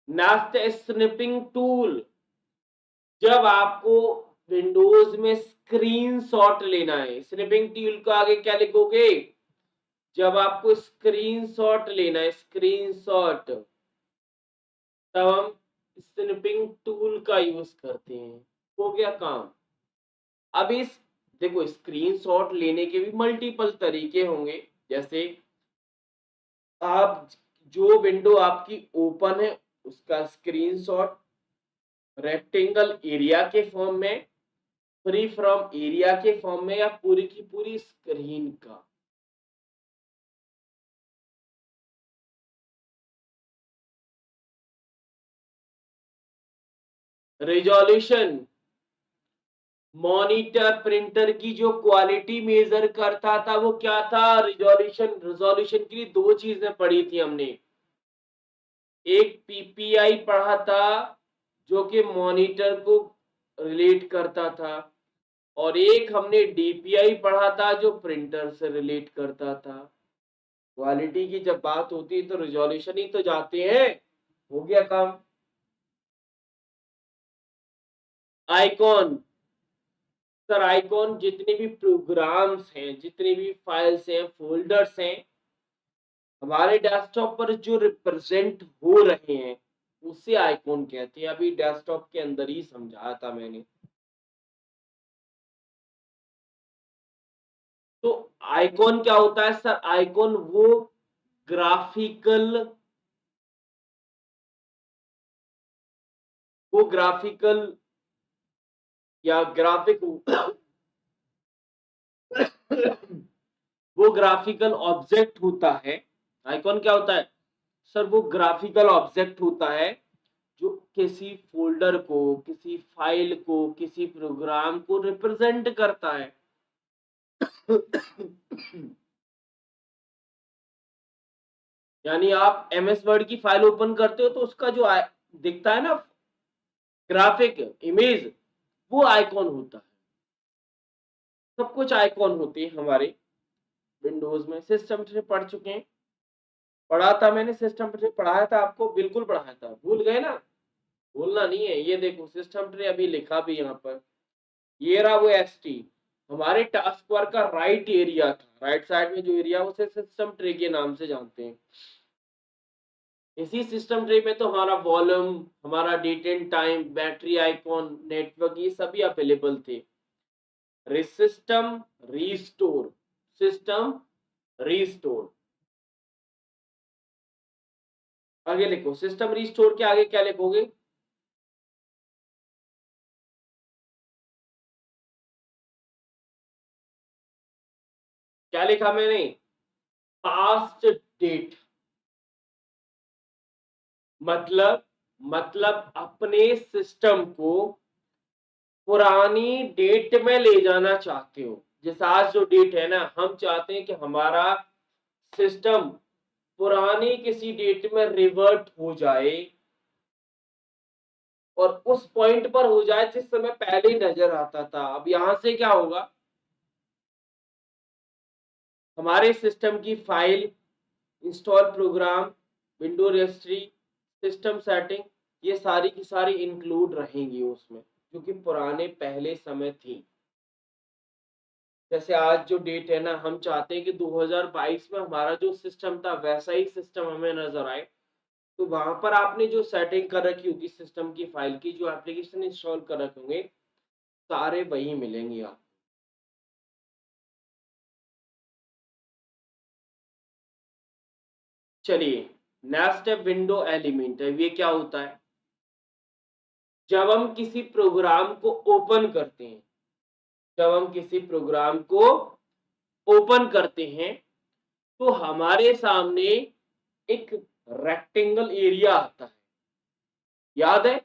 Next, snipping tool. जब आपको विंडोज में स्क्रीनशॉट लेना है, स्निपिंग टूल को आगे क्या लिखोगे? जब आपको स्क्रीनशॉट लेना है, स्क्रीनशॉट, तब हम स्निपिंग टूल का यूज करते हैं। हो गया काम। अब इस देखो, स्क्रीनशॉट लेने के भी मल्टीपल तरीके होंगे। जैसे आप जो विंडो आपकी ओपन है उसका स्क्रीनशॉट, रेक्टेंगल एरिया के फॉर्म में, फ्री फ्रॉम एरिया के फॉर्म में, या पूरी की पूरी स्क्रीन का। रिजोल्यूशन, मॉनिटर प्रिंटर की जो क्वालिटी मेजर करता था वो क्या था? रिजोल्यूशन। रिजोल्यूशन के लिए दो चीजें पढ़ी थी हमने, एक पीपीआई पढ़ा था जो कि मॉनिटर को रिलेट करता था, और एक हमने डीपीआई पढ़ा था जो प्रिंटर से रिलेट करता था। क्वालिटी की जब बात होती है तो रिजोल्यूशन ही तो जाते हैं। हो गया काम। आइकॉन, सर आइकॉन जितने भी प्रोग्राम्स हैं, जितनी भी फाइल्स हैं, फोल्डर्स हैं, हमारे डेस्कटॉप पर जो रिप्रेजेंट हो रहे हैं उसे आइकॉन कहते हैं। अभी डेस्कटॉप के अंदर ही समझाया था मैंने। तो आइकॉन क्या होता है सर? आइकॉन ग्राफिकल वो ग्राफिकल या ग्राफिक वो ग्राफिकल ऑब्जेक्ट होता है। आइकॉन क्या होता है सर? वो ग्राफिकल ऑब्जेक्ट होता है जो किसी फोल्डर को, किसी फाइल को, किसी प्रोग्राम को रिप्रेजेंट करता है। यानी आप एमएस वर्ड की फाइल ओपन करते हो तो उसका जो दिखता है ना ग्राफिक इमेज, वो आइकॉन होता है। सब कुछ आइकॉन होते हैं हमारे विंडोज में। सिस्टम से पढ़ चुके हैं, पढ़ा था मैंने, सिस्टम से पढ़ाया था आपको, बिल्कुल पढ़ाया था, भूल गए ना? भूलना नहीं है। ये देखो सिस्टम ट्रे अभी लिखा भी यहाँ पर, ये रहा वो एसटी। हमारे टास्क बार का राइट एरिया था, राइट साइड में जो एरिया उसे सिस्टम ट्रे के नाम से जानते हैं। इसी सिस्टम ट्रे में तो हमारा वॉल्यूम, हमारा date and time, battery icon, network, ये सभी अवेलेबल थे। System restore, system restore. आगे लिखो, सिस्टम रीस्टोर के आगे क्या लिखोगे? क्या लिखा मैंने? Past date. मतलब अपने सिस्टम को पुरानी डेट में ले जाना चाहते हो। जैसे आज जो डेट है ना, हम चाहते हैं कि हमारा सिस्टम पुरानी किसी डेट में रिवर्ट हो जाए और उस पॉइंट पर हो जाए जिस समय पहले नजर आता था। अब यहां से क्या होगा, हमारे सिस्टम की file, install program, window registry, system setting, ये सारी की सारी इंक्लूड रहेंगी उसमें, जो कि पुराने पहले समय थी। जैसे आज जो डेट है ना, हम चाहते हैं कि 2022 में हमारा जो सिस्टम था वैसा ही सिस्टम हमें नजर आए। तो वहां पर आपने जो सेटिंग कर रखी होगी सिस्टम की फाइल की, जो एप्लीकेशन इंस्टॉल कर रखे होंगे, सारे वही मिलेंगे आप। चलिए, नेक्स्ट स्टेप विंडो एलिमेंट है। ये क्या होता है? जब हम किसी प्रोग्राम को ओपन करते हैं, जब हम किसी प्रोग्राम को ओपन करते हैं तो हमारे सामने एक रेक्टेंगल एरिया आता है। याद है?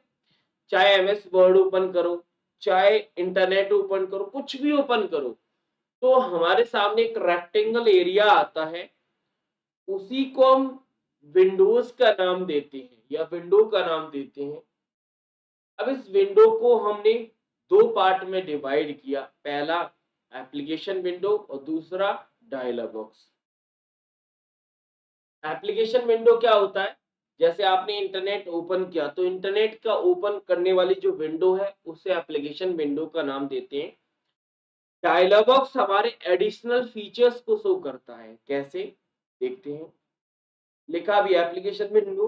चाहे एमएस वर्ड ओपन करो, चाहे इंटरनेट ओपन करो, कुछ भी ओपन करो, तो हमारे सामने एक रेक्टेंगल एरिया आता है। उसी को हम विंडोज का नाम देते हैं या विंडो का नाम देते हैं। अब इस विंडो को हमने दो पार्ट में डिवाइड किया, पहला एप्लीकेशन विंडो और दूसरा डायलॉग बॉक्स। एप्लीकेशन विंडो क्या होता है? जैसे आपने इंटरनेट ओपन किया तो इंटरनेट का ओपन करने वाली जो विंडो है उसे एप्लीकेशन विंडो का नाम देते हैं। डायलॉग बॉक्स हमारे एडिशनल फीचर्स को शो करता है। कैसे? देखते हैं। लिखा भी application window,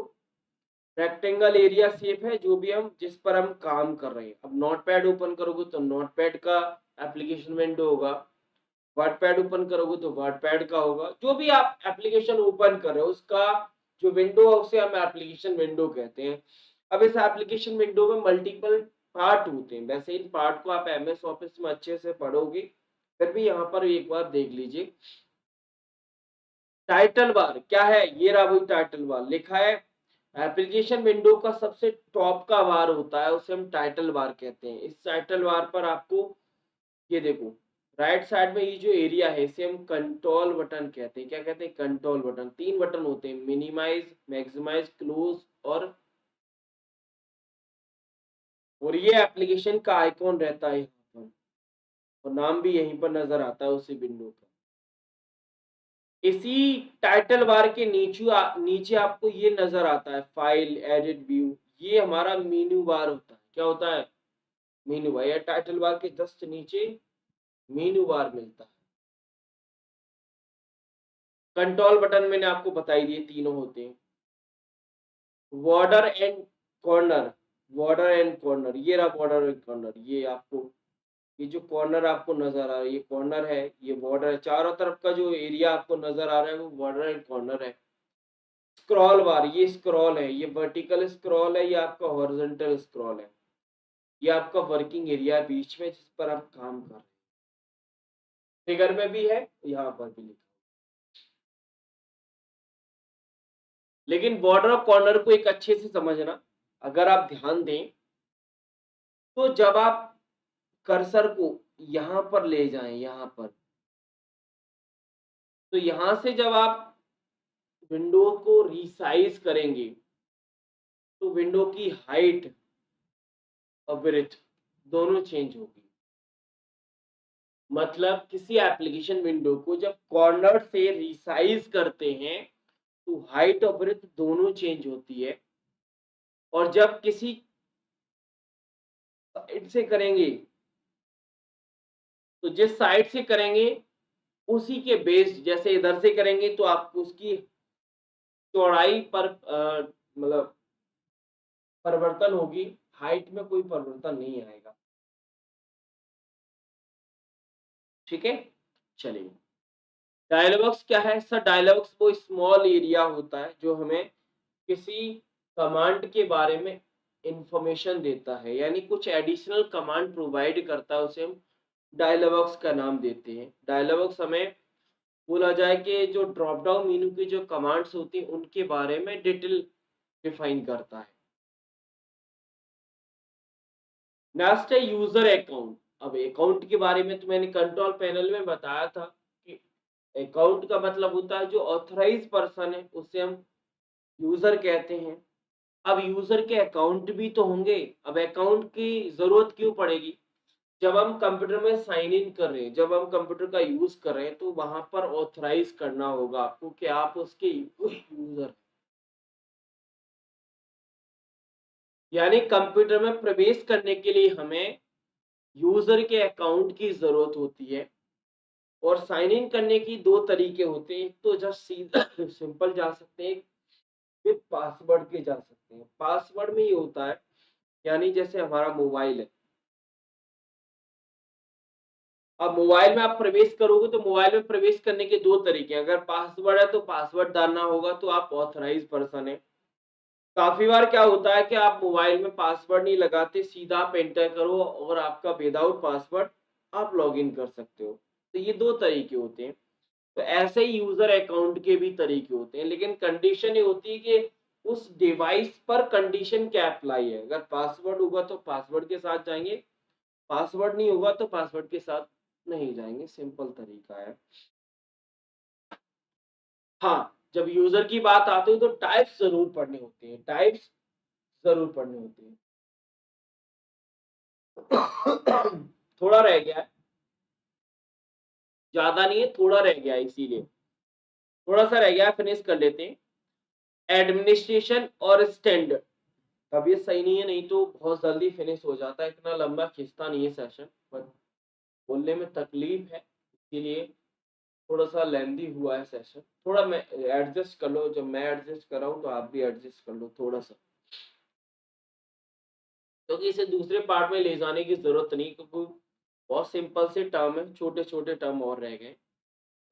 rectangle area shape है जो भी हम जिस पर हम काम कर रहे हैं। अब नोटपैड ओपन करोगे तो नोटपैड का एप्लीकेशन विंडो होगा, वर्डपैड ओपन करोगे तो वर्डपैड का होगा। जो भी आप एप्लीकेशन ओपन कर रहे हो उसका जो विंडो है उसे हम एप्लीकेशन विंडो कहते हैं। अब इस एप्लीकेशन विंडो में मल्टीपल पार्ट होते हैं। वैसे इन पार्ट को आप एमएस ऑफिस में अच्छे से पढ़ोगे, फिर भी यहाँ पर एक बार देख लीजिए। टाइटल बार क्या है? ये रहा वही टाइटल बार। लिखा है एप्लीकेशन विंडो का सबसे टॉप का बार होता है, उसे हम टाइटल बार कहते हैं। इस टाइटल बार पर आपको ये देखो राइट साइड में ये जो एरिया है इसे हम कंट्रोल बटन कहते हैं। क्या कहते हैं? Control button. तीन बटन होते हैं, मिनिमाइज, मैक्सिमाइज, क्लोज और ये एप्लीकेशन का आइकॉन रहता है यहाँ पर, और नाम भी यहीं पर नजर आता है उसी विंडो का। इसी टाइटल बार के नीचे आपको ये नजर आता है फाइल, एडिट, व्यू। ये हमारा मेन्यू बार होता है। क्या होता है? Menu bar. या टाइटल बार के जस्ट नीचे मेन्यू बार मिलता है। कंट्रोल बटन मैंने आपको बताई दिए तीनों होते हैं। Border and corner, border and corner, ये रहा बॉर्डर एंड कॉर्नर। ये आपको ये जो कॉर्नर आपको नजर आ रहा है ये कॉर्नर है, ये बॉर्डर है। चारों तरफ का जो एरिया आपको नजर आ रहा है वो बॉर्डर एंड कॉर्नर है। स्क्रॉल बार, ये स्क्रॉल है, ये वर्टिकल स्क्रॉल है, ये आपका हॉरिजॉन्टल स्क्रॉल है। ये आपका वर्किंग एरिया है बीच में जिस पर आप काम कर रहे हैं। फिगर में भी है, यहाँ पर भी लिखा। लेकिन बॉर्डर और कॉर्नर को एक अच्छे से समझना। अगर आप ध्यान दें तो जब आप कर्सर को यहाँ पर ले जाएं, यहाँ पर, तो यहाँ से जब आप विंडो को रिसाइज करेंगे तो विंडो की हाइट और विड्थ दोनों चेंज होगी। मतलब किसी एप्लीकेशन विंडो को जब कॉर्नर से रिसाइज करते हैं तो हाइट और विड्थ दोनों चेंज होती है, और जब किसी साइड से करेंगे तो जिस साइड से करेंगे उसी के बेस, जैसे इधर से करेंगे तो आपको उसकी चौड़ाई पर मतलब परिवर्तन होगी, हाइट में कोई परिवर्तन नहीं आएगा। ठीक है, चलिए। डायलॉग्स क्या है सर? डायलॉग्स वो स्मॉल एरिया होता है जो हमें किसी कमांड के बारे में इंफॉर्मेशन देता है, यानी कुछ एडिशनल कमांड प्रोवाइड करता है, उसे हम डायलॉग्स का नाम देते हैं। डायलॉग्स हमें बोला जाए कि जो ड्रॉप डाउन मेनू की जो कमांड्स होती हैं उनके बारे में डिटेल डिफाइन करता है। नेक्स्ट है यूजर अकाउंट। अब अकाउंट के बारे में तो मैंने कंट्रोल पैनल में बताया था कि अकाउंट का मतलब होता है जो ऑथराइज पर्सन है उसे हम यूजर कहते हैं। अब यूजर के अकाउंट भी तो होंगे। अब अकाउंट की जरूरत क्यों पड़ेगी? जब हम कंप्यूटर में साइन इन कर रहे हैं, जब हम कंप्यूटर का यूज कर रहे हैं तो वहां पर ऑथराइज करना होगा आपको कि आप उसके यूजर, यानी कंप्यूटर में प्रवेश करने के लिए हमें यूजर के अकाउंट की जरूरत होती है। और साइन इन करने की दो तरीके होते हैं, एक तो जस्ट सीधा सिंपल जा सकते हैं, विद पासवर्ड के जा सकते हैं। पासवर्ड में ये होता है, यानी जैसे हमारा मोबाइल है, अब मोबाइल में आप प्रवेश करोगे तो मोबाइल में प्रवेश करने के दो तरीके हैं। अगर पासवर्ड है तो पासवर्ड डालना होगा तो आप ऑथराइज पर्सन है। काफी बार क्या होता है कि आप मोबाइल में पासवर्ड नहीं लगाते, सीधा आप एंटर करो और आपका विदाउट पासवर्ड आप लॉग इन कर सकते हो। तो ये दो तरीके होते हैं। तो ऐसे ही यूजर अकाउंट के भी तरीके होते हैं, लेकिन कंडीशन ये होती है कि उस डिवाइस पर कंडीशन क्या अप्लाई है। अगर पासवर्ड होगा तो पासवर्ड के साथ जाएंगे, पासवर्ड नहीं होगा तो पासवर्ड के साथ नहीं जाएंगे। सिंपल तरीका है। हाँ, जब यूजर की बात आती है तो टाइप्स जरूर पढ़ने होते हैं, टाइप्स जरूर पढ़ने होते हैं। थोड़ा रह गया है, ज्यादा नहीं है, थोड़ा रह गया है, इसीलिए थोड़ा सा रह गया है, फिनिश कर लेते हैं। एडमिनिस्ट्रेशन और स्टैंडर्ड। तबीयत सही नहीं है, नहीं तो बहुत जल्दी फिनिश हो जाता है, इतना लंबा खींचता नहीं है सेशन, पर बोलने में तकलीफ है इसीलिए थोड़ा सा लेंदी हुआ है सेशन। थोड़ा मैं एडजस्ट कर लो, जब मैं एडजस्ट कर रहा हूँ तो आप भी एडजस्ट कर लो थोड़ा सा, क्योंकि इसे दूसरे पार्ट में ले जाने की जरूरत नहीं, क्योंकि बहुत सिंपल से टर्म है, छोटे छोटे टर्म और रह गए,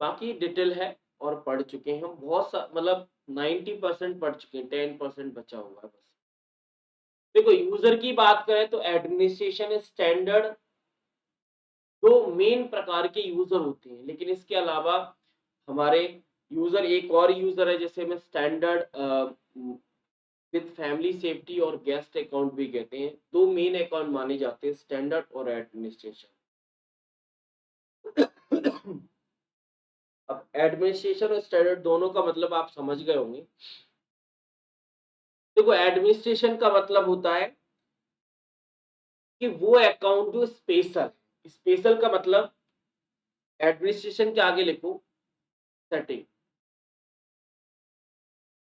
बाकी डिटेल है और पढ़ चुके हैं हम बहुत सा, मतलब 90% पढ़ चुके हैं, 10% बचा हुआ है बस। देखो, यूजर की बात करें तो एडमिनिस्ट्रेशन स्टैंडर्ड दो मेन प्रकार के यूजर होते हैं, लेकिन इसके अलावा हमारे यूजर एक और यूजर है जैसे हमें स्टैंडर्ड विद फैमिली सेफ्टी और गेस्ट अकाउंट भी कहते हैं। दो मेन अकाउंट माने जाते हैं, स्टैंडर्ड और एडमिनिस्ट्रेशन। अब एडमिनिस्ट्रेशन और स्टैंडर्ड दोनों का मतलब आप समझ गए होंगे। देखो, एडमिनिस्ट्रेशन का मतलब होता है कि वो अकाउंट जो स्पेशल, स्पेशल का मतलब एडमिनिस्ट्रेशन के आगे लिखो सेटिंग,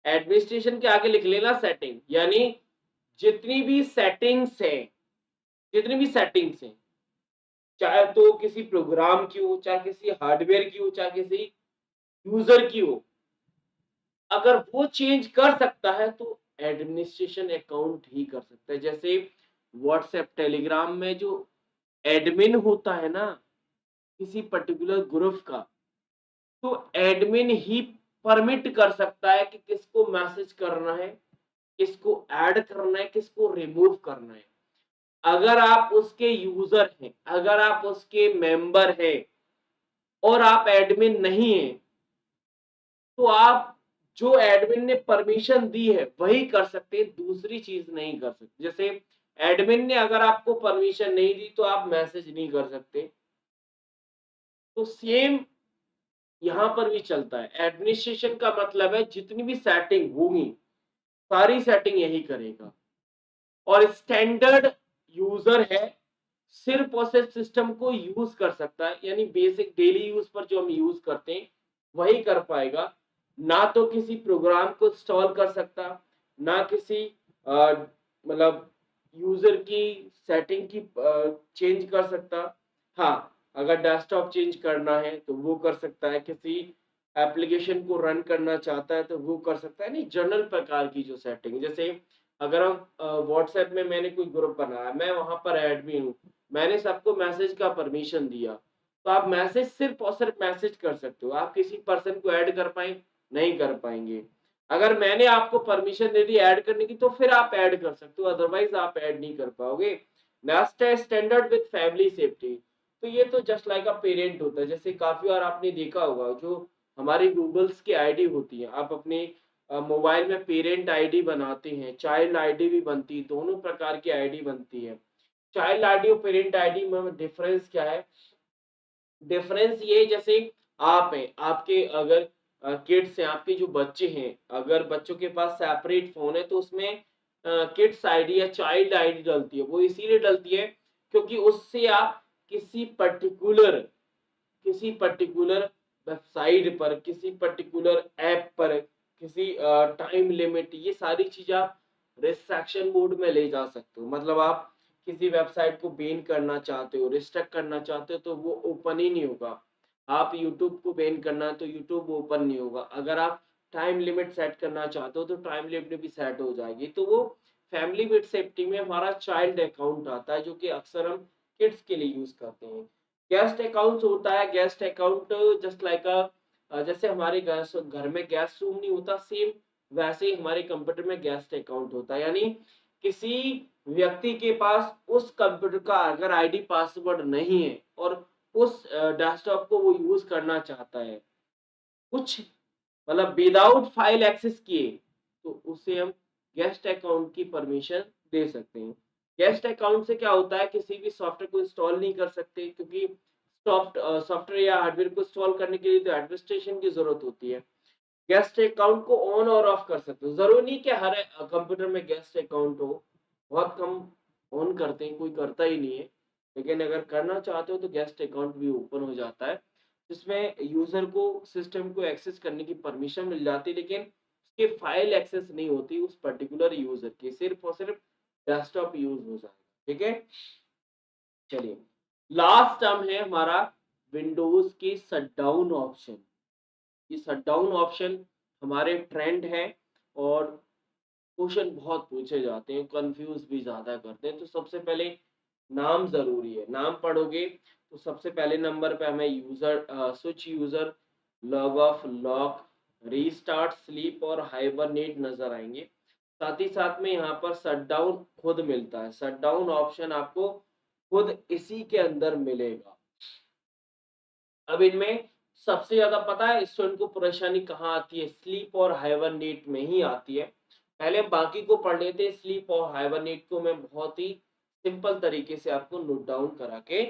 एडमिनिस्ट्रेशन के आगे लिख लेना सेटिंग, यानी जितनी भी सेटिंग्स है, जितनी भी सेटिंग्स हैं, चाहे तो किसी प्रोग्राम की हो, चाहे किसी हार्डवेयर की हो, चाहे किसी यूजर की हो, अगर वो चेंज कर सकता है तो एडमिनिस्ट्रेशन अकाउंट ही कर सकता है। जैसे व्हाट्सएप टेलीग्राम में जो एडमिन होता है ना किसी पर्टिकुलर ग्रुप का, तो एडमिन ही परमिट कर सकता है कि किसको मैसेज करना है, किसको ऐड करना है, किसको रिमूव करना है। अगर आप उसके यूजर हैं, अगर आप उसके मेंबर हैं और आप एडमिन नहीं हैं, तो आप जो एडमिन ने परमिशन दी है वही कर सकते हैं, दूसरी चीज नहीं कर सकते। जैसे एडमिन ने अगर आपको परमिशन नहीं दी तो आप मैसेज नहीं कर सकते। तो सेम यहाँ पर भी चलता है। एडमिनिस्ट्रेशन का मतलब है जितनी भी सेटिंग होंगी सारी सेटिंग यही करेगा। और स्टैंडर्ड यूजर है, सिर्फ और सिर्फ सिस्टम को यूज कर सकता है, यानी बेसिक डेली यूज पर जो हम यूज करते हैं वही कर पाएगा। ना तो किसी प्रोग्राम को इंस्टॉल कर सकता, ना किसी मतलब यूजर की सेटिंग की चेंज कर सकता। हाँ, अगर डेस्कटॉप चेंज करना है तो वो कर सकता है, किसी एप्लीकेशन को रन करना चाहता है तो वो कर सकता है। नहीं, जनरल प्रकार की जो सेटिंग, जैसे अगर हम व्हाट्सएप में मैंने कोई ग्रुप बनाया, मैं वहां पर एडमिन हूँ, मैंने सबको मैसेज का परमिशन दिया, तो आप मैसेज सिर्फ और सिर्फ मैसेज कर सकते हो, आप किसी पर्सन को ऐड कर पाए नहीं कर पाएंगे। अगर मैंने आपको परमिशन दे दी ऐड करने की तो फिर आप ऐड कर सकते हो, अदरवाइज आप ऐड नहीं कर पाओगे। नेक्स्ट है स्टैंडर्ड विद फैमिली सेफ्टी। तो ये तो जस्ट लाइक अ पेरेंट होता है। जैसे काफी बार आपने देखा होगा जो हमारी गूगल्स की आईडी होती है, आप अपने मोबाइल में पेरेंट आईडी बनाते हैं, चाइल्ड आईडी भी बनती है, दोनों प्रकार की आईडी बनती है। चाइल्ड आईडी और पेरेंट आईडी में डिफरेंस क्या है? डिफरेंस ये, जैसे आप हैं, आपके अगर किड्स हैं, आपके जो बच्चे हैं, अगर बच्चों के पास सेपरेट फोन है तो उसमें किड्स आईडी या चाइल्ड आईडी डलती है। वो इसीलिए डलती है क्योंकि उससे आप किसी पर्टिकुलर वेबसाइट पर, किसी पर्टिकुलर ऐप पर, किसी टाइम लिमिट, ये सारी चीज आप रिस्ट्रिक्शन मोड में ले जा सकते हो। मतलब आप किसी वेबसाइट को बैन करना चाहते हो, रिस्ट्रिक्ट करना चाहते हो तो वो ओपन ही नहीं होगा। आप यूट्यूब को बैन करना है तो यूट्यूब ओपन नहीं होगा। अगर आप टाइम लिमिट सेट करना चाहते हो तो टाइम लिमिट भी सेट हो जाएगी। तो वो फैमिली विद सेफ्टी में हमारा चाइल्ड अकाउंट आता है, जो कि अक्सर हम किड्स के लिए यूज करते हैं। गेस्ट अकाउंट होता है, गेस्ट अकाउंट जस्ट लाइक जैसे हमारे घर में गेस्ट रूम नहीं होता, सेम वैसे ही हमारे कंप्यूटर में गेस्ट अकाउंट होता है। यानी किसी व्यक्ति के पास उस कंप्यूटर का अगर आईडी पासवर्ड नहीं है और उस डेस्कटॉप को वो यूज करना चाहता है कुछ, मतलब विदाउट फाइल एक्सेस किए, तो उसे हम गेस्ट अकाउंट की परमिशन दे सकते हैं। गेस्ट अकाउंट से क्या होता है, किसी भी सॉफ्टवेयर को इंस्टॉल नहीं कर सकते, क्योंकि सॉफ्टवेयर या हार्डवेयर को इंस्टॉल करने के लिए तो एडमिनिस्ट्रेशन की जरूरत होती है। गेस्ट अकाउंट को ऑन और ऑफ कर सकते हो, जरूरी नहीं कि हर कंप्यूटर में गेस्ट अकाउंट हो। बहुत कम ऑन करते हैं, कोई करता ही नहीं है। लेकिन अगर करना चाहते हो तो गेस्ट अकाउंट भी ओपन हो जाता है, जिसमें यूजर को सिस्टम को एक्सेस करने की परमिशन मिल जाती है, लेकिन उसके फाइल एक्सेस नहीं होती उस पर्टिकुलर यूजर की, सिर्फ और सिर्फ डेस्कटॉप यूज हो जाएगा। ठीक है, चलिए लास्ट टर्म है हमारा विंडोज की शटडाउन ऑप्शन। ये शटडाउन ऑप्शन हमारे ट्रेंड है और क्वेश्चन बहुत पूछे जाते हैं, कंफ्यूज भी ज्यादा करते हैं। तो सबसे पहले नाम जरूरी है, नाम पढ़ोगे तो सबसे पहले नंबर पे हमें user switch user, log of, lock, restart, sleep और हाइबरनेट नजर आएंगे। साथ ही साथ में यहाँ पर शटडाउन खुद मिलता है, शटडाउन ऑप्शन आपको खुद इसी के अंदर मिलेगा। अब इनमें सबसे ज्यादा पता है स्टूडेंट को परेशानी कहाँ आती है, स्लीप और हाइबरनेट में ही आती है। पहले हम बाकी को पढ़ लेते हैं, स्लीप और हाइबरनेट को मैं बहुत ही सिंपल तरीके से आपको नोट डाउन करा के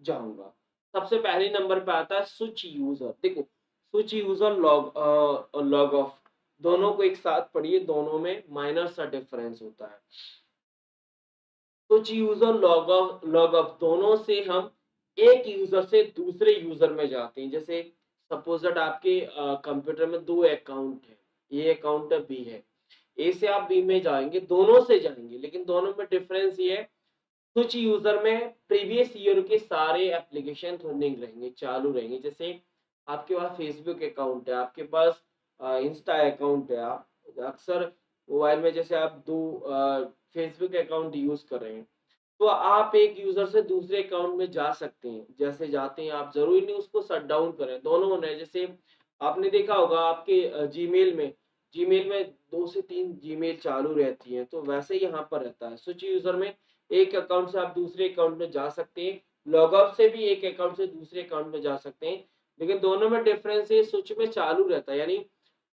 जाऊंगा। सबसे पहले नंबर पे आता है स्विच यूजर। देखो, स्विच यूजर, लॉग ऑफ, दोनों को एक साथ पढ़िए, दोनों में माइनर सा डिफरेंस होता है। कुछ यूजर, लॉग ऑफ दोनों से हम एक यूजर से दूसरे यूजर में जाते हैं। जैसे सपोज दैट आपके कंप्यूटर में दो अकाउंट है, ए अकाउंट है, बी है। ए से आप बी में जाएंगे, दोनों से जाएंगे, लेकिन दोनों में डिफरेंस ये है, कुछ यूजर में प्रीवियस ईयर के सारे एप्लीकेशन रनिंग रहेंगे, चालू रहेंगे। जैसे आपके पास फेसबुक अकाउंट है, आपके पास इंस्टा अकाउंट है, आप अक्सर मोबाइल में जैसे आप दो फेसबुक अकाउंट यूज कर रहे हैं, तो आप एक यूजर से दूसरे अकाउंट में जा सकते हैं। जैसे जाते हैं आप, जरूरी नहीं उसको शट डाउन करें, दोनों होने। जैसे आपने देखा होगा आपके जीमेल में दो से तीन जीमेल चालू रहती हैं, तो वैसे ही यहाँ पर रहता है। स्विच यूजर में एक अकाउंट से आप दूसरे अकाउंट में जा सकते हैं, लॉग आउट से भी एक अकाउंट से दूसरे अकाउंट में जा सकते हैं, लेकिन दोनों में डिफरेंस है, स्विच में चालू रहता है, यानी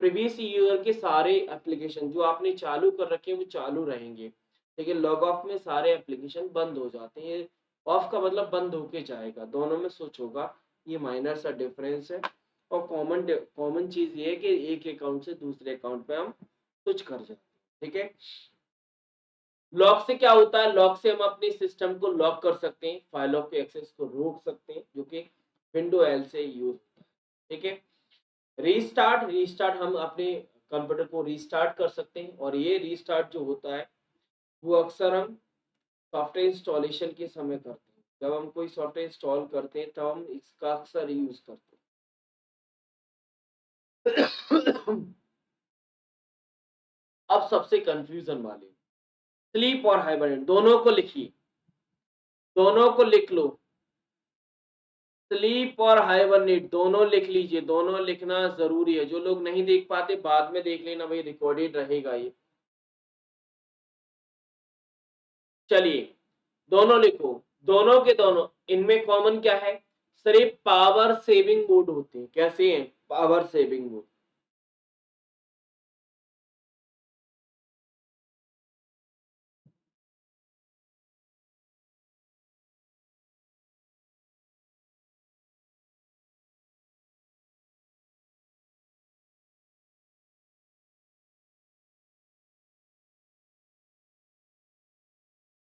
प्रीवियस ईयर के सारे एप्लीकेशन जो आपने चालू कर रखे हैं वो चालू रहेंगे, लेकिन लॉग ऑफ में सारे एप्लीकेशन बंद हो जाते हैं। ये ऑफ का मतलब बंद होके जाएगा, दोनों में स्विच होगा। ये माइनर सा डिफरेंस है। और कॉमन चीज ये है कि एक अकाउंट से दूसरे अकाउंट पे हम स्विच कर जाते हैं। ठीक है। लॉक से क्या होता है, लॉक से हम अपने सिस्टम को लॉक कर सकते हैं, फाइलों के एक्सेस को रोक सकते हैं, जो कि विंडो एल से यूज होता है। ठीक है। रीस्टार्ट, रीस्टार्ट हम अपने कंप्यूटर को रीस्टार्ट कर सकते हैं, और ये रीस्टार्ट जो होता है वो अक्सर हम सॉफ्टवेयर इंस्टॉलेशन के समय करते हैं। जब हम कोई सॉफ्टवेयर इंस्टॉल करते हैं तब हम इसका अक्सर यूज करते हैं। अब सबसे कंफ्यूजन वाले, स्लीप और हाइबरनेट दोनों को लिखिए, दोनों को लिख लो। स्लीप और हाइबरनेट दोनों लिख लीजिए, दोनों लिखना जरूरी है। जो लोग नहीं देख पाते बाद में देख लेना, भाई रिकॉर्डेड रहेगा ये। चलिए दोनों लिखो, दोनों के दोनों। इनमें कॉमन क्या है, सिर्फ पावर सेविंग मोड होते हैं। कैसे हैं, पावर सेविंग मोड।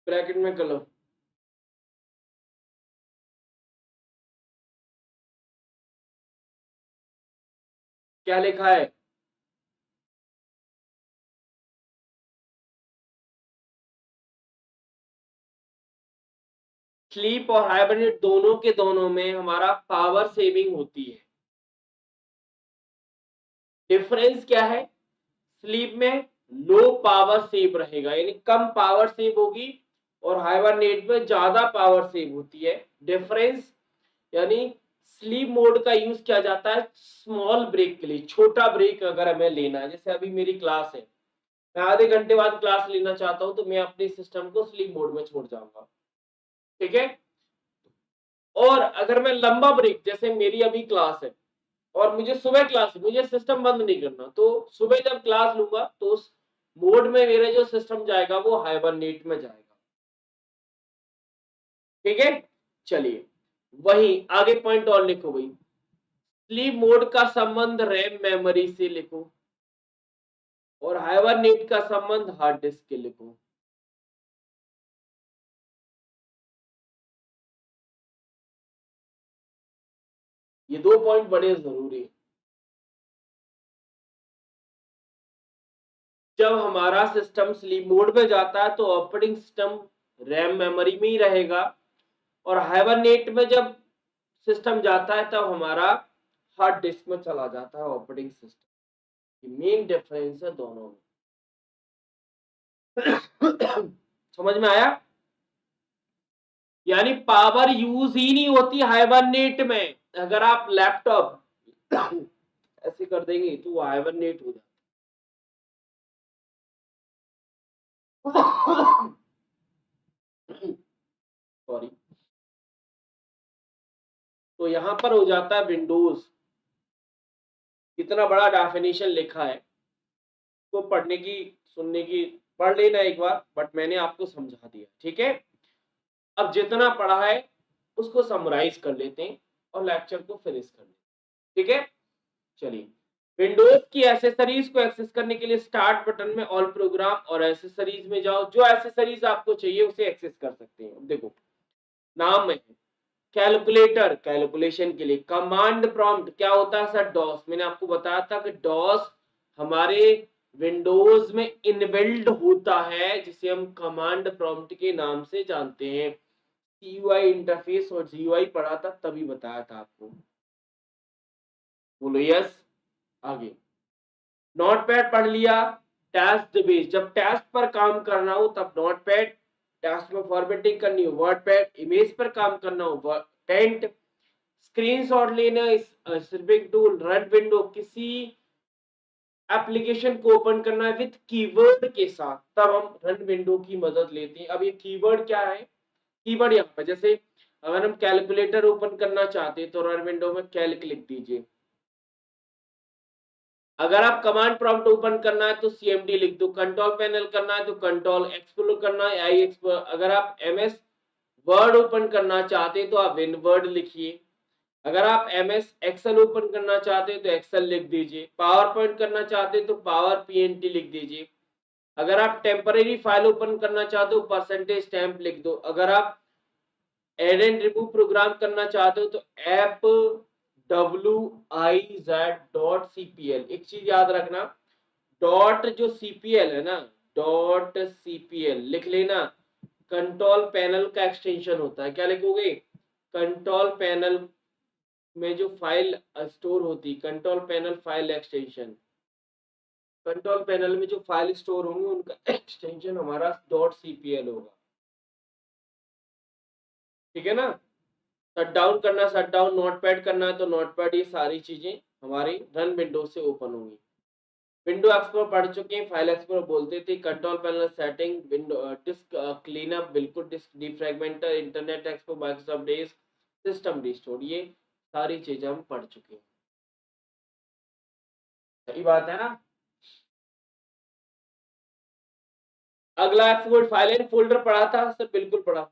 ब्रैकेट में कर लो, क्या लिखा है, स्लीप और हाइबरनेट दोनों के दोनों में हमारा पावर सेविंग होती है। डिफरेंस क्या है, स्लीप में लो पावर सेव रहेगा, यानी कम पावर सेव होगी, और हाइबरनेट में ज्यादा पावर सेव होती है। डिफरेंस यानी स्लीप मोड का यूज किया जाता है स्मॉल ब्रेक के लिए, छोटा ब्रेक अगर हमें लेना है। जैसे अभी मेरी क्लास है, मैं आधे घंटे बाद क्लास लेना चाहता हूं, तो मैं अपने सिस्टम को स्लीप मोड में छोड़ जाऊंगा। ठीक है। और अगर मैं लंबा ब्रेक, जैसे मेरी अभी क्लास है और मुझे सुबह क्लास है, मुझे सिस्टम बंद नहीं करना, तो सुबह जब क्लास लूंगा तो उस मोड में मेरा जो सिस्टम जाएगा वो हाइबरनेट में जाएगा। ठीक है। चलिए वही आगे पॉइंट और लिखो भाई, स्लीप मोड का संबंध रैम मेमोरी से लिखो, और हाइबरनेट का संबंध हार्ड डिस्क के लिखो। ये दो पॉइंट बड़े जरूरी है। जब हमारा सिस्टम स्लीप मोड में जाता है तो ऑपरेटिंग सिस्टम रैम मेमोरी में ही रहेगा, और हाइबरनेट में जब सिस्टम जाता है तब हमारा हार्ड डिस्क में चला जाता है ऑपरेटिंग सिस्टम। ये मेन डिफरेंस है दोनों में। समझ में आया, यानी पावर यूज ही नहीं होती हाइबरनेट में। अगर आप लैपटॉप ऐसे कर देंगे तो वो हाइबरनेट हो जाता। सॉरी। तो यहां पर हो जाता है विंडोज। इतना बड़ा डेफिनेशन लिखा है, तो पढ़ने की, सुनने की, पढ़ लेना एक बार, बट मैंने आपको समझा दिया। ठीक है। अब जितना पढ़ा है उसको समराइज कर लेते हैं और लेक्चर को फिनिश कर लेते हैं। ठीक है। चलिए, विंडोज की एसेसरीज को एक्सेस करने के लिए स्टार्ट बटन में ऑल प्रोग्राम और एसेसरीज में जाओ, जो एसेसरीज आपको चाहिए उसे एक्सेस कर सकते हैं। देखो नाम में कैलकुलेटर, कैलकुलेशन के लिए। कमांड प्रॉम्प्ट क्या होता है सर, डॉस। मैंने आपको बताया था कि डॉस हमारे विंडोज में इनबिल्ड होता है, जिसे हम कमांड प्रॉम्प्ट के नाम से जानते हैं। जीयूआई इंटरफेस और जीयूआई पढ़ा था तभी बताया था आपको। बोलो यस। आगे नोटपैड पढ़ लिया। टास्क बेस, जब टास्क पर काम करना हो तब नोटपैड, टास्क में फॉर्मेटिंग करनी हो वर्डपैड, इमेज पर काम करना हो टेंट, स्क्रीनशॉट लेना इस स्निपिंग टूल, रन विंडो, किसी एप्लीकेशन को ओपन करना है विद कीवर्ड के साथ, तब हम रन विंडो की मदद लेते हैं। अब ये कीवर्ड क्या है, कीवर्ड यहाँ पर जैसे अगर हम कैलकुलेटर ओपन करना चाहते हैं तो रन विंडो में कैल्क लिख दीजिए। अगर आप कमांड प्रॉम्प्ट ओपन करना है तो cmd लिख दो, कंट्रोल पैनल करना है तो कंट्रोल एक्सप्लोर करना है आई एक्सप्लोर, अगर आप ms वर्ड ओपन करना चाहते हैं तो आप विनवर्ड लिखिए, अगर आप ms एक्सेल ओपन करना चाहते हैं तो एक्सेल लिख दीजिए, पावर पॉइंट करना चाहते हैं तो पावर पीएनटी लिख दीजिए, अगर आप टेम्परेरी फाइल ओपन करना चाहते हो परसेंटेज स्टैम्प लिख दो, अगर आप एड एंड रिमूव प्रोग्राम करना चाहते हो तो ऐप wiz.cpl, एक चीज याद रखना, डॉट जो सीपीएल है ना, डॉट सीपीएल लिख लेना, कंट्रोल पैनल का एक्सटेंशन होता है, क्या लिखोगे, कंट्रोल पैनल में जो फाइल स्टोर होती, control panel file extension, control panel में जो फाइल स्टोर होंगे उनका एक्सटेंशन हमारा डॉट सीपीएल होगा, ठीक है ना। शट डाउन करना, शट डाउन नोटपैड करना है तो नोटपैड, ये सारी चीजें हमारी रन विंडो से ओपन होंगी। विंडो एक्सप्लोर पढ़ चुके हैं, फाइल एक्सप्लोर बोलते थे, control panel setting, window disk cleanup, बिल्कुल disk defragmenter, internet explore, Microsoft days, system restore, ये सारी चीजें हम पढ़ चुके हैं, सही बात है ना। अगला फाइल एंड फोल्डर पढ़ा था सर, बिल्कुल पढ़ा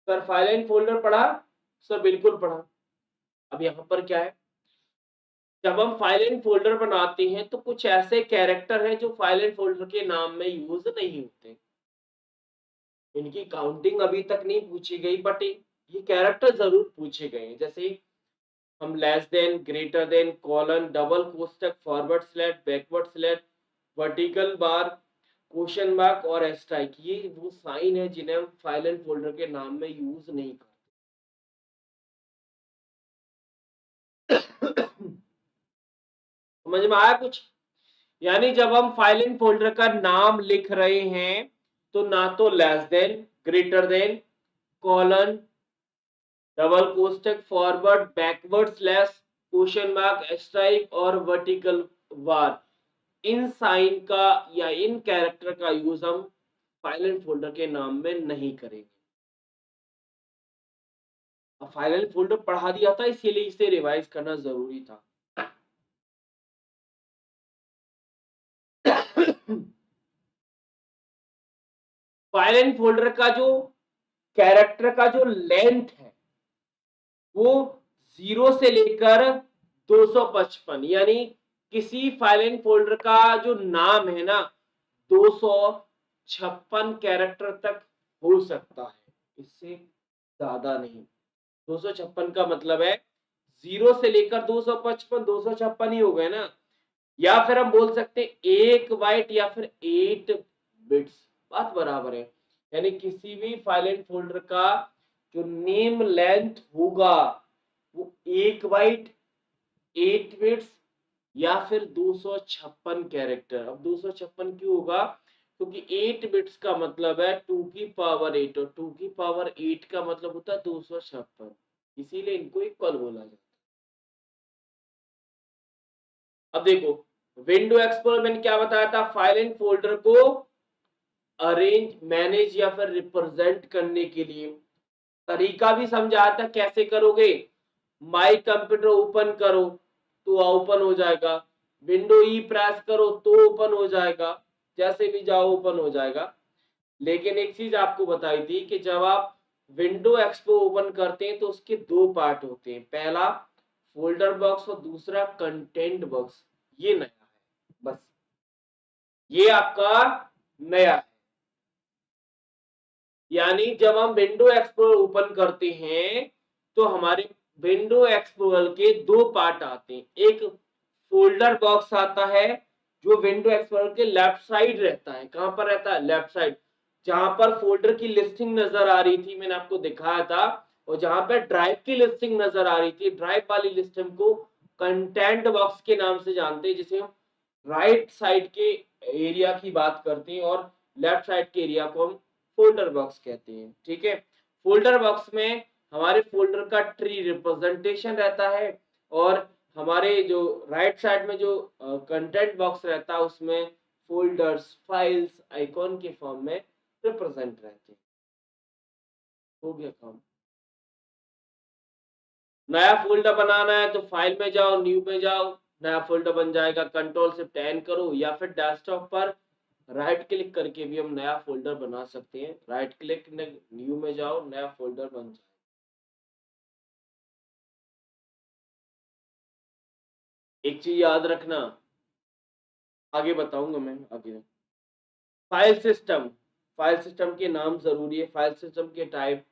सर, फाइल एंड फोल्डर पढ़ा सर, बिल्कुल पढ़ा। अब यहाँ पर क्या है, जब हम फाइल एंड फोल्डर बनाते हैं तो कुछ ऐसे कैरेक्टर हैं जो फाइल एंड फोल्डर के नाम में यूज नहीं होते, इनकी काउंटिंग अभी तक नहीं पूछी गई, बट ये कैरेक्टर जरूर पूछे गए हैं, जैसे हम less than, greater than, colon, double कोष्टक, forward slash, backward slash, vertical bar, question mark और एस्ट्राइक, ये वो साइन है जिन्हें हम फाइल एंड फोल्डर के नाम में यूज नहीं करते। समझ में आया कुछ, यानी जब हम फाइल एंड फोल्डर का नाम लिख रहे हैं तो ना तो less than, greater than, colon, double कोष्टक, forward, backward slash, question mark, asterisk और वर्टिकल बार, इन साइन का या इन कैरेक्टर का यूज हम फाइल एंड फोल्डर के नाम में नहीं करेंगे। अब फाइल एंड फोल्डर पढ़ा दिया था इसीलिए इसे रिवाइज करना जरूरी था। फाइल एंड फोल्डर का जो कैरेक्टर का जो लेंथ है वो 0 से लेकर 255, यानी किसी फाइल एंड फोल्डर का जो नाम है ना 256 कैरेक्टर तक हो सकता है, इससे ज्यादा नहीं। 256 का मतलब है 0 से लेकर 255, 256 ही हो गए ना, या फिर हम बोल सकते हैं 1 बाइट या फिर 8 बिट्स, बात बराबर है। यानी किसी भी फाइल एंड फोल्डर का जो नेम लेंथ होगा वो 1 बाइट, 8 बिट्स या फिर 256 कैरेक्टर। अब 256 क्यों होगा, क्योंकि 8 बिट्स का मतलब है 2 की पावर 8 और 2 की पावर 8 का मतलब होता है 256, इसीलिए इनको इक्वल बोला जाता है। अब देखो, विंडो एक्सप्लोरर मैंने क्या बताया था, फाइल एंड फोल्डर को अरेंज, मैनेज या फिर रिप्रेजेंट करने के लिए तरीका भी समझाया था, कैसे करोगे, माई कंप्यूटर ओपन करो तो ओपन हो जाएगा, विंडो ई प्रेस करो तो ओपन हो जाएगा, जैसे भी जाओ ओपन हो जाएगा। लेकिन एक चीज आपको बताई थी कि जब आप विंडो एक्सपो ओपन करते हैं तो उसके दो पार्ट होते हैं, पहला फोल्डर बॉक्स और दूसरा कंटेंट बॉक्स, ये नया है बस, ये आपका नया है। यानी जब हम विंडो एक्सप्लोरर ओपन करते हैं तो हमारे विंडो एक्सप्लोरर के दो पार्ट आते हैं, एक फोल्डर बॉक्स आता है जो विंडो एक्सप्लोरर के लेफ्ट साइड रहता है, कहां पर रहता है, लेफ्ट साइड, जहां पर फोल्डर की लिस्टिंग नजर आ रही थी, मैंने आपको दिखाया था, और जहां पर ड्राइव की लिस्टिंग नजर आ रही थी, ड्राइव वाली लिस्टिंग को कंटेंट बॉक्स के नाम से जानते हैं, जिसे हम राइट साइड के एरिया की बात करते हैं और लेफ्ट साइड के एरिया को हम फोल्डर बॉक्स कहते हैं, ठीक है। फोल्डर बॉक्स में हमारे फोल्डर का ट्री रिप्रेजेंटेशन रहता है और हमारे जो राइट साइड में जो कंटेंट बॉक्स रहता है उसमें फोल्डर्स, फाइल्स आइकॉन के फॉर्म में रिप्रेजेंट रहते हैं। हो गया काम। नया फोल्डर बनाना है तो फाइल में जाओ, न्यू में जाओ, नया फोल्डर बन जाएगा। कंट्रोल शिफ्ट एन करो या फिर डेस्कटॉप पर राइट क्लिक करके भी हम नया फोल्डर बना सकते हैं। राइट क्लिक, न्यू में जाओ, नया फोल्डर बन जाए। एक चीज याद रखना, आगे बताऊंगा मैं आगे। फाइल सिस्टम, फाइल सिस्टम के नाम जरूरी है, फाइल सिस्टम के टाइप,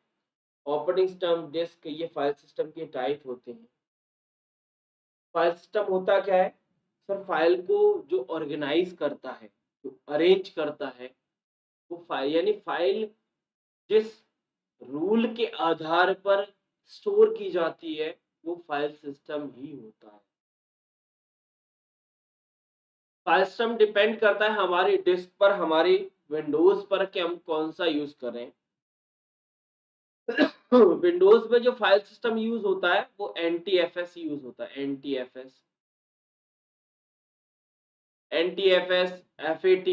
ऑपरेटिंग सिस्टम, डिस्क, ये फाइल सिस्टम के टाइप होते हैं। फाइल सिस्टम होता क्या है सर? फाइल को जो ऑर्गेनाइज करता है, जो अरेंज करता है, वो फाइल, यानी फाइल जिस रूल के आधार पर स्टोर की जाती है वो फाइल सिस्टम ही होता है। फाइल सिस्टम डिपेंड करता है हमारी डिस्क पर, हमारी विंडोज पर कि हम कौन सा यूज कर रहे हैं। विंडोज में जो फाइल सिस्टम यूज होता है वो NTFS यूज होता है। NTFS, NTFS, FAT,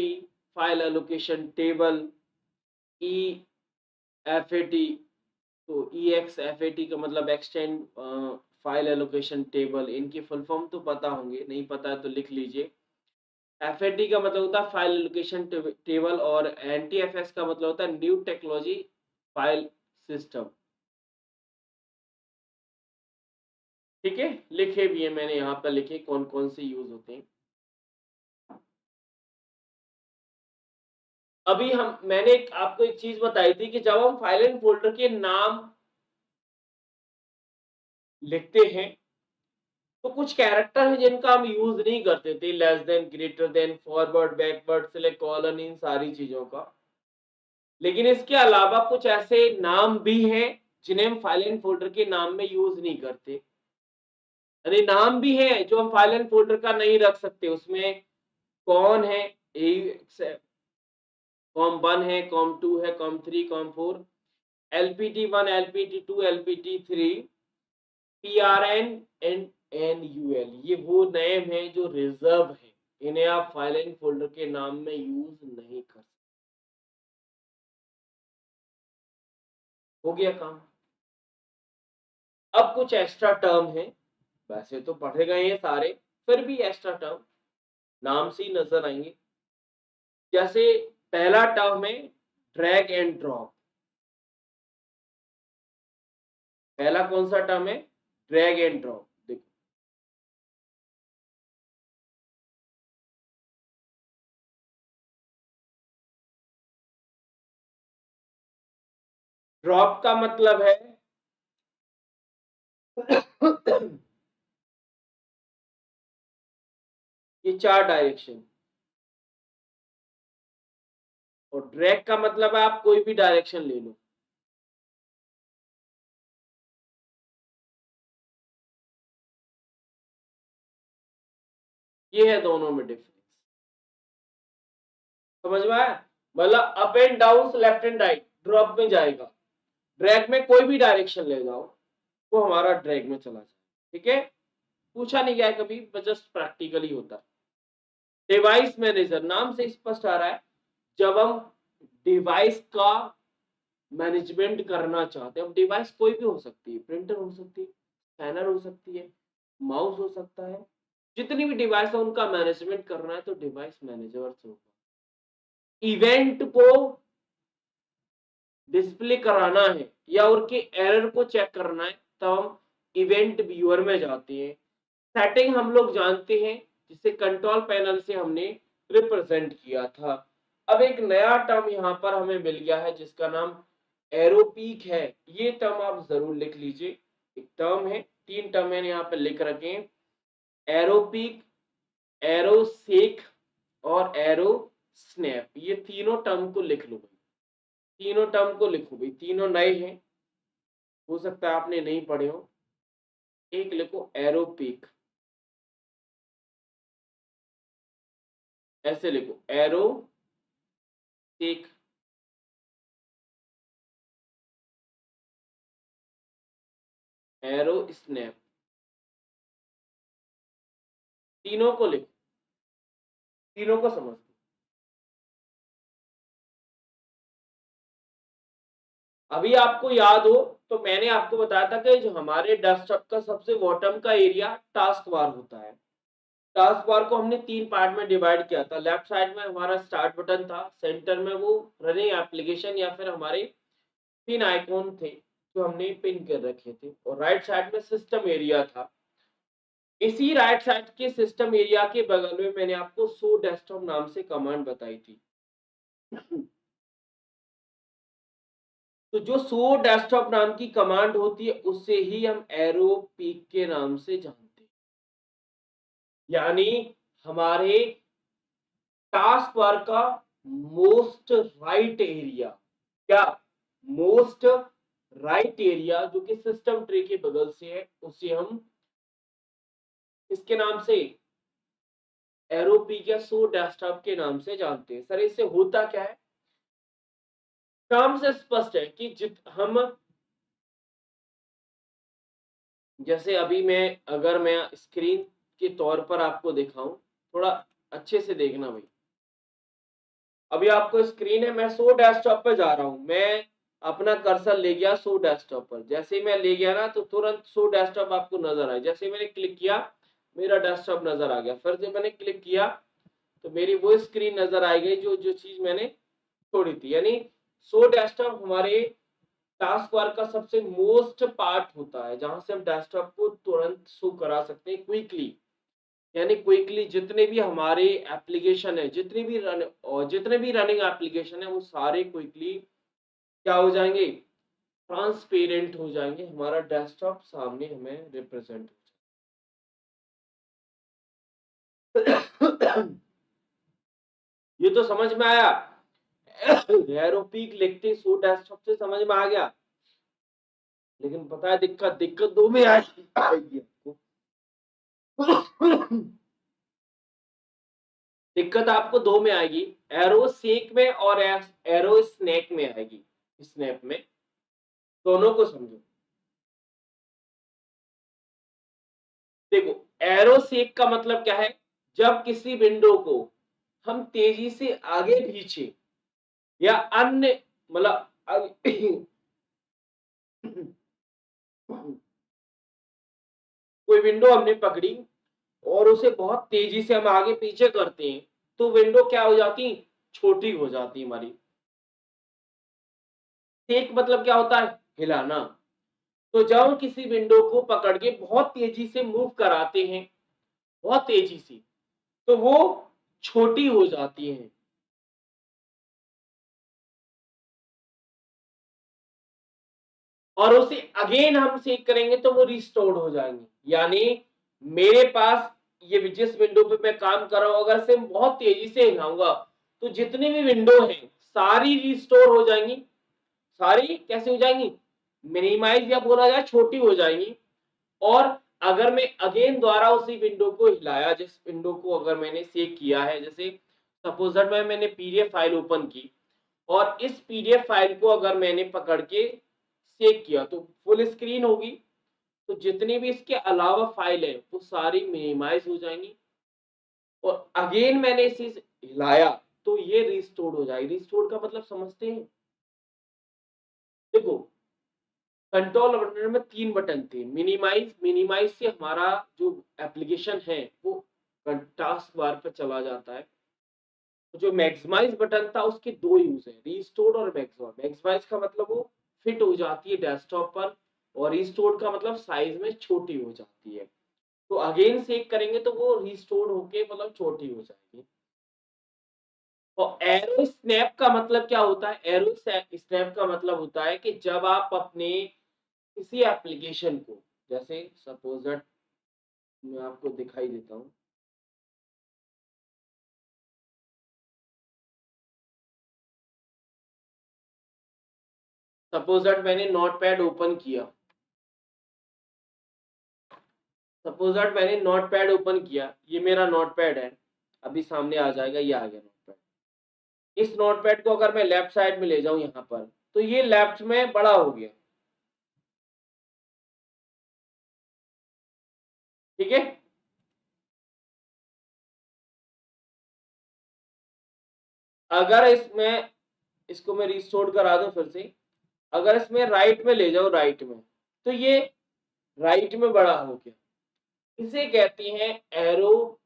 file allocation table, EFAT। तो EXFAT का मतलब एक्सटेंड फाइल एलोकेशन टेबल, इनकी फुल फॉर्म तो पता होंगे, नहीं पता है तो लिख लीजिए। FAT का मतलब होता है फाइल एलोकेशन टेबल, और NTFS का मतलब होता है न्यू टेक्नोलॉजी फाइल सिस्टम। ठीक है, लिखे भी है मैंने यहाँ पर, लिखे कौन कौन से यूज होते हैं। अभी हम, मैंने आपको एक चीज बताई थी कि जब हम फाइल एंड फोल्डर के नाम लिखते हैं तो कुछ कैरेक्टर है जिनका हम यूज नहीं करते थे, less than, greater than, forward, backward, select, colon, इन सारी चीजों का। लेकिन इसके अलावा कुछ ऐसे नाम भी हैं जिन्हें हम फाइल एंड फोल्डर के नाम में यूज नहीं करते। यानी नाम भी है जो हम फाइल एंड फोल्डर का नहीं रख सकते। उसमें कौन है, कॉम 1 है, कॉम 2 है, com 3, com 4, LPT1, LPT2, LPT3, PRN and NUL, ये वो नेम है जो रिजर्व है। इन्हें आप फाइल एंड फोल्डर के नाम में यूज नहीं कर सकते। हो गया काम। अब कुछ एक्स्ट्रा टर्म है, वैसे तो पढ़े गए हैं सारे, फिर भी एक्स्ट्रा टर्म नाम से ही नजर आएंगे। जैसे पहला टर्म है ड्रैग एंड ड्रॉप। पहला कौन सा टर्म है? Drag and drop. देखो, ड्रॉप का मतलब है ये 4 डायरेक्शन, और ड्रैग का मतलब है आप कोई भी डायरेक्शन ले लो। ये है दोनों में डिफरेंस। समझ में आया? मतलब up and down, left and right drop में जाएगा, ड्रैग में कोई भी डायरेक्शन ले जाओ वो हमारा ड्रैग में चला जाए। ठीक है, पूछा नहीं गया है कभी, जस्ट प्रैक्टिकली होता है। डिवाइस मैनेजर, नाम से स्पष्ट आ रहा है, जब हम डिवाइस का मैनेजमेंट करना चाहते हैं। अब डिवाइस कोई भी हो सकती है, प्रिंटर हो सकती है, स्कैनर हो सकती है, माउस हो सकता है, जितनी भी डिवाइस है उनका मैनेजमेंट करना है तो डिवाइस मैनेजर से होगा। इवेंट को डिस्प्ले कराना है या उनके एरर को चेक करना है तब हम इवेंट व्यूअर में जाते हैं। सेटिंग हम लोग जानते हैं, जिसे कंट्रोल पैनल से हमने रिप्रेजेंट किया था। अब एक नया टर्म यहाँ पर हमें मिल गया है जिसका नाम एरोपीक है। ये टर्म आप जरूर लिख लीजिए। एक टर्म है, 3 टर्म मैंने यहाँ पे लिख रखे हैं, एरोपीक, एरोसेक और एरो स्नैप। ये तीनों टर्म को लिख लो भाई, तीनों टर्म को लिखो भाई, तीनों नए हैं, हो सकता है आपने नहीं पढ़े हो। एक लिखो एरोपीक, ऐसे लिखो एरो एक, एरो स्नैप, तीनों को लिखो, तीनों को समझ। अभी आपको याद हो तो मैंने आपको बताया था कि जो हमारे डेस्कटॉप का सबसे बॉटम का एरिया टास्क बार होता है। टास्क बार को हमने 3 पार्ट में डिवाइड किया था। लेफ्ट साइड में हमारा स्टार्ट बटन था, सेंटर में वो रनिंग एप्लीकेशन या फिर हमारे पिन आइकॉन थे जो हमने पिन कर रखे थे, और राइट साइड में सिस्टम एरिया था। इसी राइट साइड के सिस्टम एरिया के बगल में मैंने आपको शो डेस्कटॉप नाम से कमांड बताई थी। तो जो शो डेस्कटॉप नाम की कमांड होती है उससे ही हम एरो पीक के नाम से जानते हैं। यानी हमारे टास्क बार का मोस्ट राइट एरिया, क्या मोस्ट राइट एरिया जो कि सिस्टम ट्री के बगल से है, उसे हम इसके नाम से एरो पीक या शो डेस्कटॉप के नाम से जानते हैं। सर इससे होता क्या है? काम से स्पष्ट है कि हम जैसे अभी अगर मैं स्क्रीन के तौर पर आपको दिखाऊं, थोड़ा अच्छे से देखना भाई। अभी आपको स्क्रीन है, मैं शो डेस्कटॉप पे जा रहा हूं, मैं अपना कर्सर ले गया शो डेस्कटॉप पर। जैसे ही मैं ले गया ना तो तुरंत शो डेस्कटॉप आपको नजर आया। जैसे मैंने क्लिक किया मेरा डेस्कटॉप नजर आ गया, फिर जब मैंने क्लिक किया तो मेरी वो स्क्रीन नजर आ गई जो जो चीज मैंने छोड़ी थी। यानी शो डेस्कटॉप हमारे टास्क बार का सबसे मोस्ट पार्ट होता है जहां से हम डेस्कटॉप को तुरंत शो करा सकते हैं क्विकली। यानी क्विकली जितने भी हमारे एप्लीकेशन है, जितने भी रनिंग एप्लीकेशन है वो सारे क्विकली क्या हो जाएंगे, ट्रांसपेरेंट हो जाएंगे, हमारा डेस्कटॉप सामने हमें रिप्रेजेंट हो जाएगा। ये तो समझ में आया। एरोपीक लिखते सो डेस्कटॉप से समझ में आ गया, लेकिन पता है दिक्कत दिक्कत दो में आएगी आपको। दिक्कत आपको दो में आएगी, एरो सेक में और एरो स्नैक में आएगी। स्नैप में दोनों को समझो। देखो एरो सेक का मतलब क्या है, जब किसी विंडो को हम तेजी से आगे पीछे या अन्य मतलब कोई विंडो हमने पकड़ी और उसे बहुत तेजी से हम आगे पीछे करते हैं तो विंडो क्या हो जाती, छोटी हो जाती हमारी। सेक मतलब क्या होता है, हिलाना। तो जब हम किसी विंडो को पकड़ के बहुत तेजी से मूव कराते हैं, बहुत तेजी से, तो वो छोटी हो जाती है। और उसे अगेन हम सेक करेंगे तो वो रिस्टोर्ड हो जाएंगी। यानी मेरे पास ये जिस विंडो पे मैं काम कर रहा हूं, अगर से बहुत तेजी से हिलाऊंगा तो जितनी भी विंडो है सारी रिस्टोर हो जाएंगी। सारी कैसे हो जाएंगी, मिनिमाइज या बोला जाए छोटी हो जाएंगी। और अगर मैं अगेन दोबारा उसी विंडो को हिलाया, जिस विंडो को अगर मैंने सेव किया है, जैसे सपोज दैट मैंने पीडीएफ फाइल ओपन की और इस पीडीएफ फाइल को अगर मैंने पकड़ के सेव किया तो फुल स्क्रीन होगी। तो जितनी भी इसके अलावा फाइल है वो सारी मिनिमाइज हो जाएंगी। और अगेन मैंने इसे हिलाया तो ये रिस्टोर्ड हो जाएगी। रिस्टोर्ड का मतलब समझते हैं? देखो कंट्रोल बटन में 3 बटन थे, मिनिमाइज, मिनिमाइज से हमारा जो एप्लीकेशन है वो टास्क बार पे चला जाता है। जो मैक्सिमाइज बटन था उसके दो यूज है, रीस्टोर और मैक्सिमाइज। मैक्सिमाइज का मतलब वो फिट हो जाती है डेस्कटॉप पर, और रीस्टोर का मतलब साइज में छोटी हो जाती है। तो अगेन सेक करेंगे तो वो रीस्टोर होके मतलब छोटी हो जाएगी। और एरो स्नैप का मतलब क्या होता है, एरो स्नैप का मतलब होता है कि जब आप अपने किसी एप्लीकेशन को, जैसे सपोज दैट मैं आपको दिखाई देता हूँ। सपोज दैट मैंने नोटपैड ओपन किया, सपोज दैट मैंने नोटपैड ओपन किया, ये मेरा नोटपैड है, अभी सामने आ जाएगा, ये आ गया नोटपैड। इस नोटपैड को अगर मैं लेफ्ट साइड में ले जाऊं यहाँ पर, तो ये लेफ्ट में बड़ा हो गया। ठीक है, अगर इसमें इसको मैं रिस्टोर करा दूं फिर से, अगर इसमें राइट में ले जाओ, राइट में, तो ये राइट में बड़ा हो गया। इसे कहते हैं एरो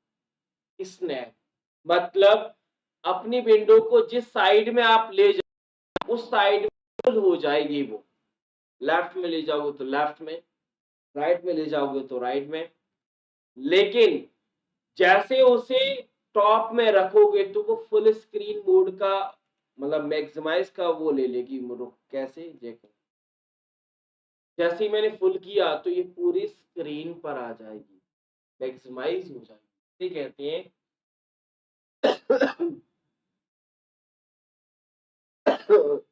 स्नैप। मतलब अपनी विंडो को जिस साइड में आप ले जाओ उस साइड में हो जाएगी वो। लेफ्ट में ले जाओगे तो लेफ्ट में, राइट में ले जाओगे तो राइट में। लेकिन जैसे उसे टॉप में रखोगे तो वो फुल स्क्रीन मोड का मतलब मैक्सिमाइज का वो ले लेगी मोड। कैसे देखो, जैसे ही मैंने फुल किया तो ये पूरी स्क्रीन पर आ जाएगी, मैक्सिमाइज हो जाएगी। इसे कहते हैं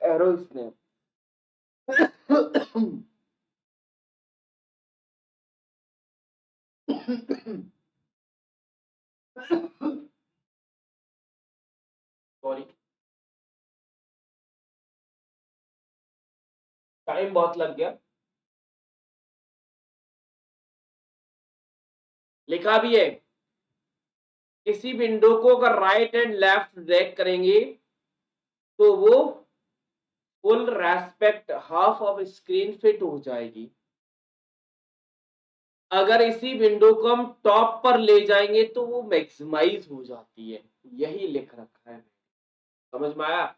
एरो स्नैप। सॉरी, टाइम बहुत लग गया। लिखा भी है, किसी विंडो को अगर राइट एंड लेफ्ट ड्रैग करेंगे तो वो full respect half of screen fit हो जाएगी। अगर इसी विंडो को हम टॉप पर ले जाएंगे तो वो मैक्सिमाइज हो जाती है। यही लिख रखा है, समझ में आया?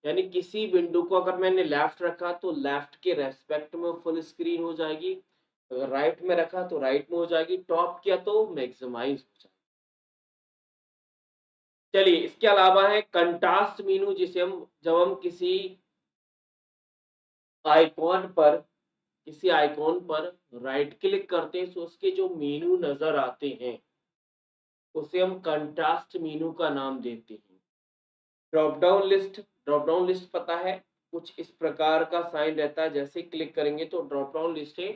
यानी किसी विंडो को अगर मैंने लेफ्ट रखा तो लेफ्ट के रेस्पेक्ट में फुल स्क्रीन हो जाएगी, अगर राइट में रखा तो राइट में हो जाएगी, टॉप किया तो मैक्सिमाइज हो जाएगी। चलिए, इसके अलावा है कंट्रास्ट मेनू, जिसे हम जब हम आइकॉन पर किसी आइकॉन पर राइट क्लिक करते हैं तो उसके जो मेनू नजर आते हैं उसे हम कंट्रास्ट मेनू का नाम देते हैं। ड्रॉप डाउन लिस्ट पता है, कुछ इस प्रकार का साइन रहता है, जैसे क्लिक करेंगे तो ड्रॉप डाउन लिस्ट है,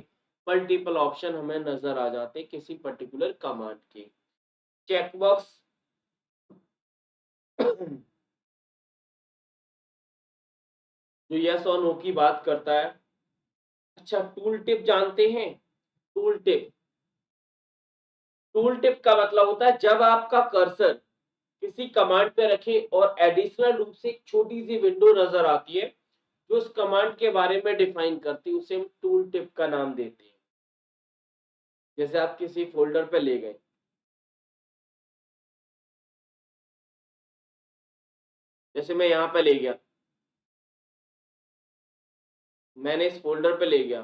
मल्टीपल ऑप्शन हमें नजर आ जाते हैं किसी पर्टिकुलर कमांड के। चेकबॉक्स जो यस और नो की बात करता है। अच्छा, टूल टिप जानते हैं? टूल टिप, टूल टिप का मतलब होता है जब आपका कर्सर किसी कमांड पे रखे और एडिशनल रूप से एक छोटी सी विंडो नजर आती है जो उस कमांड के बारे में डिफाइन करती है, उसे हम टूल टिप का नाम देते हैं। जैसे आप किसी फोल्डर पे ले गए, जैसे मैं यहाँ पे ले गया, मैंने इस फोल्डर पे ले गया,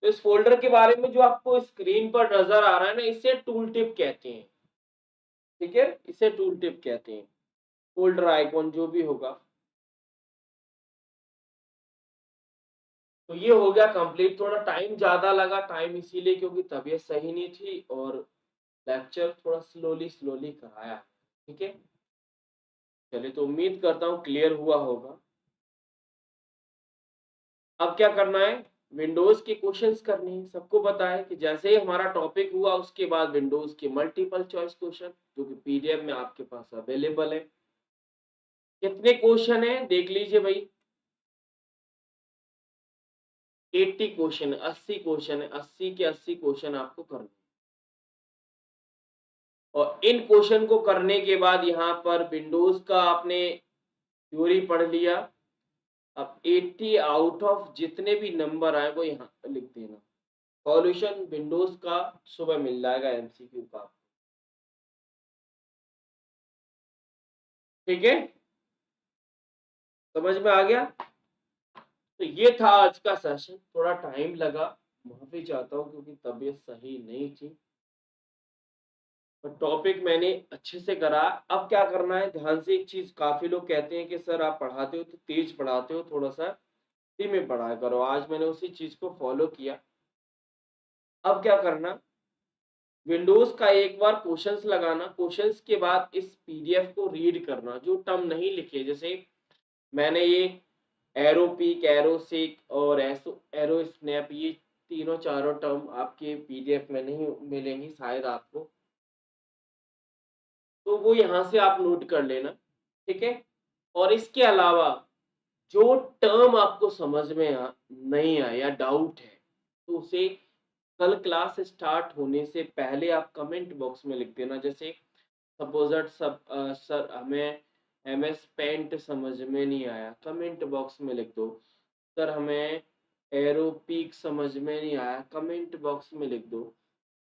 तो इस फोल्डर के बारे में जो आपको स्क्रीन पर नजर आ रहा है ना, इसे टूल टिप कहते हैं। ठीक है, इसे टूल टिप कहते हैं, फोल्डर आइकॉन जो भी होगा। तो ये हो गया कंप्लीट। थोड़ा टाइम ज्यादा लगा, टाइम इसीलिए क्योंकि तबीयत सही नहीं थी और लेक्चर थोड़ा स्लोली स्लोली कराया। ठीक है, चलिए, तो उम्मीद करता हूँ क्लियर हुआ होगा। अब क्या करना है, विंडोज के क्वेश्चंस करने हैं। सबको पता है कि जैसे ही हमारा टॉपिक हुआ उसके बाद विंडोज के मल्टीपल चॉइस क्वेश्चन जो कि पीडीएफ में आपके पास अवेलेबल है। कितने क्वेश्चन है देख लीजिए भाई, 80 क्वेश्चन, 80 क्वेश्चन है, 80 के 80 क्वेश्चन आपको करने हैं। और इन क्वेश्चन को करने के बाद यहाँ पर विंडोज का आपने थ्योरी पढ़ लिया। अब 80 आउट ऑफ जितने भी नंबर आए वो यहाँ पे लिख देना। सॉल्यूशन विंडोज का सुबह मिल जाएगा एमसीक्यू का। ठीक है, समझ में आ गया? तो ये था आज का सेशन, थोड़ा टाइम लगा, माफी चाहता हूँ क्योंकि तबीयत सही नहीं थी। टॉपिक मैंने अच्छे से करा। अब क्या करना है, ध्यान से एक चीज, काफी लोग कहते हैं कि सर आप पढ़ाते हो तो तेज पढ़ाते हो, थोड़ा सा धीमे पढ़ाया करो। आज मैंने उसी चीज को फॉलो किया। अब क्या करना, विंडोज का एक बार क्वेश्चंस लगाना, क्वेश्चंस के बाद इस पीडीएफ को रीड करना, जो टर्म नहीं लिखे, जैसे मैंने ये एरो पीक, एरो सेक और एरो स्नैप, ये तीनों चारों टर्म आपके पीडीएफ में नहीं मिलेंगी शायद आपको, तो वो यहाँ से आप नोट कर लेना। ठीक है, और इसके अलावा जो टर्म आपको समझ में नहीं आया या डाउट है तो उसे कल क्लास स्टार्ट होने से पहले आप कमेंट बॉक्स में लिख देना। जैसे सपोजट सर हमें एमएस पेंट समझ में नहीं आया, कमेंट बॉक्स में लिख दो। सर हमें एरो पीक समझ में नहीं आया, कमेंट बॉक्स में लिख दो।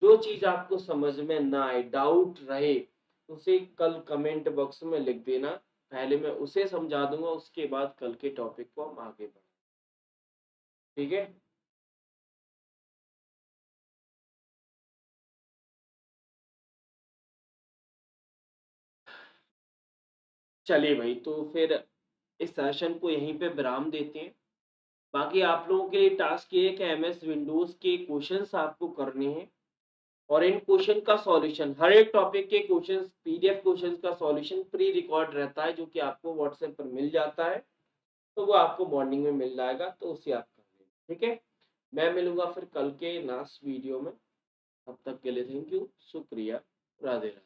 जो चीज़ आपको समझ में ना आए, डाउट रहे, उसे कल कमेंट बॉक्स में लिख देना। पहले मैं उसे समझा दूँगा, उसके बाद कल के टॉपिक को हम आगे बढ़ाएँगे। ठीक है? चलिए भाई, तो फिर इस सेशन को यहीं पे विराम देते हैं। बाकी आप लोगों के लिए टास्क ये है कि एमएस विंडोज़ के क्वेश्चन्स आपको करने हैं और इन क्वेश्चन का सॉल्यूशन, हर एक टॉपिक के क्वेश्चंस, पीडीएफ क्वेश्चंस का सॉल्यूशन प्री रिकॉर्ड रहता है, जो कि आपको व्हाट्सएप पर मिल जाता है। तो वो आपको मॉर्निंग में मिल जाएगा, तो उसे आप कर लेना। ठीक है? मैं मिलूँगा फिर कल के लास्ट वीडियो में। तब तक के लिए थैंक यू, शुक्रिया, राधे राधे।